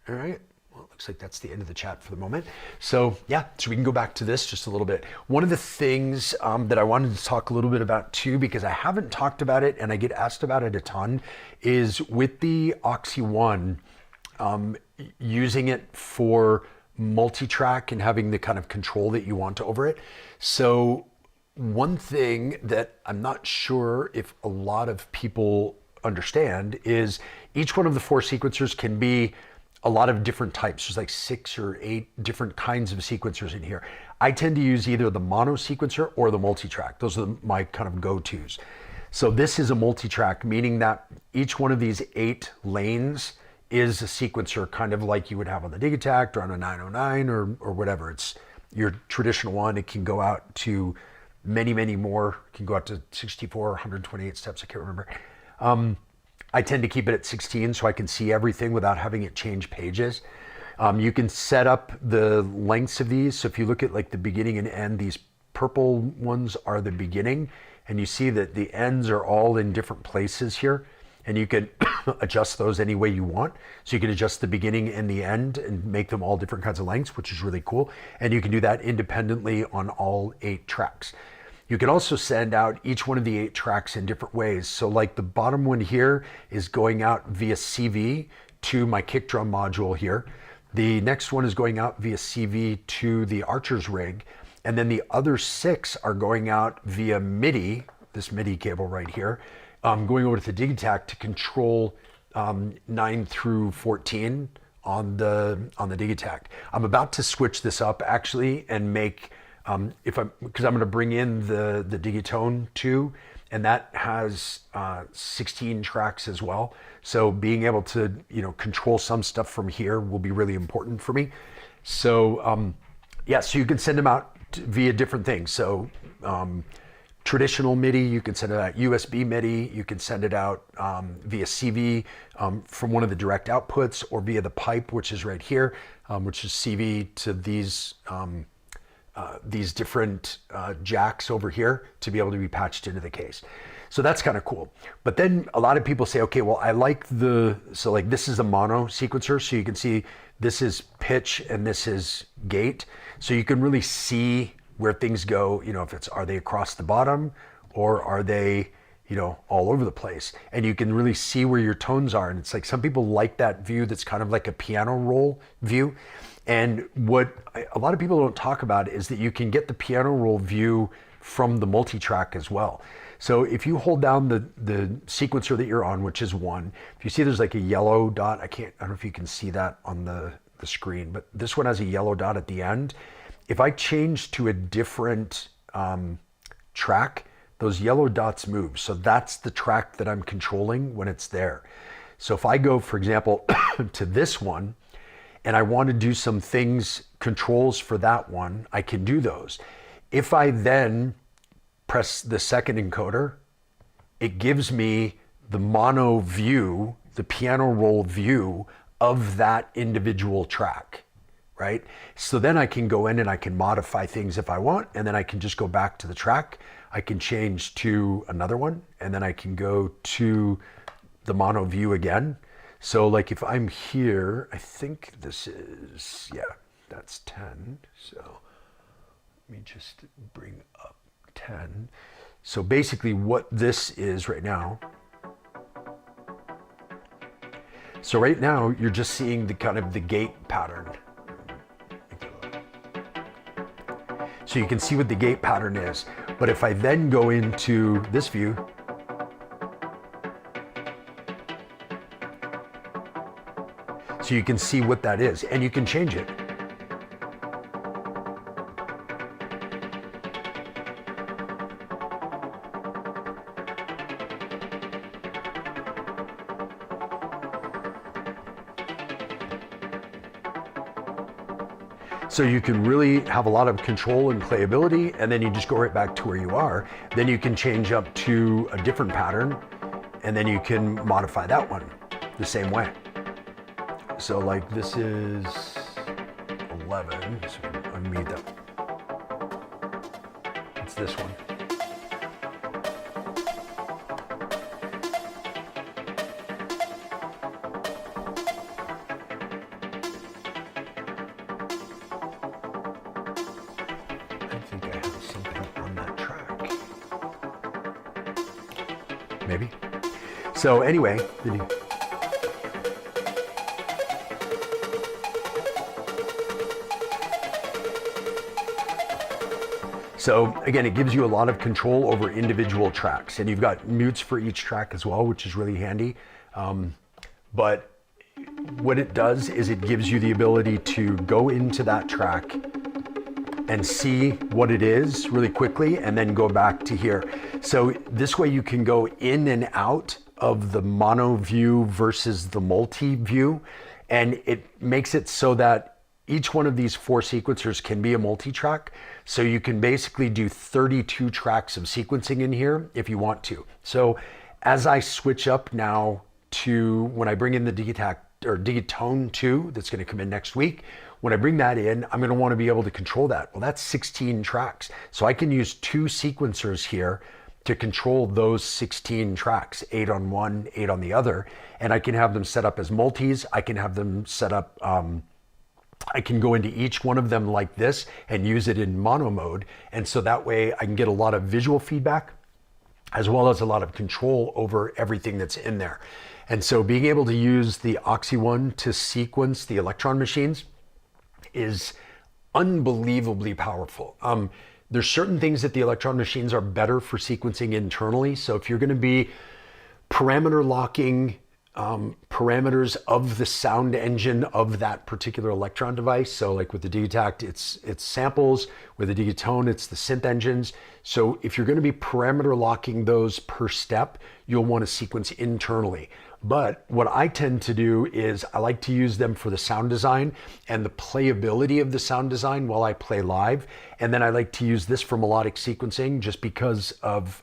All right. Well, it looks like that's the end of the chat for the moment. So yeah, so we can go back to this just a little bit. One of the things that I wanted to talk a little bit about too, because I haven't talked about it and I get asked about it a ton, is with the Oxie 1, using it for multi-track and having the kind of control that you want over it. So one thing that I'm not sure if a lot of people understand is each one of the 4 sequencers can be a lot of different types. There's like 6 or 8 different kinds of sequencers in here. I tend to use either the mono sequencer or the multi-track. Those are my kind of go-tos. So this is a multi-track, meaning that each one of these 8 lanes is a sequencer, kind of like you would have on the Digitact or on a 909 or whatever. It's your traditional one. It can go out to many, many more. It can go out to 64, 128 steps. I can't remember. I tend to keep it at 16 so I can see everything without having it change pages. You can set up the lengths of these. So if you look at like the beginning and end, these purple ones are the beginning, and you see that the ends are all in different places here. And you can adjust those any way you want. So you can adjust the beginning and the end and make them all different kinds of lengths, which is really cool. And you can do that independently on all 8 tracks. You can also send out each one of the 8 tracks in different ways. So like the bottom one here is going out via CV to my kick drum module here. The next one is going out via CV to the Archer's rig. And then the other 6 are going out via MIDI, this MIDI cable right here, going over to the Digitact to control 9 through 14 on the Digitac. I'm about to switch this up actually and make because I'm going to bring in the Digitone 2, and that has 16 tracks as well. So being able to control some stuff from here will be really important for me. So yeah, so you can send them out via different things. So traditional MIDI, you can send it out USB MIDI, you can send it out via CV from one of the direct outputs, or via the pipe, which is right here, which is CV to these different jacks over here to be able to be patched into the case. So that's kind of cool. But then a lot of people say, okay, well, I like so like this is a mono sequencer. So you can see this is pitch and this is gate. So you can really see where things go, if are they across the bottom or are they, all over the place? And you can really see where your tones are. And it's like, some people like that view that's kind of like a piano roll view. And what a lot of people don't talk about is that you can get the piano roll view from the multi-track as well. So if you hold down the sequencer that you're on, which is 1, if you see there's like a yellow dot, I don't know if you can see that on the screen, but this one has a yellow dot at the end. If I change to a different track, those yellow dots move. So that's the track that I'm controlling when it's there. So if I go, for example, to this one, and I want to do some controls for that one, I can do those. If I then press the second encoder, it gives me the mono view, the piano roll view of that individual track, right? So then I can go in and I can modify things if I want, and then I can just go back to the track. I can change to another one, and then I can go to the mono view again. So like if I'm here, I think this is, yeah, that's 10. So let me just bring up 10. So basically what this is right now. So right now you're just seeing the kind of the gate pattern. So you can see what the gate pattern is. But if I then go into this view, so you can see what that is, and you can change it. So you can really have a lot of control and playability, and then you just go right back to where you are. Then you can change up to a different pattern, and then you can modify that one the same way. So like this is 11, so unmute that. It's this one. I think I have something on that track. Maybe. So anyway, so again, it gives you a lot of control over individual tracks, and you've got mutes for each track as well, which is really handy. But what it does is it gives you the ability to go into that track and see what it is really quickly, and then go back to here. So this way you can go in and out of the mono view versus the multi view, and it makes it so that each one of these 4 sequencers can be a multi-track. So you can basically do 32 tracks of sequencing in here if you want to. So as I switch up now to when I bring in the Digitac or Digitone 2, that's going to come in next week, when I bring that in, I'm going to want to be able to control that. Well, that's 16 tracks. So I can use 2 sequencers here to control those 16 tracks, 8 on one, 8 on the other. And I can have them set up as multis. I can have them set up, I can go into each one of them like this and use it in mono mode. And so that way I can get a lot of visual feedback as well as a lot of control over everything that's in there. And so being able to use the Oxie one to sequence the Electron machines is unbelievably powerful. There's certain things that the Electron machines are better for sequencing internally. So if you're going to be parameter locking parameters of the sound engine of that particular electron device. So like with the Digitact, it's samples. With the Digatone, it's the synth engines. So if you're going to be parameter locking those per step, you'll want to sequence internally. But what I tend to do is I like to use them for the sound design and the playability of the sound design while I play live. And then I like to use this for melodic sequencing just because of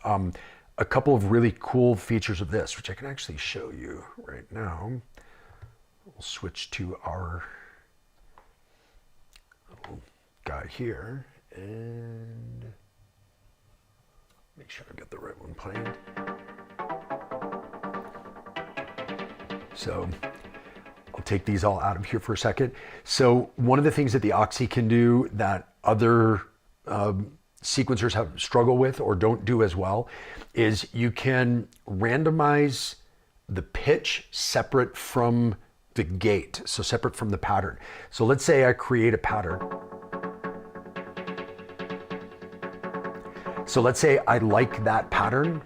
a couple of really cool features of this, which I can actually show you right now. We'll switch to our little guy here and make sure I got the right one playing. So I'll take these all out of here for a second. So one of the things that the Oxie can do that other sequencers have struggled with or don't do as well is you can randomize the pitch separate from the gate, so separate from the pattern. So let's say I create a pattern. So let's say I like that pattern,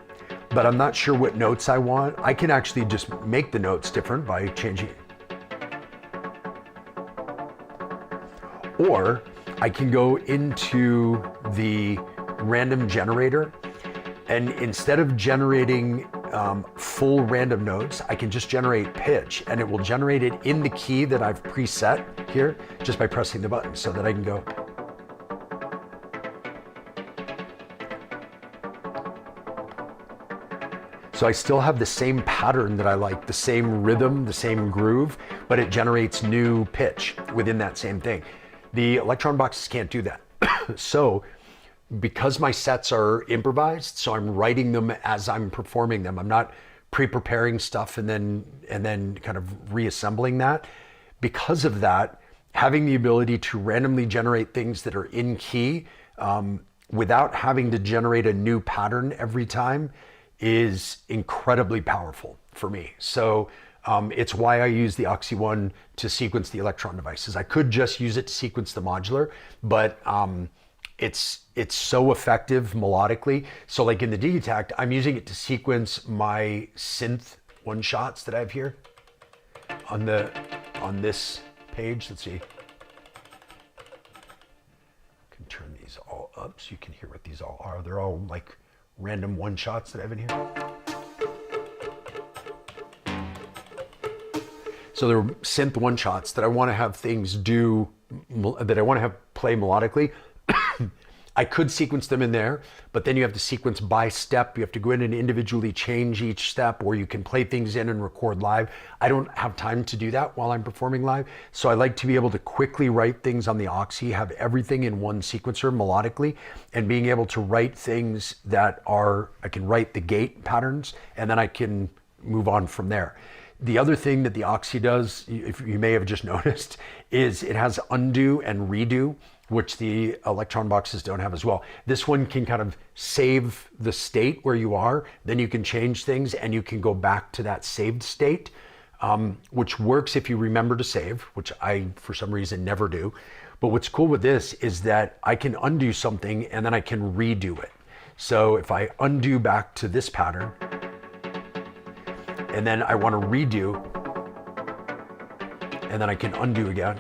but I'm not sure what notes I want. I can actually just make the notes different by changing it. Or I can go into the random generator, and instead of generating full random notes, I can just generate pitch, and it will generate it in the key that I've preset here just by pressing the button, so that I can go. So I still have the same pattern that I like, the same rhythm, the same groove, but it generates new pitch within that same thing. The Electron boxes can't do that. So because my sets are improvised, so I'm writing them as I'm performing them. I'm not pre-preparing stuff and then kind of reassembling that. Because of that, having the ability to randomly generate things that are in key without having to generate a new pattern every time is incredibly powerful for me. So it's why I use the Oxie One to sequence the Electron devices. I could just use it to sequence the modular, but it's so effective melodically. So like in the Digitact, I'm using it to sequence my synth one shots that I have here on this page. Let's see. I can turn these all up so you can hear what these all are. They're all like random one shots that I have in here. So they're synth one shots that I want to have things do, that I want to have play melodically. I could sequence them in there, but then you have to sequence by step. You have to go in and individually change each step, or you can play things in and record live. I don't have time to do that while I'm performing live. So I like to be able to quickly write things on the Oxie, have everything in one sequencer melodically, and being able to write things that are, I can write the gate patterns, and then I can move on from there. The other thing that the Oxie does, if you may have just noticed, is it has undo and redo, which the Electron boxes don't have as well. This one can kind of save the state where you are, then you can change things and you can go back to that saved state, which works if you remember to save, which I, for some reason, never do. But what's cool with this is that I can undo something and then I can redo it. So if I undo back to this pattern, and then I want to redo, and then I can undo again,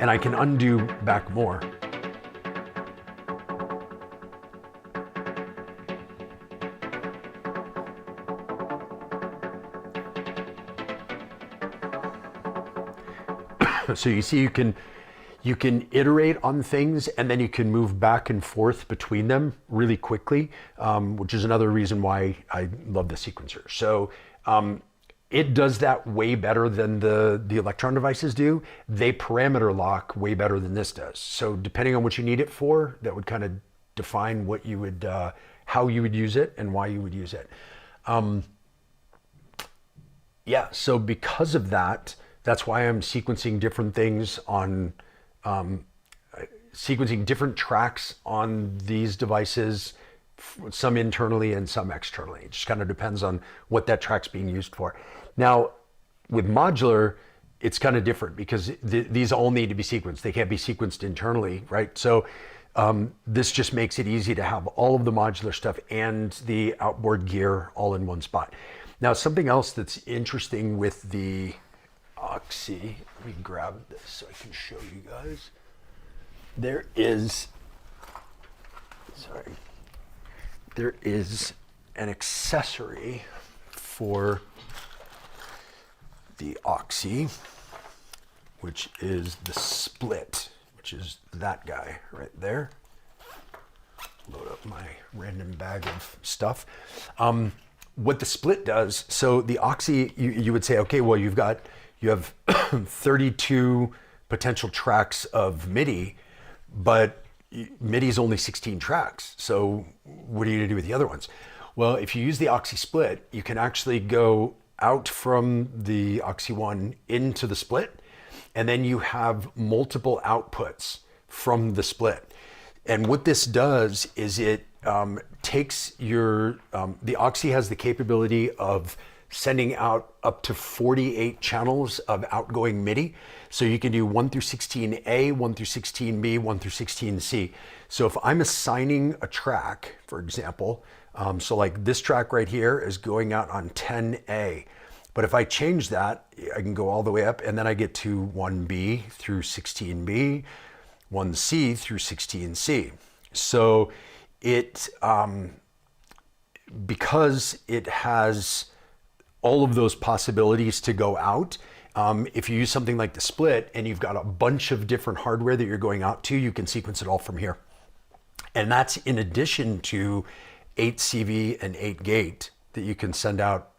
and I can undo back more. So you see, you can iterate on things, and then you can move back and forth between them really quickly, which is another reason why I love the sequencer. So it does that way better than the Electron devices do. They parameter lock way better than this does. So depending on what you need it for, that would kind of define what you would, how you would use it and why you would use it. Yeah, so because of that, that's why I'm sequencing different things on, sequencing different tracks on these devices, some internally and some externally. It just kind of depends on what that track's being used for. Now, with modular, it's kind of different because these all need to be sequenced. They can't be sequenced internally, right? So this just makes it easy to have all of the modular stuff and the outboard gear all in one spot. Now, something else that's interesting with the Oxie, let me grab this so I can show you guys. There is an accessory for the Oxie, which is the split, which is that guy right there. Load up my random bag of stuff. What the split does, so the Oxie, you would say, okay, well, you have 32 potential tracks of MIDI, but MIDI is only 16 tracks. So what are you gonna do with the other ones? Well, if you use the Oxie split, you can actually go out from the Oxie one into the split, and then you have multiple outputs from the split. And what this does is it takes your, the Oxie has the capability of sending out up to 48 channels of outgoing MIDI. So you can do 1 through 16A, 1 through 16B, 1 through 16C. So if I'm assigning a track, for example, so like this track right here is going out on 10A. But if I change that, I can go all the way up, and then I get to 1B through 16B, 1C through 16C. So it, because it has all of those possibilities to go out, if you use something like the split and you've got a bunch of different hardware that you're going out to, you can sequence it all from here. And that's in addition to 8 CV and 8 gate that you can send out.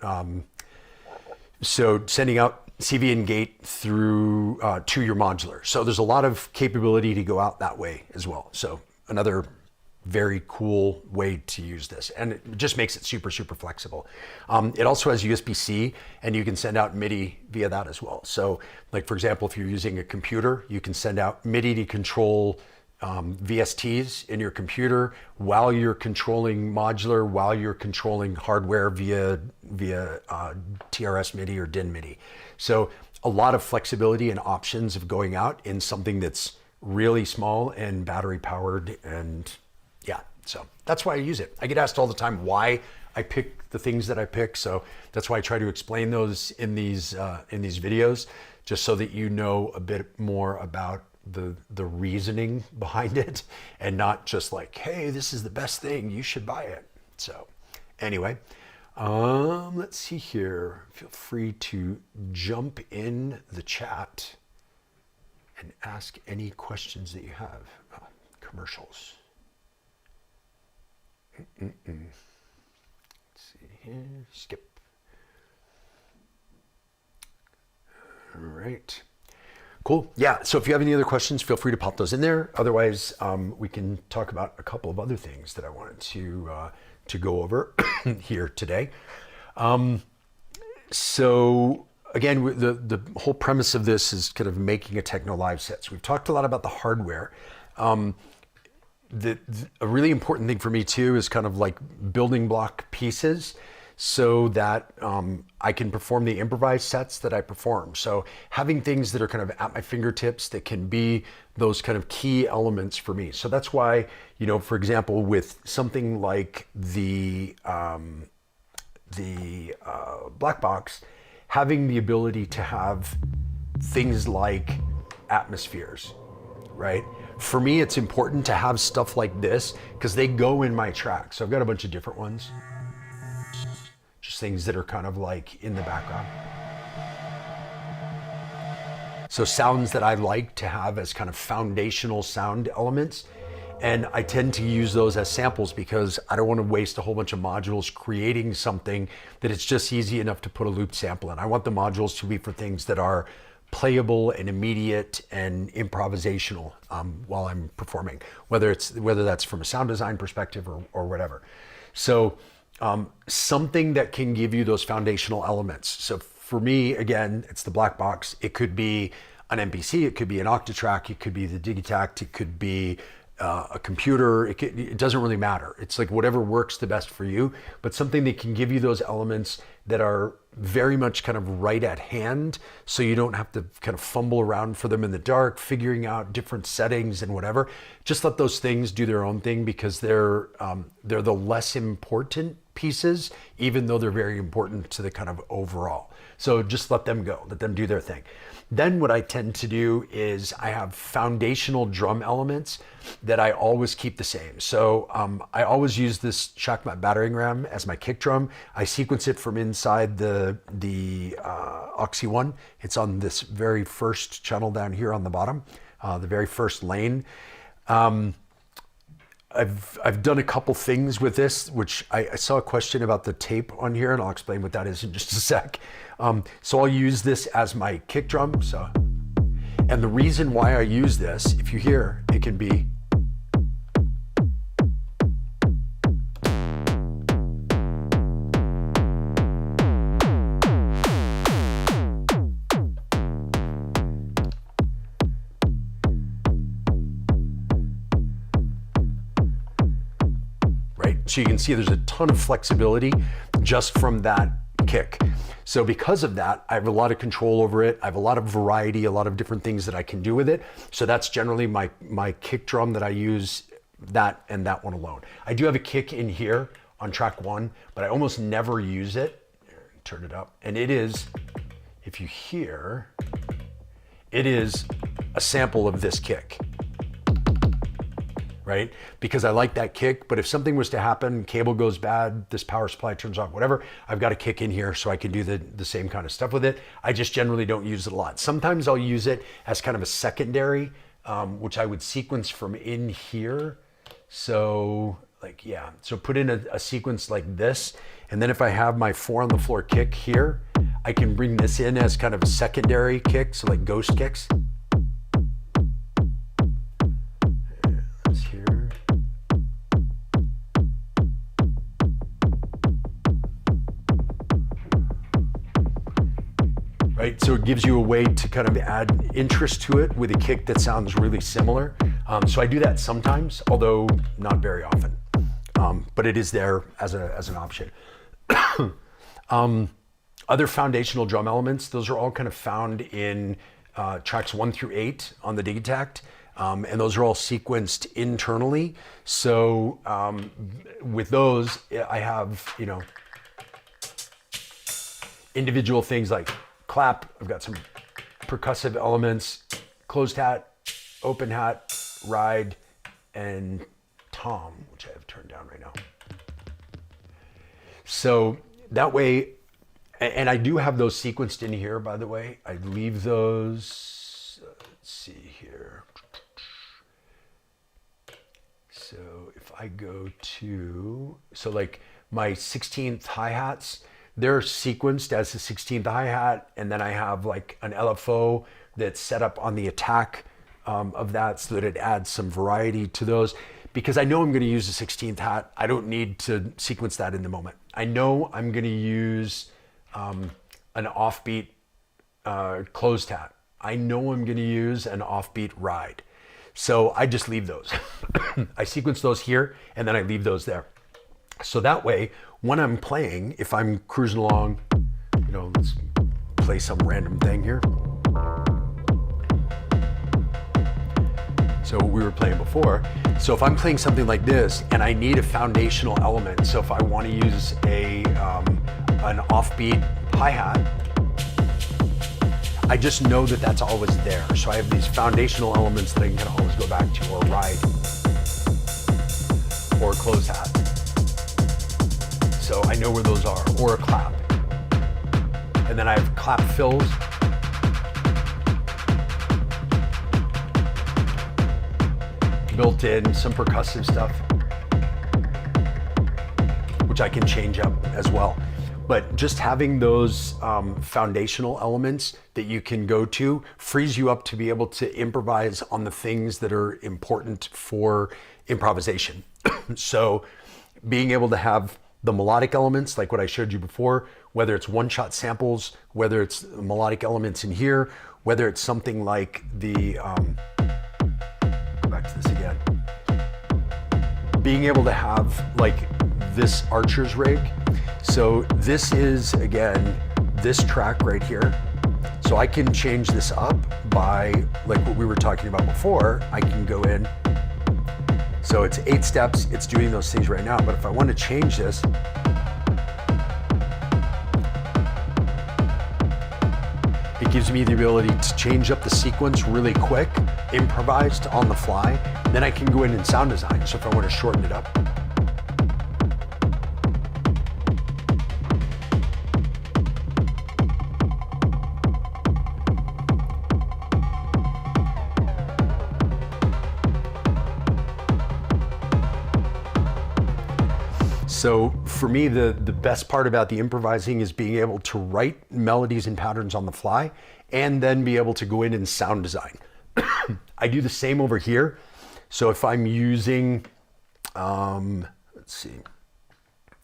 So sending out CV and gate through to your modular. So there's a lot of capability to go out that way as well. So another very cool way to use this, and it just makes it super, super flexible. It also has USB-C, and you can send out MIDI via that as well. So like, for example, if you're using a computer, you can send out MIDI to control VSTs in your computer while you're controlling modular, while you're controlling hardware via TRS MIDI or DIN MIDI. So a lot of flexibility and options of going out in something that's really small and battery powered, and yeah, so that's why I use it. I get asked all the time why I pick the things that I pick, so that's why I try to explain those in these videos, just so that you know a bit more about the reasoning behind it, and not just like, hey, this is the best thing, you should buy it. So anyway, let's see here. Feel free to jump in the chat and ask any questions that you have. Commercials. Let's see here, skip. All right. Cool. Yeah. So if you have any other questions, feel free to pop those in there. Otherwise, we can talk about a couple of other things that I wanted to go over here today. So again, the whole premise of this is kind of making a techno live set. So we've talked a lot about the hardware. A really important thing for me too is kind of like building block pieces, so that I can perform the improvised sets that I perform. So having things that are kind of at my fingertips that can be those kind of key elements for me. So that's why, you know, for example, with something like the Blackbox, having the ability to have things like atmospheres, right? For me, it's important to have stuff like this because they go in my track. So I've got a bunch of different ones. Just things that are kind of like in the background. So sounds that I like to have as kind of foundational sound elements. And I tend to use those as samples because I don't want to waste a whole bunch of modules creating something that it's just easy enough to put a loop sample in. I want the modules to be for things that are playable and immediate and improvisational while I'm performing, whether that's from a sound design perspective or whatever. So something that can give you those foundational elements. So for me, again, it's the Blackbox. It could be an MPC, it could be an Octatrack, it could be the Digitact, it could be a computer. It doesn't really matter. It's like whatever works the best for you, but something that can give you those elements that are very much kind of right at hand, so you don't have to kind of fumble around for them in the dark, figuring out different settings and whatever. Just let those things do their own thing, because they're the less important pieces, even though they're very important to the kind of overall. So just let them go, let them do their thing. Then what I tend to do is I have foundational drum elements that I always keep the same. So I always use this Shackmat battering ram as my kick drum. I sequence it from inside the Oxie one. It's on this very first channel down here on the bottom, the very first lane. I've done a couple things with this, which I saw a question about the tape on here, and I'll explain what that is in just a sec. So I'll use this as my kick drum. And the reason why I use this, if you hear, it can be so you can see there's a ton of flexibility just from that kick. So because of that, I have a lot of control over it. I have a lot of variety, a lot of different things that I can do with it. So that's generally my kick drum that I use, that and that one alone. I do have a kick in here on track 1, but I almost never use it. Turn it up. And it is, if you hear, it is a sample of this kick. Right? Because I like that kick, but if something was to happen, cable goes bad, this power supply turns off, whatever, I've got a kick in here so I can do the same kind of stuff with it. I just generally don't use it a lot. Sometimes I'll use it as kind of a secondary, which I would sequence from in here. So like, yeah, so put in a sequence like this. And then if I have my 4 on the floor kick here, I can bring this in as kind of a secondary kick, so like ghost kicks. Right, so it gives you a way to kind of add interest to it with a kick that sounds really similar. So I do that sometimes, although not very often. But it is there as an option. Other foundational drum elements, those are all kind of found in tracks 1 through 8 on the Digitact. And those are all sequenced internally. So with those, I have, individual things like clap. I've got some percussive elements, closed hat, open hat, ride, and tom, which I have turned down right now. So that way, and I do have those sequenced in here, by the way. I leave those, let's see here. So if I go to, so like my 16th hi-hats, they're sequenced as the 16th hi-hat, and then I have like an LFO that's set up on the attack of that so that it adds some variety to those. Because I know I'm going to use a 16th hat, I don't need to sequence that in the moment. I know I'm going to use an offbeat closed hat. I know I'm going to use an offbeat ride. So I just leave those. I sequence those here, and then I leave those there. So that way, when I'm playing, if I'm cruising along, let's play some random thing here. So we were playing before. So if I'm playing something like this and I need a foundational element, so if I want to use an offbeat hi-hat, I just know that that's always there. So I have these foundational elements that I can kind of always go back to, or ride, or close hat. So I know where those are, or a clap. And then I have clap fills. Built in, some percussive stuff, which I can change up as well. But just having those foundational elements that you can go to frees you up to be able to improvise on the things that are important for improvisation. So being able to have the melodic elements, like what I showed you before, whether it's one-shot samples, whether it's melodic elements in here, whether it's something like the, go back to this again, being able to have like this Archer's rig. So this is, again, this track right here. So I can change this up by, like what we were talking about before, I can go in. So it's 8 steps, it's doing those things right now, but if I want to change this, It gives me the ability to change up the sequence really quick, improvised on the fly. Then I can go in and sound design. So if I want to shorten it up. So for me, the best part about the improvising is being able to write melodies and patterns on the fly and then be able to go in and sound design. I do the same over here. So if I'm using, let's see,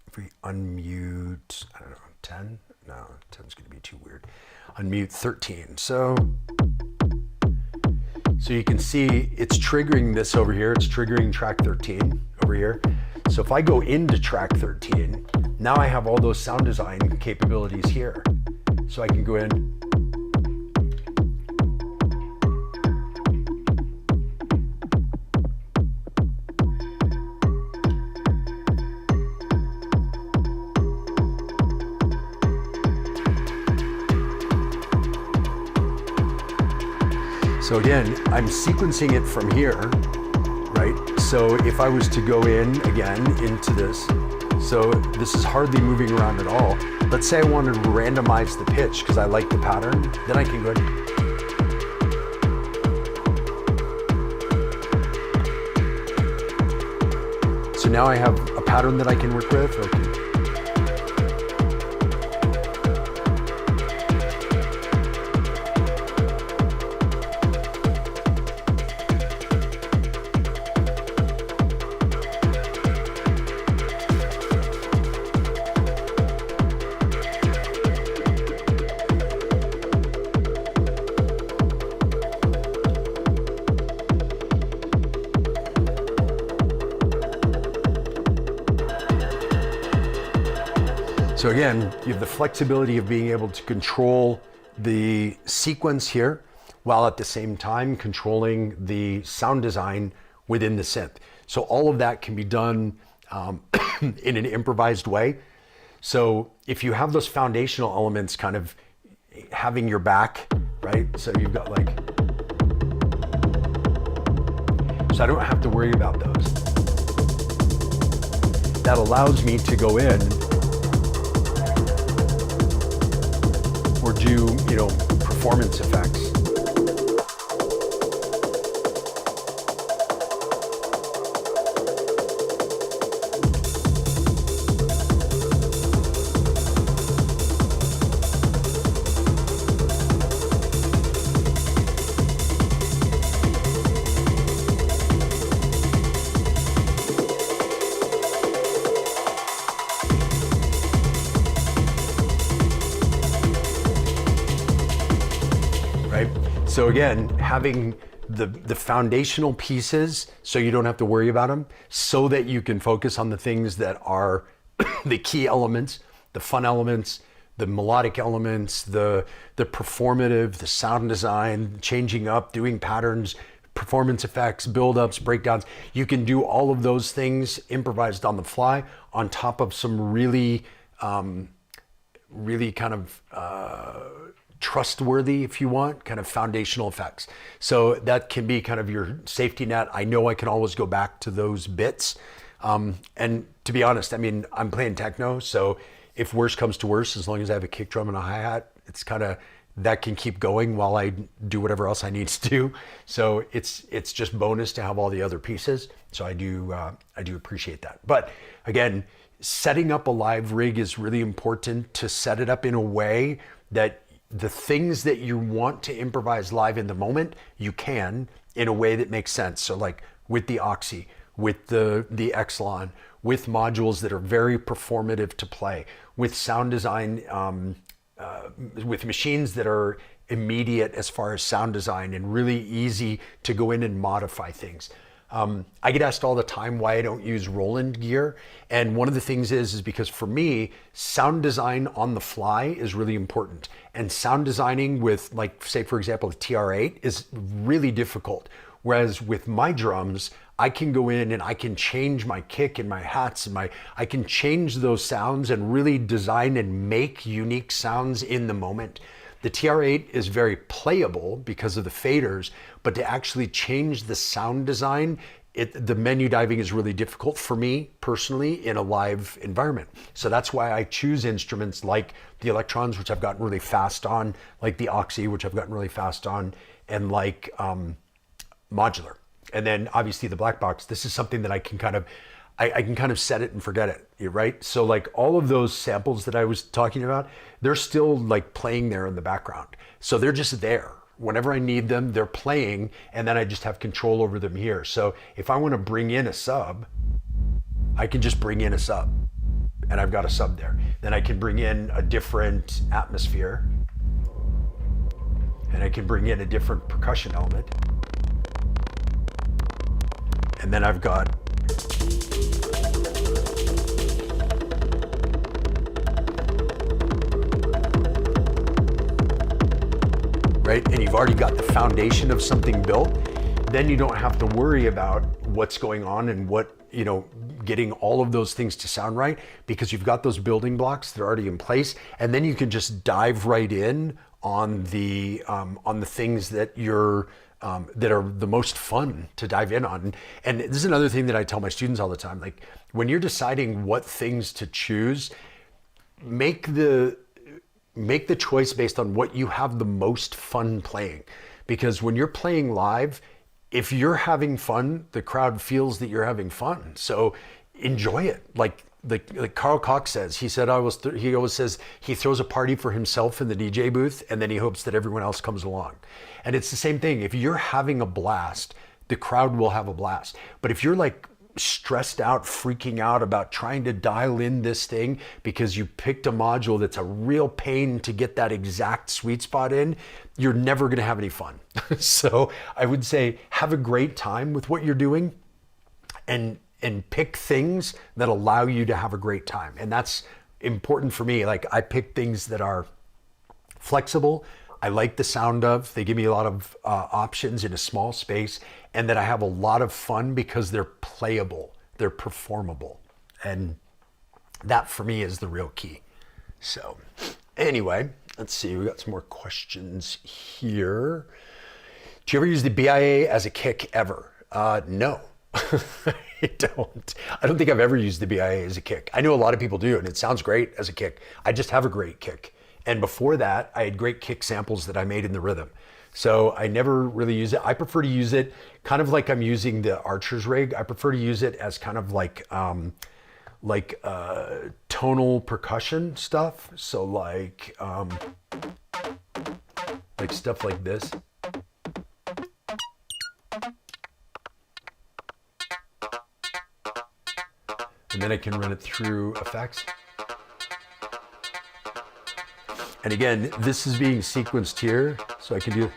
if we unmute, I don't know, 10? No, 10's gonna be too weird. Unmute 13. So you can see it's triggering this over here. It's triggering track 13 over here. So if I go into track 13, now I have all those sound design capabilities here. So I can go in. So again, I'm sequencing it from here, right? So if I was to go in again into this, so this is hardly moving around at all. Let's say I wanted to randomize the pitch because I like the pattern, then I can go ahead. So now I have a pattern that I can work with. Okay. So again, you have the flexibility of being able to control the sequence here, while at the same time controlling the sound design within the synth. So all of that can be done in an improvised way. So if you have those foundational elements kind of having your back, right? So you've got like, so I don't have to worry about those. That allows me to go in or do, you know, performance effects. So again, having the foundational pieces so you don't have to worry about them, so that you can focus on the things that are the key elements, the fun elements, the melodic elements, the performative, the sound design, changing up, doing patterns, performance effects, build-ups, breakdowns. You can do all of those things improvised on the fly on top of some really kind of trustworthy, if you want, kind of foundational effects. So that can be kind of your safety net. I know I can always go back to those bits. And to be honest, I mean, I'm playing techno, so if worse comes to worse, as long as I have a kick drum and a hi-hat, it's kind of, that can keep going while I do whatever else I need to do. So it's just bonus to have all the other pieces. So I do appreciate that. But again, setting up a live rig is really important, to set it up in a way that the things that you want to improvise live in the moment, you can, in a way that makes sense. So like with the Oxie, with the Exon, with modules that are very performative to play, with sound design, with machines that are immediate as far as sound design and really easy to go in and modify things. I get asked all the time why I don't use Roland gear. And one of the things is because for me, sound design on the fly is really important. And sound designing with, like, say, for example, the TR-8 is really difficult. Whereas with my drums, I can go in and I can change my kick and my hats and I can change those sounds and really design and make unique sounds in the moment. The TR-8 is very playable because of the faders, but to actually change the sound design, the menu diving is really difficult for me personally in a live environment. So that's why I choose instruments like the Electrons, which I've gotten really fast on, like the Oxie, which I've gotten really fast on, and like Modular. And then obviously the Blackbox, this is something that I can kind of, I can kind of set it and forget it, right? So like all of those samples that I was talking about, they're still like playing there in the background. So they're just there. Whenever I need them, they're playing, and then I just have control over them here. So if I want to bring in a sub, I can just bring in a sub, and I've got a sub there. Then I can bring in a different atmosphere, and I can bring in a different percussion element. And then I've got right? And you've already got the foundation of something built. Then you don't have to worry about what's going on and what, you know, getting all of those things to sound right, because you've got those building blocks that are already in place. And then you can just dive right in on the things that you're, that are the most fun to dive in on. And this is another thing that I tell my students all the time. Like when you're deciding what things to choose, make the choice based on what you have the most fun playing. Because when you're playing live, if you're having fun, the crowd feels that you're having fun. So enjoy it. Like Carl Cox says, he always says he throws a party for himself in the DJ booth, and then he hopes that everyone else comes along. And it's the same thing. If you're having a blast, the crowd will have a blast. But if you're like stressed out, freaking out about trying to dial in this thing because you picked a module that's a real pain to get that exact sweet spot in, you're never going to have any fun. So I would say have a great time with what you're doing, and pick things that allow you to have a great time. And that's important for me. Like I pick things that are flexible, I like the sound of, they give me a lot of options in a small space, and that I have a lot of fun because they're playable, they're performable. And that for me is the real key. So anyway, let's see, we got some more questions here. Do you ever use the BIA as a kick ever? No, I don't. I don't think I've ever used the BIA as a kick. I know a lot of people do, and it sounds great as a kick. I just have a great kick. And before that, I had great kick samples that I made in the rhythm. So I never really use it. I prefer to use it kind of like I'm using the Archer's rig. I prefer to use it as kind of like tonal percussion stuff. So like stuff like this. And then I can run it through effects. And again, this is being sequenced here, so I can do.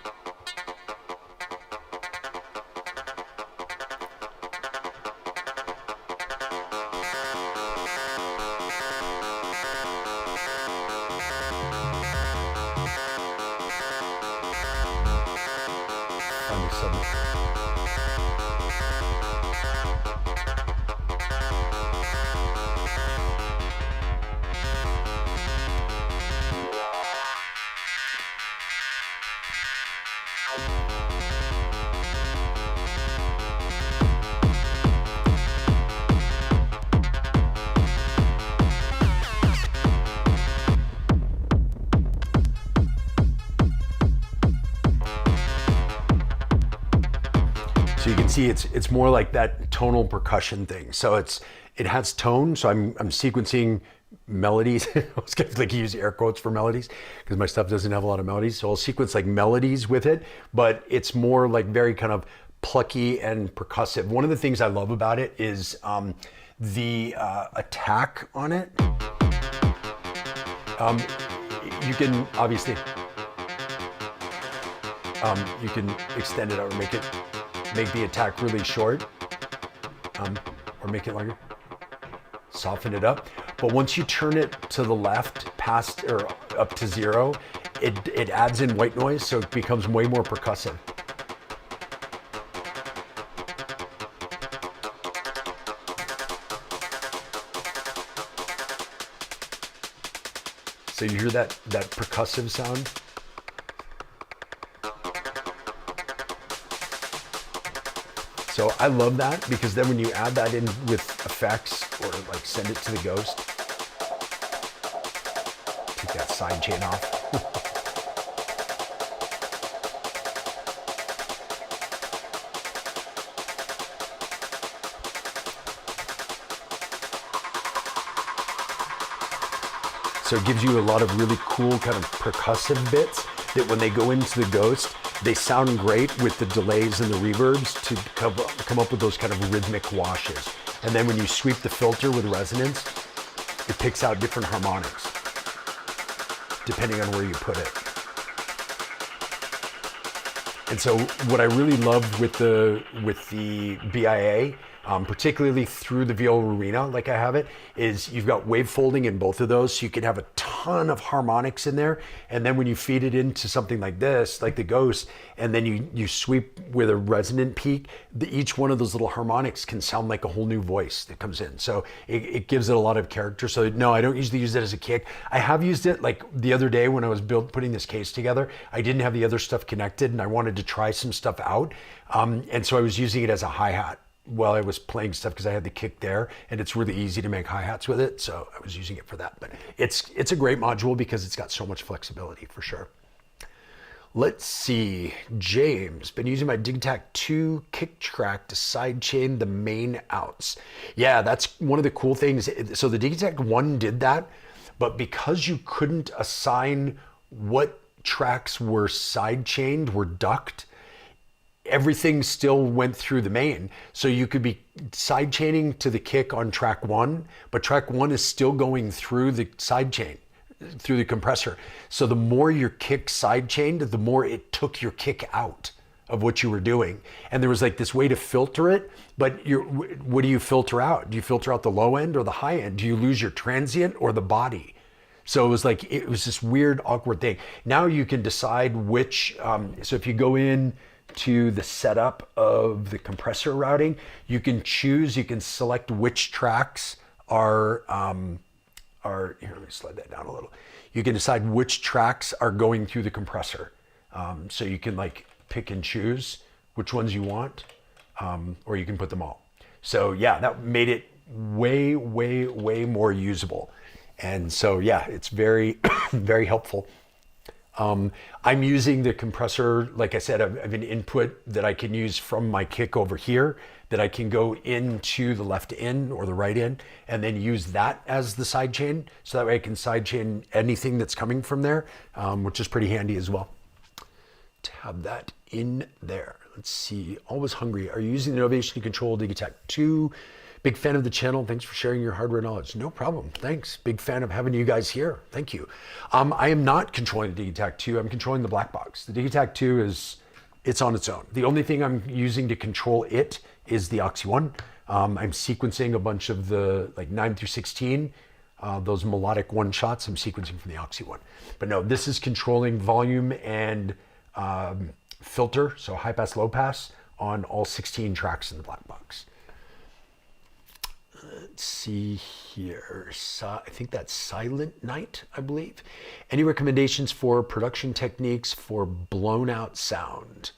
So you can see it's more like that tonal percussion thing. So it has tone. So I'm sequencing melodies. I was going to use air quotes for melodies because my stuff doesn't have a lot of melodies. So I'll sequence like melodies with it, but it's more like very kind of plucky and percussive. One of the things I love about it is the attack on it. You can obviously you can extend it out or make the attack really short, or make it longer, soften it up. But once you turn it to the left, past or up to 0, it adds in white noise, so it becomes way more percussive. So you hear that percussive sound? So I love that because then when you add that in with effects or like send it to the Ghost, take that side chain off. So it gives you a lot of really cool kind of percussive bits that when they go into the Ghost, they sound great with the delays and the reverbs to come up with those kind of rhythmic washes. And then when you sweep the filter with resonance, it picks out different harmonics depending on where you put it. And so what I really love with the BIA, particularly through the viola arena, like I have it, is you've got wave folding in both of those, so you can have a ton of harmonics in there. And then when you feed it into something like this, like the Ghost, and then you sweep with a resonant peak, each one of those little harmonics can sound like a whole new voice that comes in. So it gives it a lot of character. So no, I don't usually use it as a kick. I have used it like the other day when I was putting this case together. I didn't have the other stuff connected and I wanted to try some stuff out. And so I was using it as a hi-hat while I was playing stuff because I had the kick there, and it's really easy to make hi-hats with it, so I was using it for that. But it's a great module because it's got so much flexibility for sure. Let's see, James, been using my Digitac 2 kick track to sidechain the main outs. Yeah, that's one of the cool things. So the Digitac 1 did that, but because you couldn't assign what tracks were sidechained, were ducked, everything still went through the main. So you could be sidechaining to the kick on track 1, but track 1 is still going through the sidechain, through the compressor. So the more your kick sidechained, the more it took your kick out of what you were doing. And there was like this way to filter it, but what do you filter out? Do you filter out the low end or the high end? Do you lose your transient or the body? So it was this weird, awkward thing. Now you can decide which, so if you go in to the setup of the compressor routing, you can select which tracks are, here, let me slide that down a little. You can decide which tracks are going through the compressor. So you can like pick and choose which ones you want, or you can put them all. So yeah, that made it way, way, way more usable. And so yeah, it's very, very helpful. I'm using the compressor, like I said, I have an input that I can use from my kick over here that I can go into the left in or the right in and then use that as the sidechain. So that way I can sidechain anything that's coming from there, which is pretty handy as well to have that in there. Let's see, Always Hungry. Are you using the Innovation to Control Digitac 2? Big fan of the channel. Thanks for sharing your hardware knowledge. No problem. Thanks. Big fan of having you guys here. Thank you. I am not controlling the Digitac 2. I'm controlling the Blackbox. The Digitac 2 it's on its own. The only thing I'm using to control it is the Oxie 1. I'm sequencing a bunch of the like 9 through 16, those melodic one shots. I'm sequencing from the Oxie 1. But no, this is controlling volume and filter, so high pass, low pass on all 16 tracks in the Blackbox. Let's see here. I think that's Silent Night, I believe. Any recommendations for production techniques for blown out sound?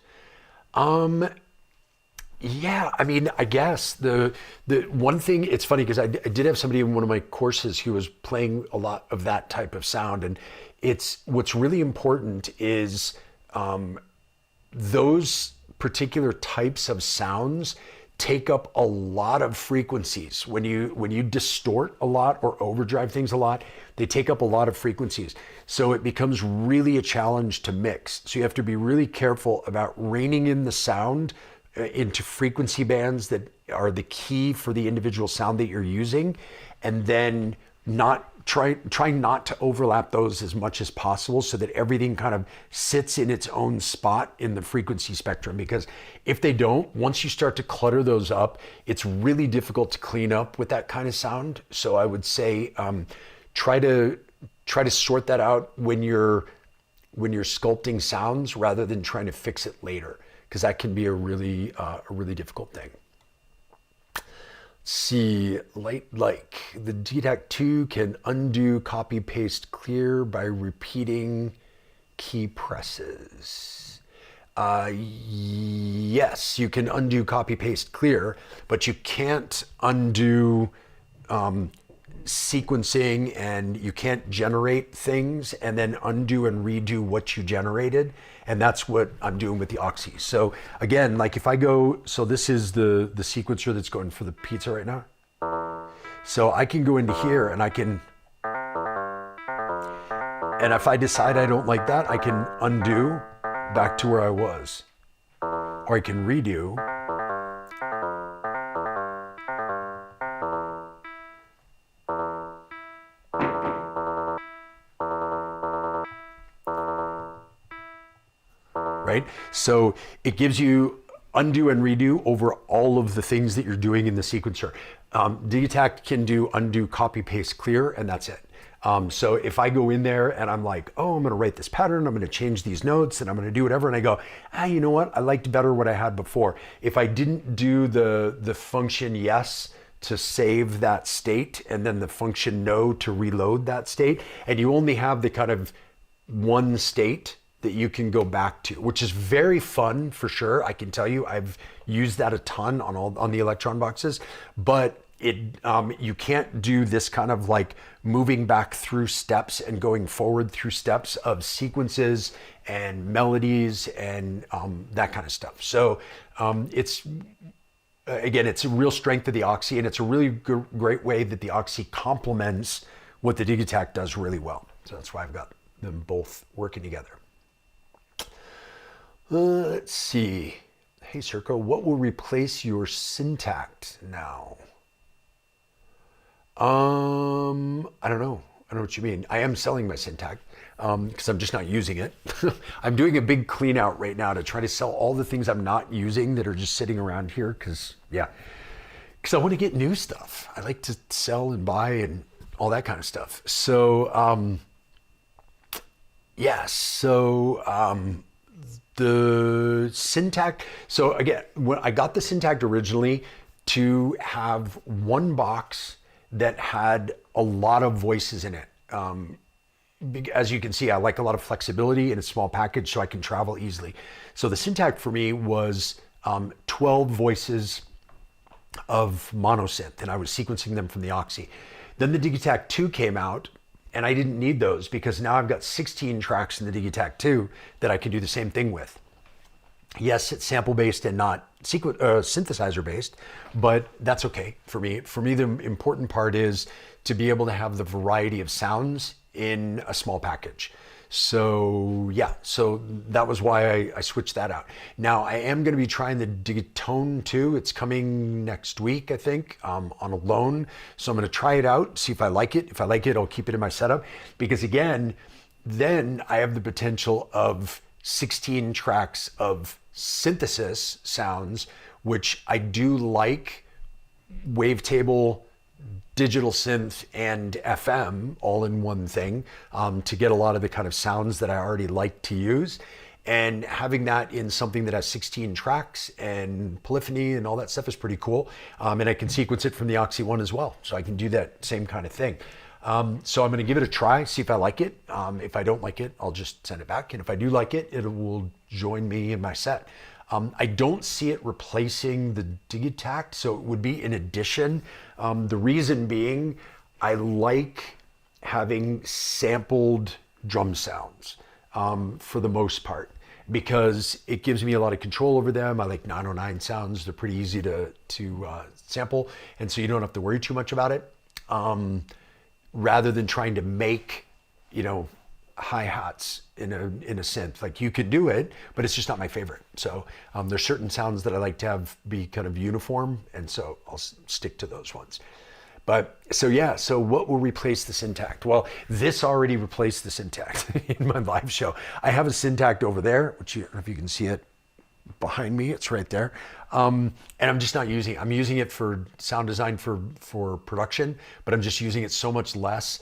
Yeah, I mean, I guess the one thing, it's funny because I did have somebody in one of my courses who was playing a lot of that type of sound, and what's really important is those particular types of sounds take up a lot of frequencies. When you distort a lot or overdrive things a lot, they take up a lot of frequencies. So it becomes really a challenge to mix. So you have to be really careful about reining in the sound into frequency bands that are the key for the individual sound that you're using, and then try not to overlap those as much as possible so that everything kind of sits in its own spot in the frequency spectrum. Because if they don't, once you start to clutter those up, it's really difficult to clean up with that kind of sound. So I would say try to sort that out when you're sculpting sounds rather than trying to fix it later, because that can be a really difficult thing. See, the Digitac 2 can undo, copy, paste, clear by repeating key presses. yes, you can undo, copy, paste, clear, but you can't undo sequencing, and you can't generate things and then undo and redo what you generated. And that's what I'm doing with the Oxie. So again, like if I go, so this is the sequencer that's going for the pizza right now. So I can go into here and I can, and if I decide I don't like that, I can undo back to where I was, or I can redo. Right? So it gives you undo and redo over all of the things that you're doing in the sequencer. Digitact can do undo, copy, paste, clear, and that's it. So if I go in there and I'm like, oh, I'm going to write this pattern, I'm going to change these notes, and I'm going to do whatever, and I go, you know what? I liked better what I had before. If I didn't do the function yes to save that state, and then the function no to reload that state, and you only have the kind of one state that you can go back to, which is very fun for sure. I can tell you, I've used that a ton on the Electron boxes, but you can't do this kind of like moving back through steps and going forward through steps of sequences and melodies and that kind of stuff. So it's again, it's a real strength of the Oxie, and it's a really great way that the Oxie complements what the Digitact does really well. So that's why I've got them both working together. Let's see. Hey, Circo, what will replace your Syntact now? I don't know. I don't know what you mean. I am selling my Syntact because I'm just not using it. I'm doing a big clean out right now to try to sell all the things I'm not using that are just sitting around here because I want to get new stuff. I like to sell and buy and all that kind of stuff. So, the Syntact, so again, when I got the Syntact originally to have one box that had a lot of voices in it. As you can see, I like a lot of flexibility in a small package so I can travel easily. So the Syntact for me was 12 voices of monosynth, and I was sequencing them from the Oxie. Then the Digitact 2 came out, and I didn't need those because now I've got 16 tracks in the Digitact 2 that I can do the same thing with. Yes, it's sample-based and not synthesizer-based, but that's okay for me. For me, the important part is to be able to have the variety of sounds in a small package. So yeah, so that was why I switched that out. Now I am going to be trying the Digatone 2. It's coming next week, I think, on a loan. So I'm going to try it out, see if I like it. If I like it, I'll keep it in my setup. Because again, then I have the potential of 16 tracks of synthesis sounds, which I do like, wavetable, digital synth, and FM all in one thing to get a lot of the kind of sounds that I already like to use. And having that in something that has 16 tracks and polyphony and all that stuff is pretty cool. And I can sequence it from the Oxie One as well. So I can do that same kind of thing. So I'm going to give it a try, see if I like it. If I don't like it, I'll just send it back. And if I do like it, it will join me in my set. I don't see it replacing the Digitact, so it would be in addition. The reason being, I like having sampled drum sounds for the most part, because it gives me a lot of control over them. I like 909 sounds. They're pretty easy to sample, and so you don't have to worry too much about it. Rather than trying to make, hi-hats in a synth. Like, you could do it, but it's just not my favorite. So there's certain sounds that I like to have be kind of uniform, and so I'll stick to those ones. But so yeah, so what will replace the Syntact? Well, this already replaced the Syntact in my live show. I have a Syntact over there, which I don't know if you can see it behind me. It's right there. And I'm just not using it. I'm using it for sound design for production, but I'm just using it so much less.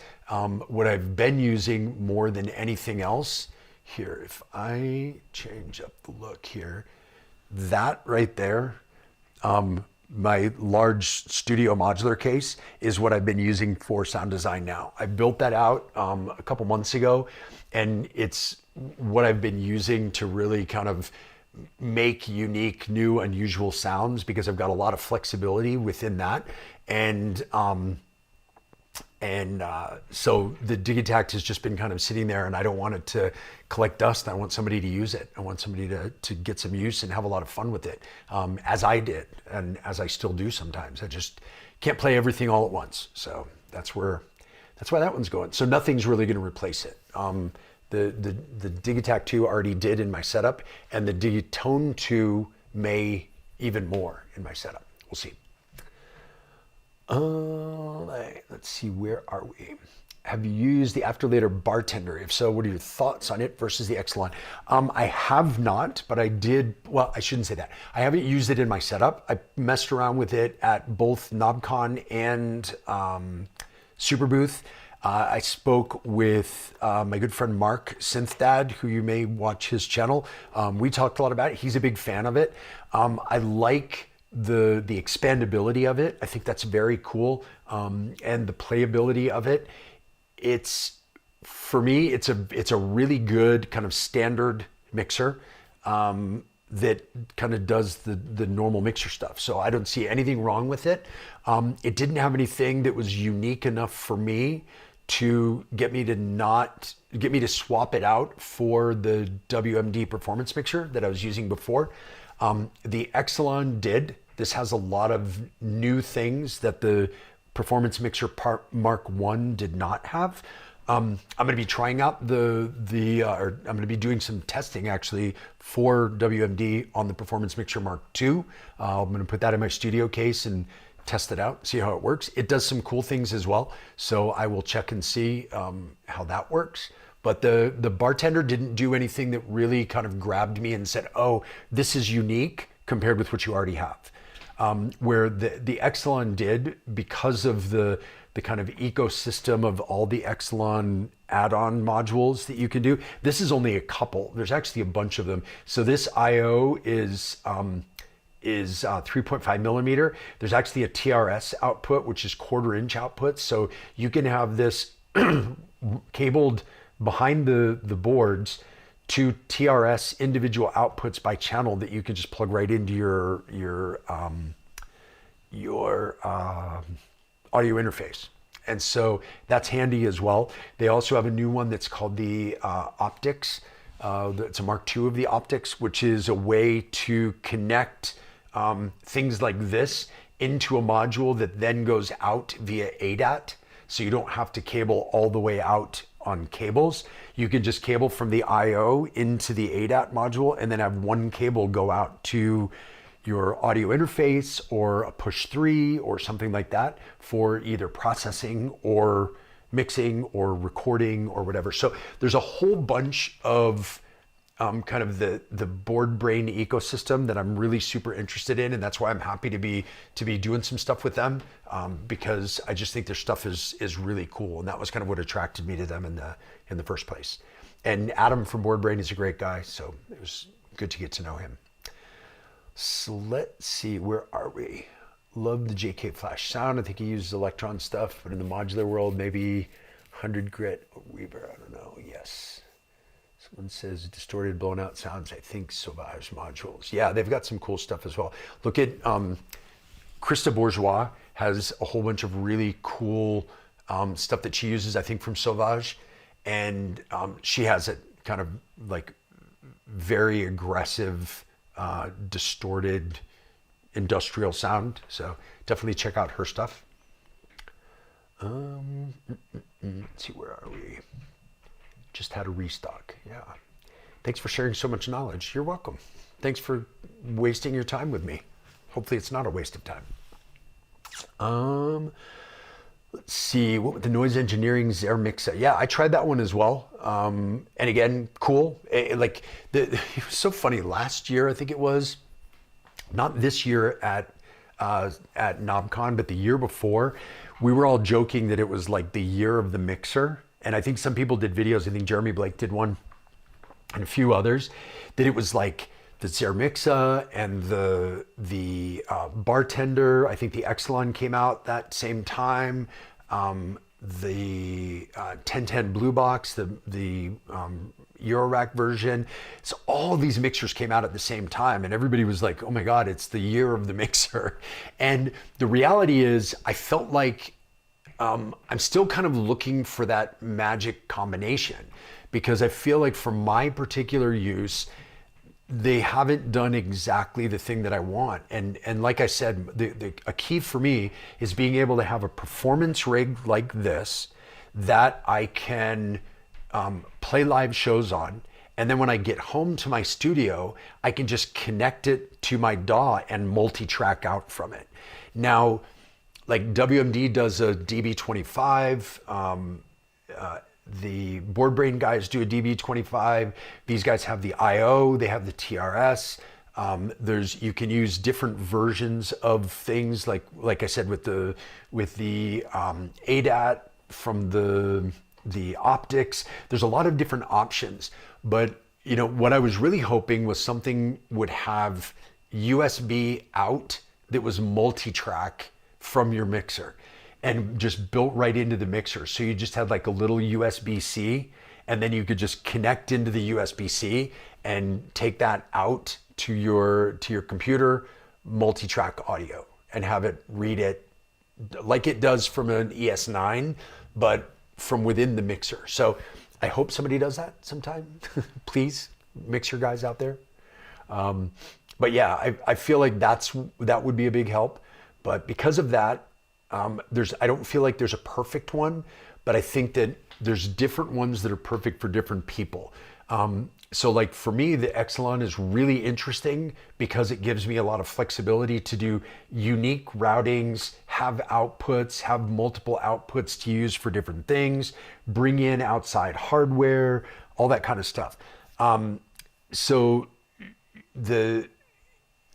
What I've been using more than anything else here, if I change up the look here, that right there, my large studio modular case is what I've been using for sound design now. I built that out a couple months ago, and it's what I've been using to really kind of make unique, new, unusual sounds because I've got a lot of flexibility within that. So the Digitact has just been kind of sitting there, and I don't want it to collect dust. I want somebody to use it. I want somebody to get some use and have a lot of fun with it, as I did and as I still do sometimes. I just can't play everything all at once. So that's why that one's going. So nothing's really going to replace it. The Digitact 2 already did in my setup, and the Digitone 2 may even more in my setup. We'll see. Let's see, where are we? Have you used the Afterlater Bartender? If so, what are your thoughts on it versus the Exelon? I have not, but I did, well, I shouldn't say that. I haven't used it in my setup. I messed around with it at both KnobCon and Superbooth. I spoke with my good friend Mark Synthdad, who you may watch his channel. We talked a lot about it. He's a big fan of it. I like the expandability of it. I think that's very cool. And the playability of it. For me, it's a really good kind of standard mixer that kind of does the normal mixer stuff. So I don't see anything wrong with it. It didn't have anything that was unique enough for me to get me to swap it out for the WMD performance mixer that I was using before. The Exelon did. This has a lot of new things that the Performance Mixer Mark 1 did not have. I'm going to be trying out or I'm going to be doing some testing actually for WMD on the Performance Mixer Mark 2. I'm going to put that in my studio case and test it out, see how it works. It does some cool things as well, so I will check and see how that works. But the Bartender didn't do anything that really kind of grabbed me and said, oh, this is unique compared with what you already have. Where the Exelon did, because of the kind of ecosystem of all the Exelon add-on modules that you can do. This is only a couple. There's actually a bunch of them. So this I/O is 3.5 millimeter. There's actually a TRS output, which is 1/4 inch output. So you can have this cabled behind the boards to TRS individual outputs by channel that you can just plug right into your audio interface. And so that's handy as well. They also have a new one that's called the Optics. It's a Mark II of the Optics, which is a way to connect things like this into a module that then goes out via ADAT. So you don't have to cable all the way out on cables. You can just cable from the I/O into the ADAT module and then have one cable go out to your audio interface or a push 3 or something like that for either processing or mixing or recording or whatever. So there's a whole bunch of kind of the Boardbrain ecosystem that I'm really super interested in, and that's why I'm happy to be doing some stuff with them, because I just think their stuff is really cool, and that was kind of what attracted me to them in the first place. And Adam from Boardbrain is a great guy, so it was good to get to know him. So let's see, where are we? Love the JK Flash sound. I think he uses Electron stuff, but in the modular world, maybe 100 grit or Weaver. I don't know. Yes. Someone says distorted, blown out sounds. I think Sauvage modules. Yeah, they've got some cool stuff as well. Look at Krista Bourgeois has a whole bunch of really cool stuff that she uses, I think, from Sauvage, and she has a kind of like very aggressive, distorted industrial sound. So definitely check out her stuff. Let's see, where are we? Just had a restock. Yeah. Thanks for sharing so much knowledge. You're welcome. Thanks for wasting your time with me. Hopefully it's not a waste of time. Let's see, what with the noise engineering Zer mixer. Yeah, I tried that one as well. And again, cool. It was so funny. Last year, I think it was, not this year at KnobCon, but the year before, we were all joking that it was like the year of the mixer. And I think some people did videos. I think Jeremy Blake did one and a few others, that it was like the Zer Mixa and the Bartender. I think the Exelon came out that same time. The 1010 Blue Box, the Eurorack version. So all of these mixers came out at the same time, and everybody was like, oh my God, it's the year of the mixer. And the reality is, I felt like I'm still kind of looking for that magic combination, because I feel like for my particular use, they haven't done exactly the thing that I want. And like I said, a key for me is being able to have a performance rig like this that I can play live shows on. And then when I get home to my studio, I can just connect it to my DAW and multi-track out from it. Now, like WMD does a DB25, the Boardbrain guys do a DB25. These guys have the IO, they have the TRS. You can use different versions of things, like I said, with the ADAT from the optics. There's a lot of different options, but what I was really hoping was something would have USB out that was multi-track from your mixer and just built right into the mixer. So you just had like a little USB-C, and then you could just connect into the USB-C and take that out to your computer, multi-track audio, and have it read it like it does from an ES9, but from within the mixer. So I hope somebody does that sometime. Please, mixer guys out there. But yeah, I feel like that would be a big help. But because of that, I don't feel like there's a perfect one, but I think that there's different ones that are perfect for different people. So like for me, the Exelon is really interesting because it gives me a lot of flexibility to do unique routings, have outputs, have multiple outputs to use for different things, bring in outside hardware, all that kind of stuff. And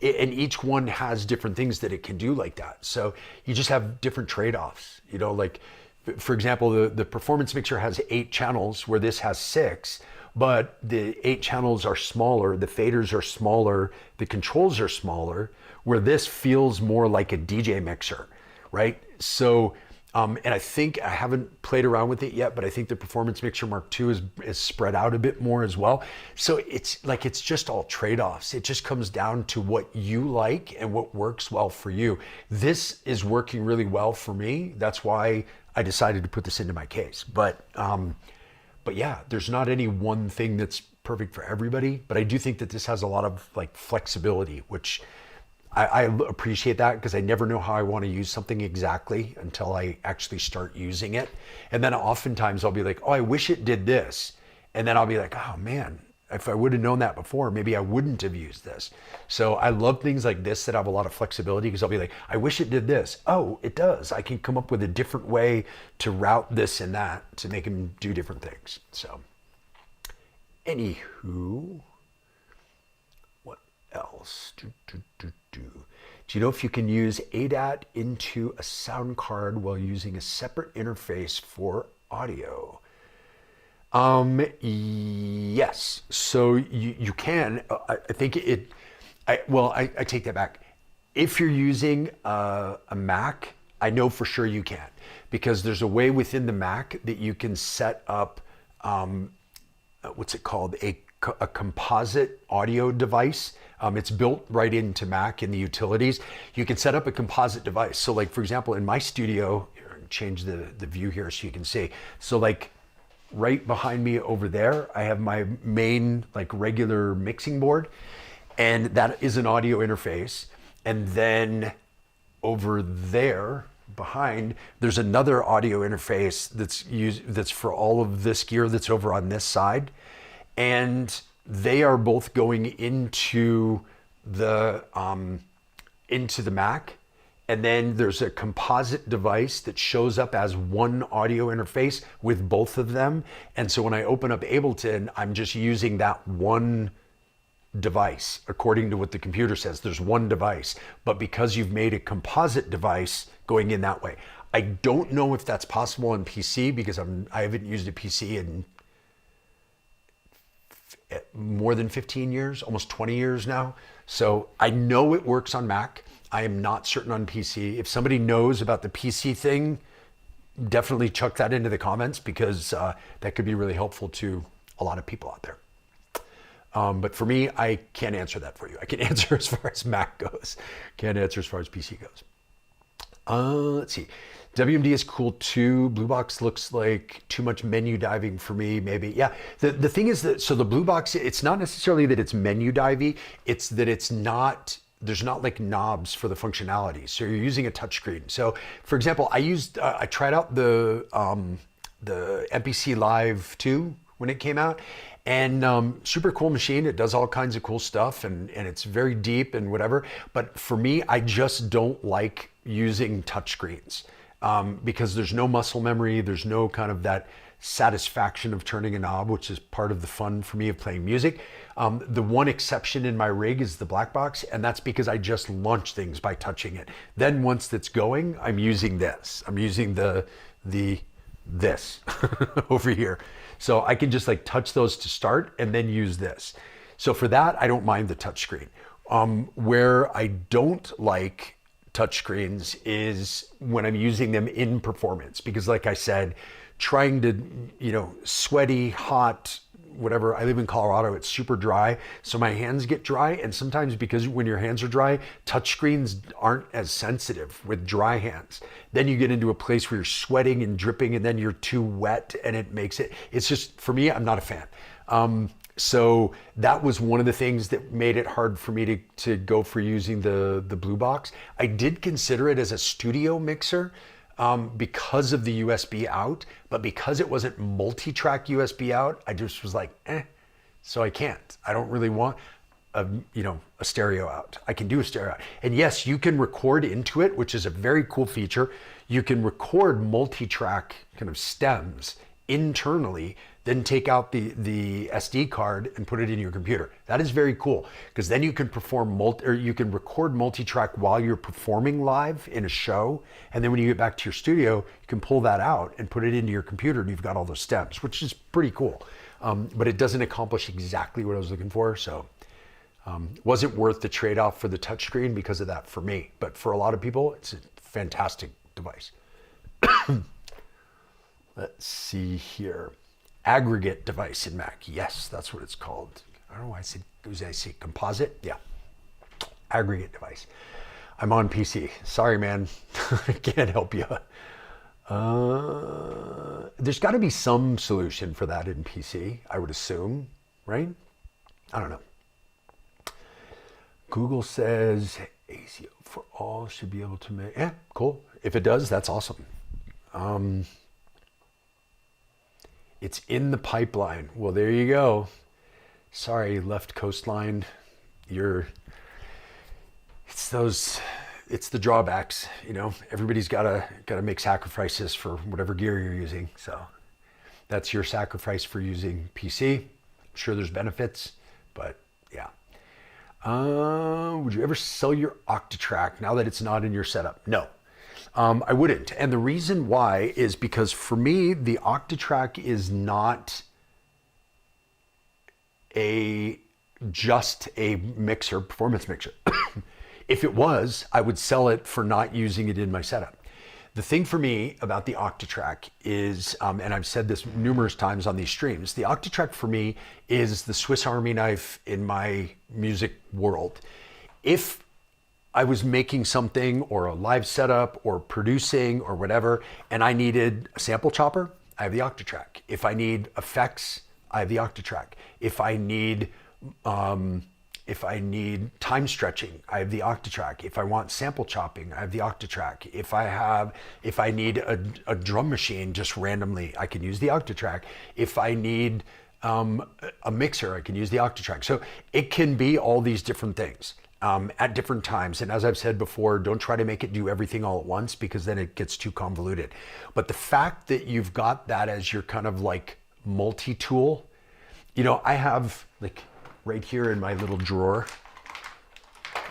each one has different things that it can do like that. So you just have different trade-offs, like for example, the performance mixer has 8 channels where this has 6, but the 8 channels are smaller, the faders are smaller, the controls are smaller, where this feels more like a DJ mixer, right? So, and I think I haven't played around with it yet, but I think the Performance Mixer Mark II is spread out a bit more as well. So it's just all trade-offs. It just comes down to what you like and what works well for you. This is working really well for me. That's why I decided to put this into my case. But yeah, there's not any one thing that's perfect for everybody, but I do think that this has a lot of like flexibility, which I appreciate that, because I never know how I want to use something exactly until I actually start using it. And then oftentimes I'll be like, oh, I wish it did this. And then I'll be like, oh man, if I would have known that before, maybe I wouldn't have used this. So I love things like this that have a lot of flexibility, because I'll be like, I wish it did this. Oh, it does. I can come up with a different way to route this and that to make them do different things. So anywho, what else? Do you know if you can use ADAT into a sound card while using a separate interface for audio? Yes. So you can. I think I take that back. If you're using a Mac, I know for sure you can, because there's a way within the Mac that you can set up, what's it called? A composite audio device. It's built right into Mac in the utilities. You can set up a composite device. So like, for example, in my studio, here, change the view here so you can see. So like right behind me over there, I have my main like regular mixing board, and that is an audio interface. And then over there behind, there's another audio interface that's for all of this gear that's over on this side. And they are both going into the Mac, and then there's a composite device that shows up as one audio interface with both of them. And so when I open up Ableton, I'm just using that one device. According to what the computer says, there's one device, but because you've made a composite device going in that way. I don't know if that's possible on PC, because I haven't used a PC in more than 15 years, almost 20 years now. So I know it works on Mac. I am not certain on PC. If somebody knows about the PC thing, definitely chuck that into the comments, because that could be really helpful to a a lot of people out there. But for me, I can't answer that for you. I can answer as far as Mac goes. Can't answer as far as PC goes. Let's see. WMD is cool too. Blue Box looks like too much menu diving for me, maybe. Yeah, the thing is that, so the Blue Box, it's not necessarily that it's menu divey, it's that it's not, there's not like knobs for the functionality. So you're using a touchscreen. So for example, I tried out the MPC Live 2 when it came out, and super cool machine. It does all kinds of cool stuff, and it's very deep and whatever. But for me, I just don't like using touchscreens. Because there's no muscle memory, there's no kind of that satisfaction of turning a knob, which is part of the fun for me of playing music. The one exception in my rig is the Blackbox, and that's because I just launch things by touching it. Then once that's going, I'm using this. I'm using this over here. So I can just like touch those to start and then use this. So for that, I don't mind the touchscreen. Where I don't like touchscreens is when I'm using them in performance, because like I said, trying to, sweaty, hot, whatever. I live in Colorado, it's super dry, so my hands get dry, and sometimes because when your hands are dry, touchscreens aren't as sensitive with dry hands. Then you get into a place where you're sweating and dripping, and then you're too wet, and it's just, for me, I'm not a fan. So that was one of the things that made it hard for me to go for using the Blue Box. I did consider it as a studio mixer because of the USB out, but because it wasn't multi-track USB out, I just was like, so I can't. I don't really want a stereo out. I can do a stereo out. And yes, you can record into it, which is a very cool feature. You can record multi-track kind of stems internally, then take out the SD card and put it in your computer. That is very cool, because then you can you can record multi-track while you're performing live in a show, and then when you get back to your studio, you can pull that out and put it into your computer, and you've got all those stems, which is pretty cool. But it doesn't accomplish exactly what I was looking for, so wasn't worth the trade-off for the touchscreen because of that for me. But for a lot of people, it's a fantastic device. Let's see here. Aggregate device in Mac. Yes, that's what it's called. I don't know why I say composite. Yeah, aggregate device. I'm on PC. Sorry, man. I can't help you. There's got to be some solution for that in PC, I would assume, right? I don't know. Google says ACO for all should be able to make. Yeah, cool. If it does, that's awesome. It's in the pipeline. Well, there you go. Sorry, left coastline. It's the drawbacks, everybody's gotta make sacrifices for whatever gear you're using. So that's your sacrifice for using PC. I'm sure there's benefits, but yeah. Would you ever sell your Octatrack now that it's not in your setup? No. I wouldn't. And the reason why is because for me, the Octatrack is not just a mixer, performance mixer. If it was, I would sell it for not using it in my setup. The thing for me about the Octatrack is, and I've said this numerous times on these streams, the Octatrack for me is the Swiss Army knife in my music world. If I was making something or a live setup or producing or whatever, and I needed a sample chopper, I have the Octatrack. If I need effects, I have the Octatrack. If I need time stretching, I have the Octatrack. If I want sample chopping, I have the Octatrack. If I need a drum machine just randomly, I can use the Octatrack. If I need a mixer, I can use the Octatrack. So it can be all these different things. At different times. And as I've said before, don't try to make it do everything all at once, because then it gets too convoluted. But the fact that you've got that as your kind of like multi-tool, I have like right here in my little drawer,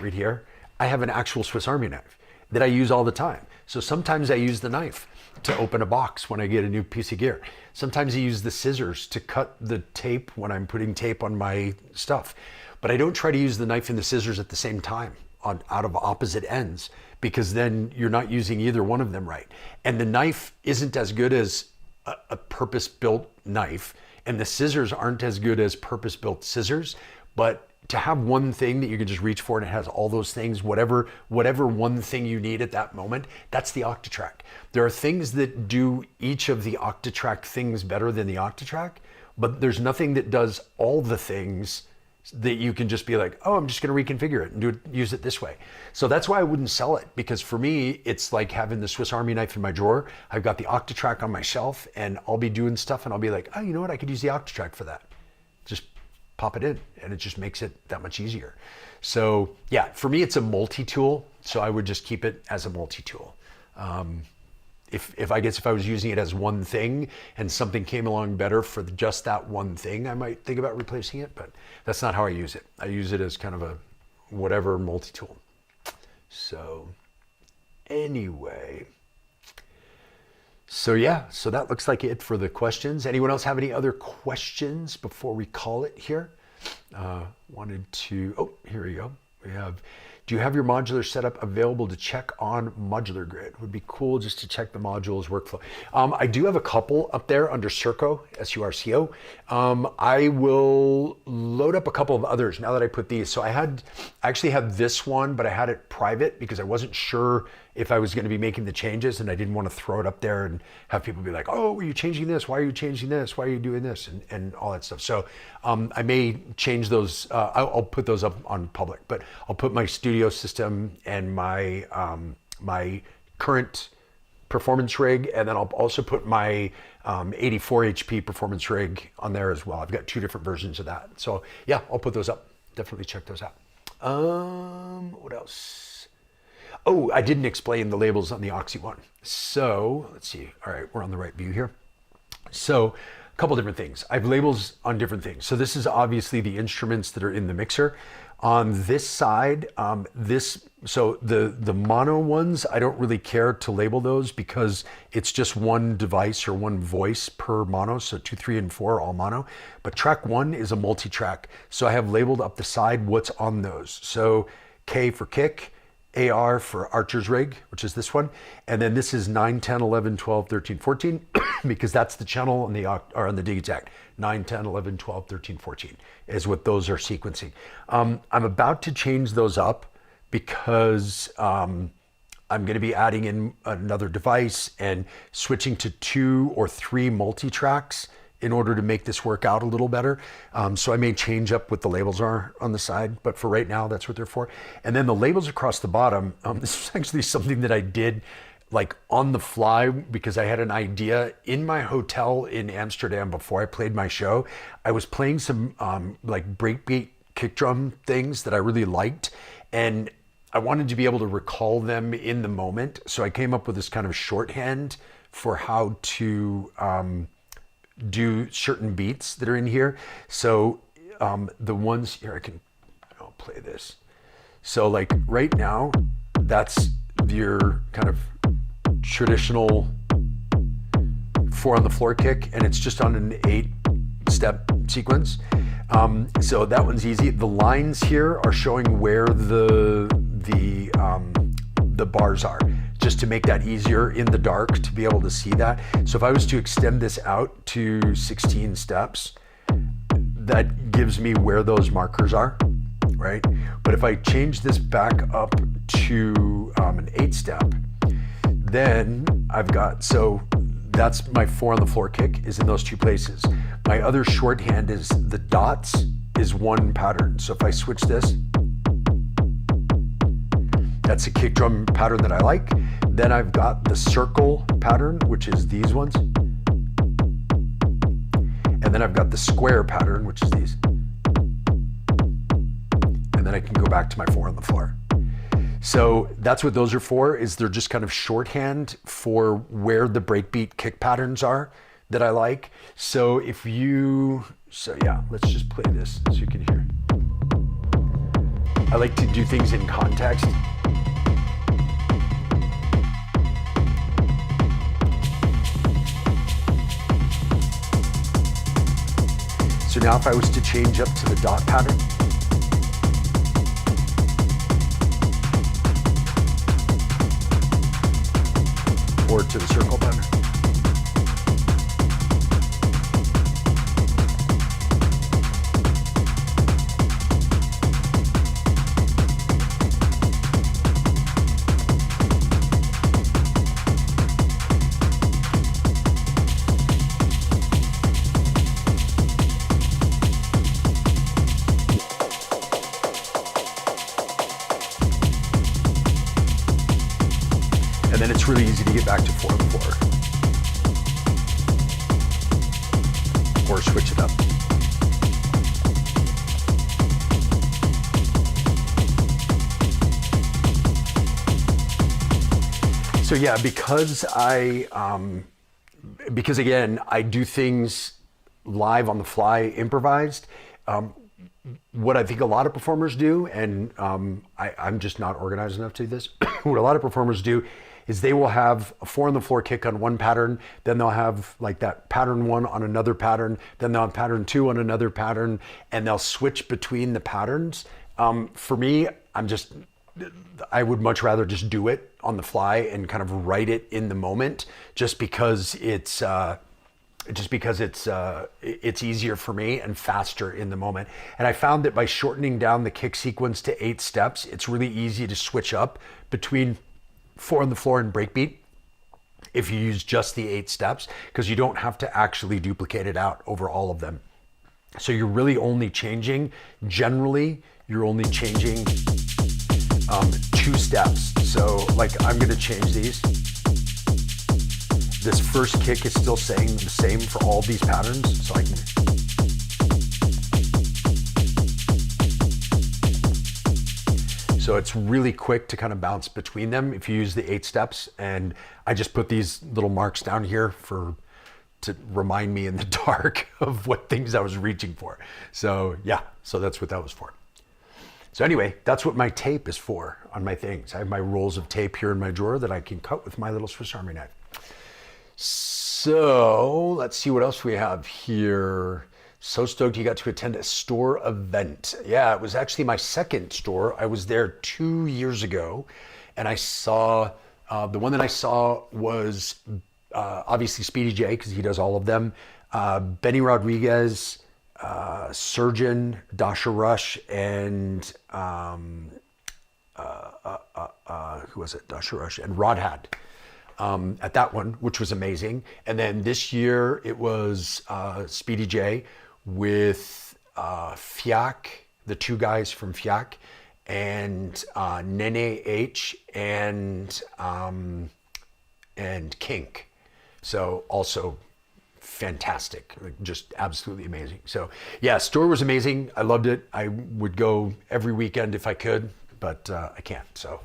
right here, I have an actual Swiss Army knife that I use all the time. So sometimes I use the knife to open a box when I get a new piece of gear. Sometimes I use the scissors to cut the tape when I'm putting tape on my stuff. But I don't try to use the knife and the scissors at the same time out of opposite ends, because then you're not using either one of them right. And the knife isn't as good as a purpose-built knife and the scissors aren't as good as purpose-built scissors, but to have one thing that you can just reach for and it has all those things, whatever one thing you need at that moment, that's the Octatrack. There are things that do each of the Octatrack things better than the Octatrack, but there's nothing that does all the things that you can just be like, oh, I'm just going to reconfigure it and use it this way. So that's why I wouldn't sell it, because for me, it's like having the Swiss Army knife in my drawer. I've got the Octatrack on my shelf and I'll be doing stuff and I'll be like, oh, you know what? I could use the Octatrack for that. Just pop it in and it just makes it that much easier. So yeah, for me, it's a multi-tool. So I would just keep it as a multi-tool. If I was using it as one thing and something came along better for just that one thing, I might think about replacing it, but that's not how I use it. I use it as kind of a whatever multi-tool. So anyway, so yeah, so that looks like it for the questions. Anyone else have any other questions before we call it here? Oh, here we go. We have, do you have your modular setup available to check on Modular Grid? Would be cool just to check the modules workflow. I do have a couple up there under Surco, S-U-R-C-O. I will load up a couple of others now that I put these. So I actually had this one, but I had it private because I wasn't sure if I was going to be making the changes and I didn't want to throw it up there and have people be like, oh, are you changing this? Why are you changing this? Why are you doing this? And all that stuff. So I may change those. I'll put those up on public, but I'll put my studio system and my my current performance rig, and then I'll also put my 84 HP performance rig on there as well. I've got 2 different versions of that. So yeah, I'll put those up. Definitely check those out. What else? Oh, I didn't explain the labels on the Oxie one. So let's see. All right, we're on the right view here. So a couple different things. I have labels on different things. So this is obviously the instruments that are in the mixer. On this side, so the mono ones, I don't really care to label those because it's just one device or one voice per mono. So 2, 3, and 4 are all mono. But track 1 is a multi-track. So I have labeled up the side what's on those. So K for kick, AR for Archer's rig, which is this one. And then this is 9, 10, 11, 12, 13, 14, because that's the channel on the dig exact. 9, 10, 11, 12, 13, 14 is what those are sequencing. I'm about to change those up because I'm going to be adding in another device and switching to 2 or 3 multi-tracks in order to make this work out a little better. So I may change up what the labels are on the side, but for right now, that's what they're for. And then the labels across the bottom, this is actually something that I did like on the fly because I had an idea in my hotel in Amsterdam before I played my show. I was playing some like breakbeat kick drum things that I really liked, and I wanted to be able to recall them in the moment. So I came up with this kind of shorthand for how to do certain beats that are in here. So the ones here, I'll play this. So like right now, that's your kind of traditional 4 on the floor kick, and it's just on an 8-step sequence. So that one's easy. The lines here are showing where the bars are, just to make that easier in the dark to be able to see that. So if I was to extend this out to 16 steps, that gives me where those markers are, right? But if I change this back up to an 8-step, then I've got, so that's my 4 on the floor kick is in those 2 places. My other shorthand is the dots is 1 pattern. So if I switch this, that's a kick drum pattern that I like. Then I've got the circle pattern, which is these ones. And then I've got the square pattern, which is these. And then I can go back to my 4 on the floor. So that's what those are for, is they're just kind of shorthand for where the breakbeat kick patterns are that I like. So yeah, let's just play this so you can hear. I like to do things in context. So now if I was to change up to the dot pattern, or to the circle pattern, then it's really easy to get back to 4 on the floor. Or switch it up. So yeah, because again, I do things live on the fly, improvised. What I think a lot of performers do, and I'm just not organized enough to do this, what a lot of performers do is they will have a 4 on the floor kick on one pattern, then they'll have like that pattern 1 on another pattern, then they'll have pattern 2 on another pattern, and they'll switch between the patterns. For me, I would much rather just do it on the fly and kind of write it in the moment, just because it's easier for me and faster in the moment. And I found that by shortening down the kick sequence to 8 steps, it's really easy to switch up between 4 on the floor and breakbeat if you use just the 8 steps, because you don't have to actually duplicate it out over all of them. So you're really only changing, generally, you're only changing 2 steps. So like I'm gonna change these. This first kick is still saying the same for all these patterns. So I can. So it's really quick to kind of bounce between them if you use the 8 steps. And I just put these little marks down here to remind me in the dark of what things I was reaching for. So yeah, so that's what that was for. So anyway, that's what my tape is for on my things. I have my rolls of tape here in my drawer that I can cut with my little Swiss Army knife. So let's see what else we have here. So stoked you got to attend a store event. Yeah, it was actually my second store. I was there 2 years ago, and I saw, the one that I saw was obviously Speedy J, because he does all of them. Benny Rodriguez, Surgeon, Dasha Rush, and who was it? Dasha Rush and Rodhad. At that one, which was amazing. And then this year it was Speedy J with Fiak, the 2 guys from Fiak, and Nene H and Kink. So also fantastic, like just absolutely amazing. So yeah, store was amazing. I loved it. I would go every weekend if I could, but I can't. So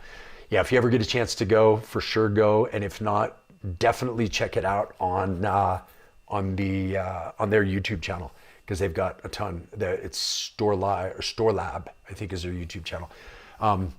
yeah, if you ever get a chance to go, for sure go. And if not, definitely check it out on their YouTube channel, because they've got a ton. It's Store Lab, I think, is their YouTube channel.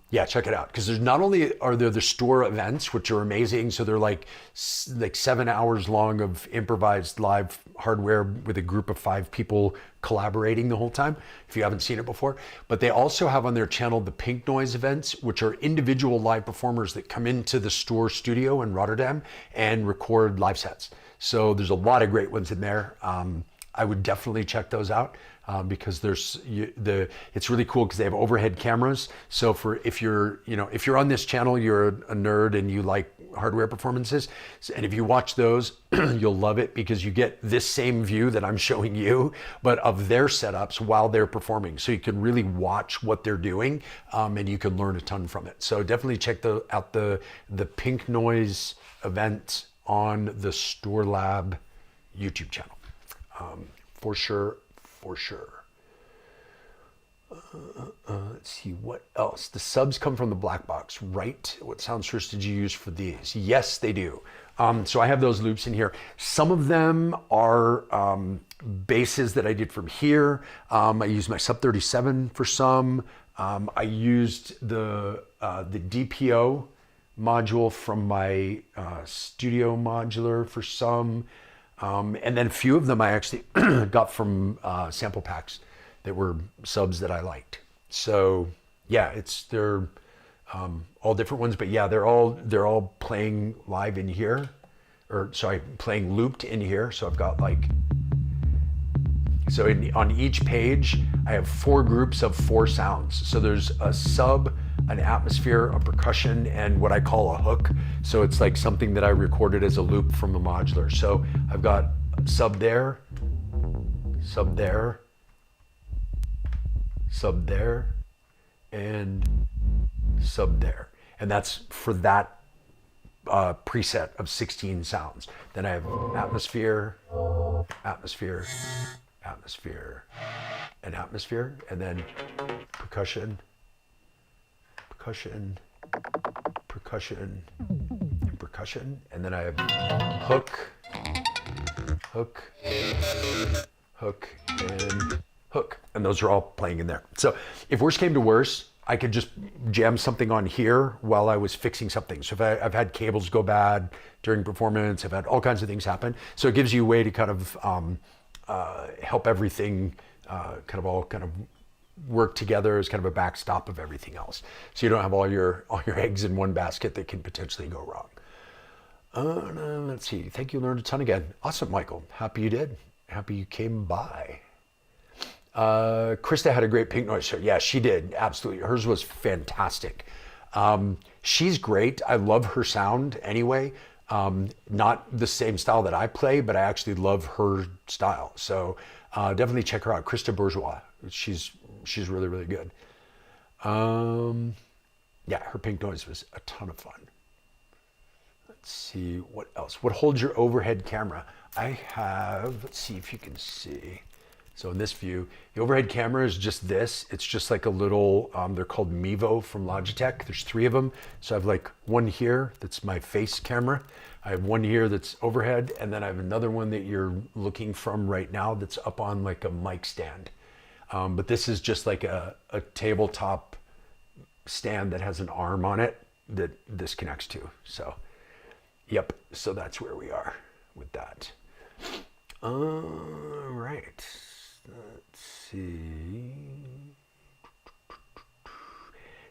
Yeah, check it out, because there's not only are there the store events, which are amazing. So they're like 7 hours long of improvised live hardware with a group of 5 people collaborating the whole time, if you haven't seen it before. But they also have on their channel the Pink Noise events, which are individual live performers that come into the store studio in Rotterdam and record live sets. So there's a lot of great ones in there. I would definitely check those out. Because it's really cool because they have overhead cameras. So if you're on this channel, you're a nerd and you like hardware performances, and if you watch those, you'll love it, because you get this same view that I'm showing you, but of their setups while they're performing. So you can really watch what they're doing, and you can learn a ton from it. So definitely check out the Pink Noise event on the Store Lab YouTube channel, for sure. For sure. Let's see what else. The subs come from the Blackbox, right? What sound source did you use for these? Yes, they do. So I have those loops in here. Some of them are basses that I did from here. I used my Sub 37 for some. I used the DPO module from my Studio Modular for some. And then a few of them I actually got from sample packs that were subs that I liked. So yeah, they're all different ones, but yeah, they're all playing live in here, or sorry, playing looped in here. So I've got on each page, I have 4 groups of 4 sounds. So there's a sub, an atmosphere, a percussion, and what I call a hook. So it's like something that I recorded as a loop from the modular. So I've got sub there, sub there, sub there, and sub there. And that's for that preset of 16 sounds. Then I have atmosphere, atmosphere, atmosphere, and atmosphere, and then percussion, percussion, percussion, and percussion, and then I have hook, hook, hook, and hook, and those are all playing in there. So if worse came to worse, I could just jam something on here while I was fixing something. So if I've had cables go bad during performance, I've had all kinds of things happen. So it gives you a way to kind of help everything kind of work together as kind of a backstop of everything else. So you don't have all your eggs in one basket that can potentially go wrong. Let's see. Thank you. Learned a ton again. Awesome, Michael. Happy you did. Happy you came by. Krista had a great pink noise show. Yeah, she did. Absolutely. Hers was fantastic. She's great. I love her sound anyway. Not the same style that I play, but I actually love her style. So definitely check her out. Krista Bourgeois. She's really, really good. Yeah, her pink noise was a ton of fun. Let's see what else. What holds your overhead camera? I have, let's see if you can see. So in this view, the overhead camera is just this. It's just like a little, they're called Mevo from Logitech. There's 3 of them. So I have like one here, that's my face camera. I have one here that's overhead. And then I have another one that you're looking from right now that's up on like a mic stand. But this is just like a tabletop stand that has an arm on it that this connects to. So, yep. So that's where we are with that. All right. Let's see.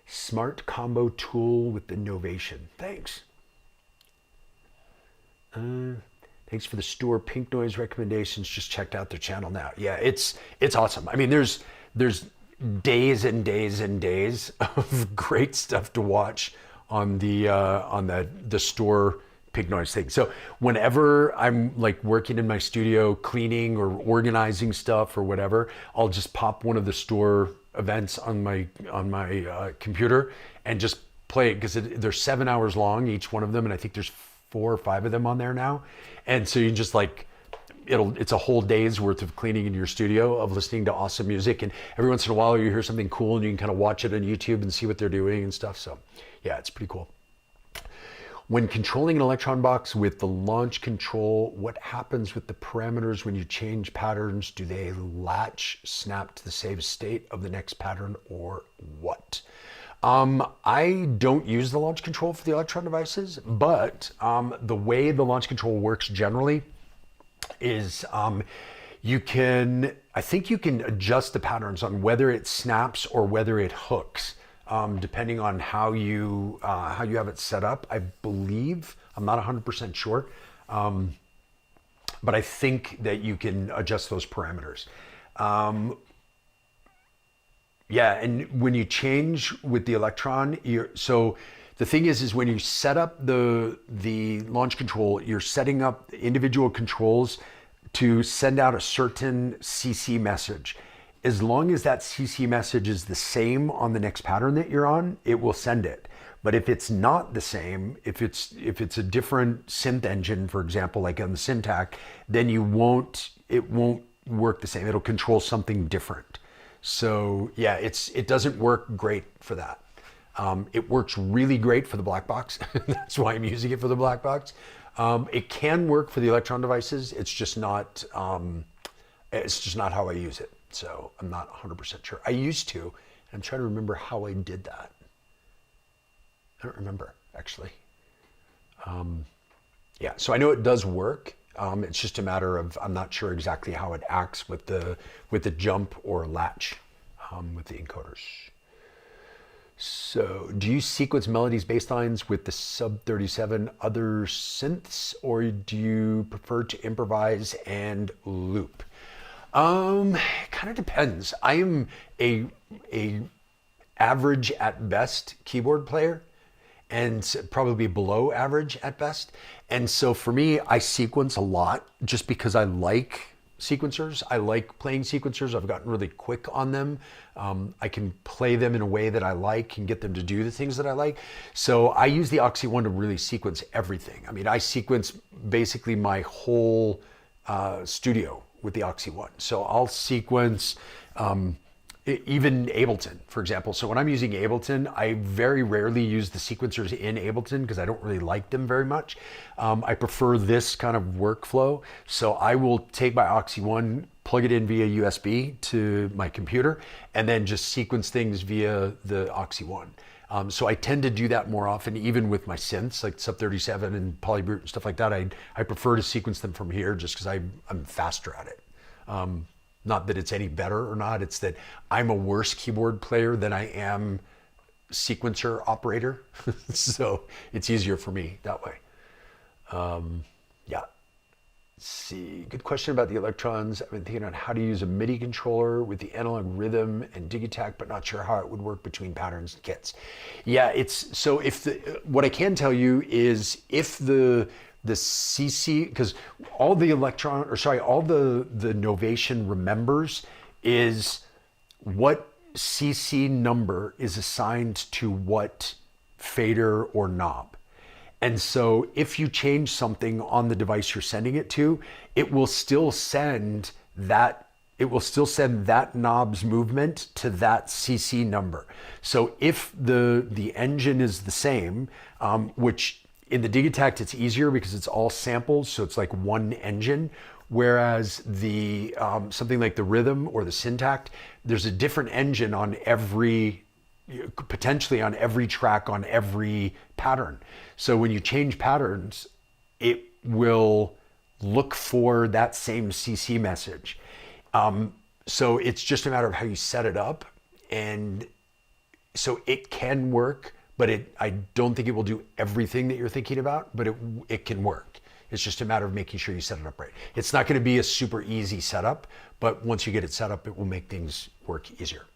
Smart combo tool with the Novation. Thanks. Thanks for the store pink noise recommendations. Just checked out their channel now. Yeah, it's awesome. I mean, there's days and days and days of great stuff to watch on the store pink noise thing. So whenever I'm like working in my studio, cleaning or organizing stuff or whatever, I'll just pop one of the store events on my computer and just play it, because they're 7 hours long, each one of them, and I think there's 4 or 5 of them on there now. And so you just like, it's a whole day's worth of cleaning in your studio of listening to awesome music, and every once in a while you hear something cool and you can kind of watch it on YouTube and see what they're doing and stuff. So yeah, it's pretty cool. When controlling an Electron box with the launch control, what happens with the parameters when you change patterns? Do they latch, snap to the save state of the next pattern, or what? I don't use the launch control for the Electron devices, but the way the launch control works generally is I think you can adjust the patterns on whether it snaps or whether it hooks. Depending on how you have it set up, I believe. I'm not 100% sure, but I think that you can adjust those parameters. Yeah, and when you change with the Electron, so the thing is when you set up the launch control, you're setting up individual controls to send out a certain CC message. As long as that CC message is the same on the next pattern that you're on, it will send it. But if it's not the same, if it's a different synth engine, for example, like on the Syntac, then it won't work the same. It'll control something different. So yeah, it doesn't work great for that. It works really great for the Blackbox. That's why I'm using it for the Blackbox. It can work for the Electron devices. It's just not how I use it. So I'm not 100% sure. I used to, and I'm trying to remember how I did that. I don't remember, actually. Yeah, so I know it does work. It's just a matter of, I'm not sure exactly how it acts with the jump or latch with the encoders. So do you sequence melodies, bass lines with the sub 37 other synths, or do you prefer to improvise and loop? Kind of depends. I am a average at best keyboard player, and probably below average at best. And so for me, I sequence a lot just because I like sequencers. I like playing sequencers. I've gotten really quick on them. I can play them in a way that I like and get them to do the things that I like. So I use the Oxie One to really sequence everything. I mean, I sequence basically my whole studio with the Oxie One. So I'll sequence even Ableton, for example. So when I'm using Ableton, I very rarely use the sequencers in Ableton because I don't really like them very much. I prefer this kind of workflow. So I will take my Oxie One, plug it in via USB to my computer, and then just sequence things via the Oxie One. So I tend to do that more often, even with my synths like Sub 37 and Polybrute and stuff like that. I prefer to sequence them from here just because I'm faster at it. Not that it's any better or not, it's that I'm a worse keyboard player than I am sequencer operator. So it's easier for me that way. Yeah. Let's see, good question about the electrons. I've been thinking on how to use a MIDI controller with the analog rhythm and Digitac, but not sure how it would work between patterns and kits. Yeah, so if what I can tell you is if the CC, because all the all the Novation remembers is what CC number is assigned to what fader or knob. And so if you change something on the device you're sending it to, it will still send that knob's movement to that CC number. So if the engine is the same, which in the Digitact, it's easier because it's all samples, so it's like one engine. Whereas the something like the Rhythm or the Syntact, there's a different engine on potentially on every track, on every pattern. So when you change patterns, it will look for that same CC message. So it's just a matter of how you set it up. And so it can work, but I don't think it will do everything that you're thinking about, but it can work. It's just a matter of making sure you set it up right. It's not going to be a super easy setup, but once you get it set up, it will make things work easier.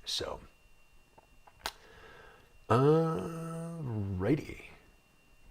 So, alrighty.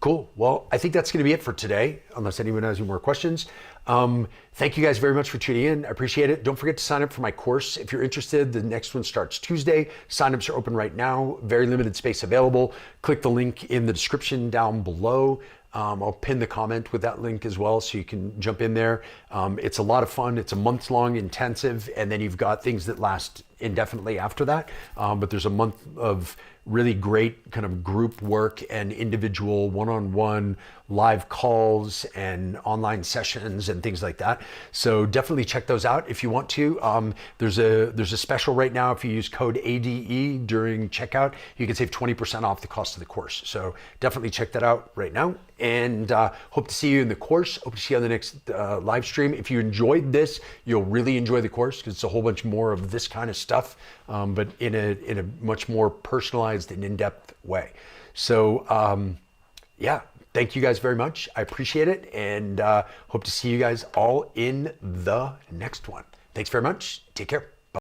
Cool. Well, I think that's going to be it for today, unless anyone has any more questions. Thank you guys very much for tuning in. I appreciate it. Don't forget to sign up for my course. If you're interested, the next one starts Tuesday. Signups are open right now. Very limited space available. Click the link in the description down below. I'll pin the comment with that link as well so you can jump in there. It's a lot of fun. It's a month-long intensive, and then you've got things that last indefinitely after that. But there's a month of really great kind of group work and individual one-on-one live calls and online sessions and things like that. So definitely check those out if you want to. There's a special right now. If you use code ADE during checkout, you can save 20% off the cost of the course. So definitely check that out right now. And hope to see you in the course. Hope to see you on the next live stream. If you enjoyed this, you'll really enjoy the course because it's a whole bunch more of this kind of stuff, but in a much more personalized and in-depth way. So yeah, thank you guys very much. I appreciate it, and hope to see you guys all in the next one. Thanks very much. Take care.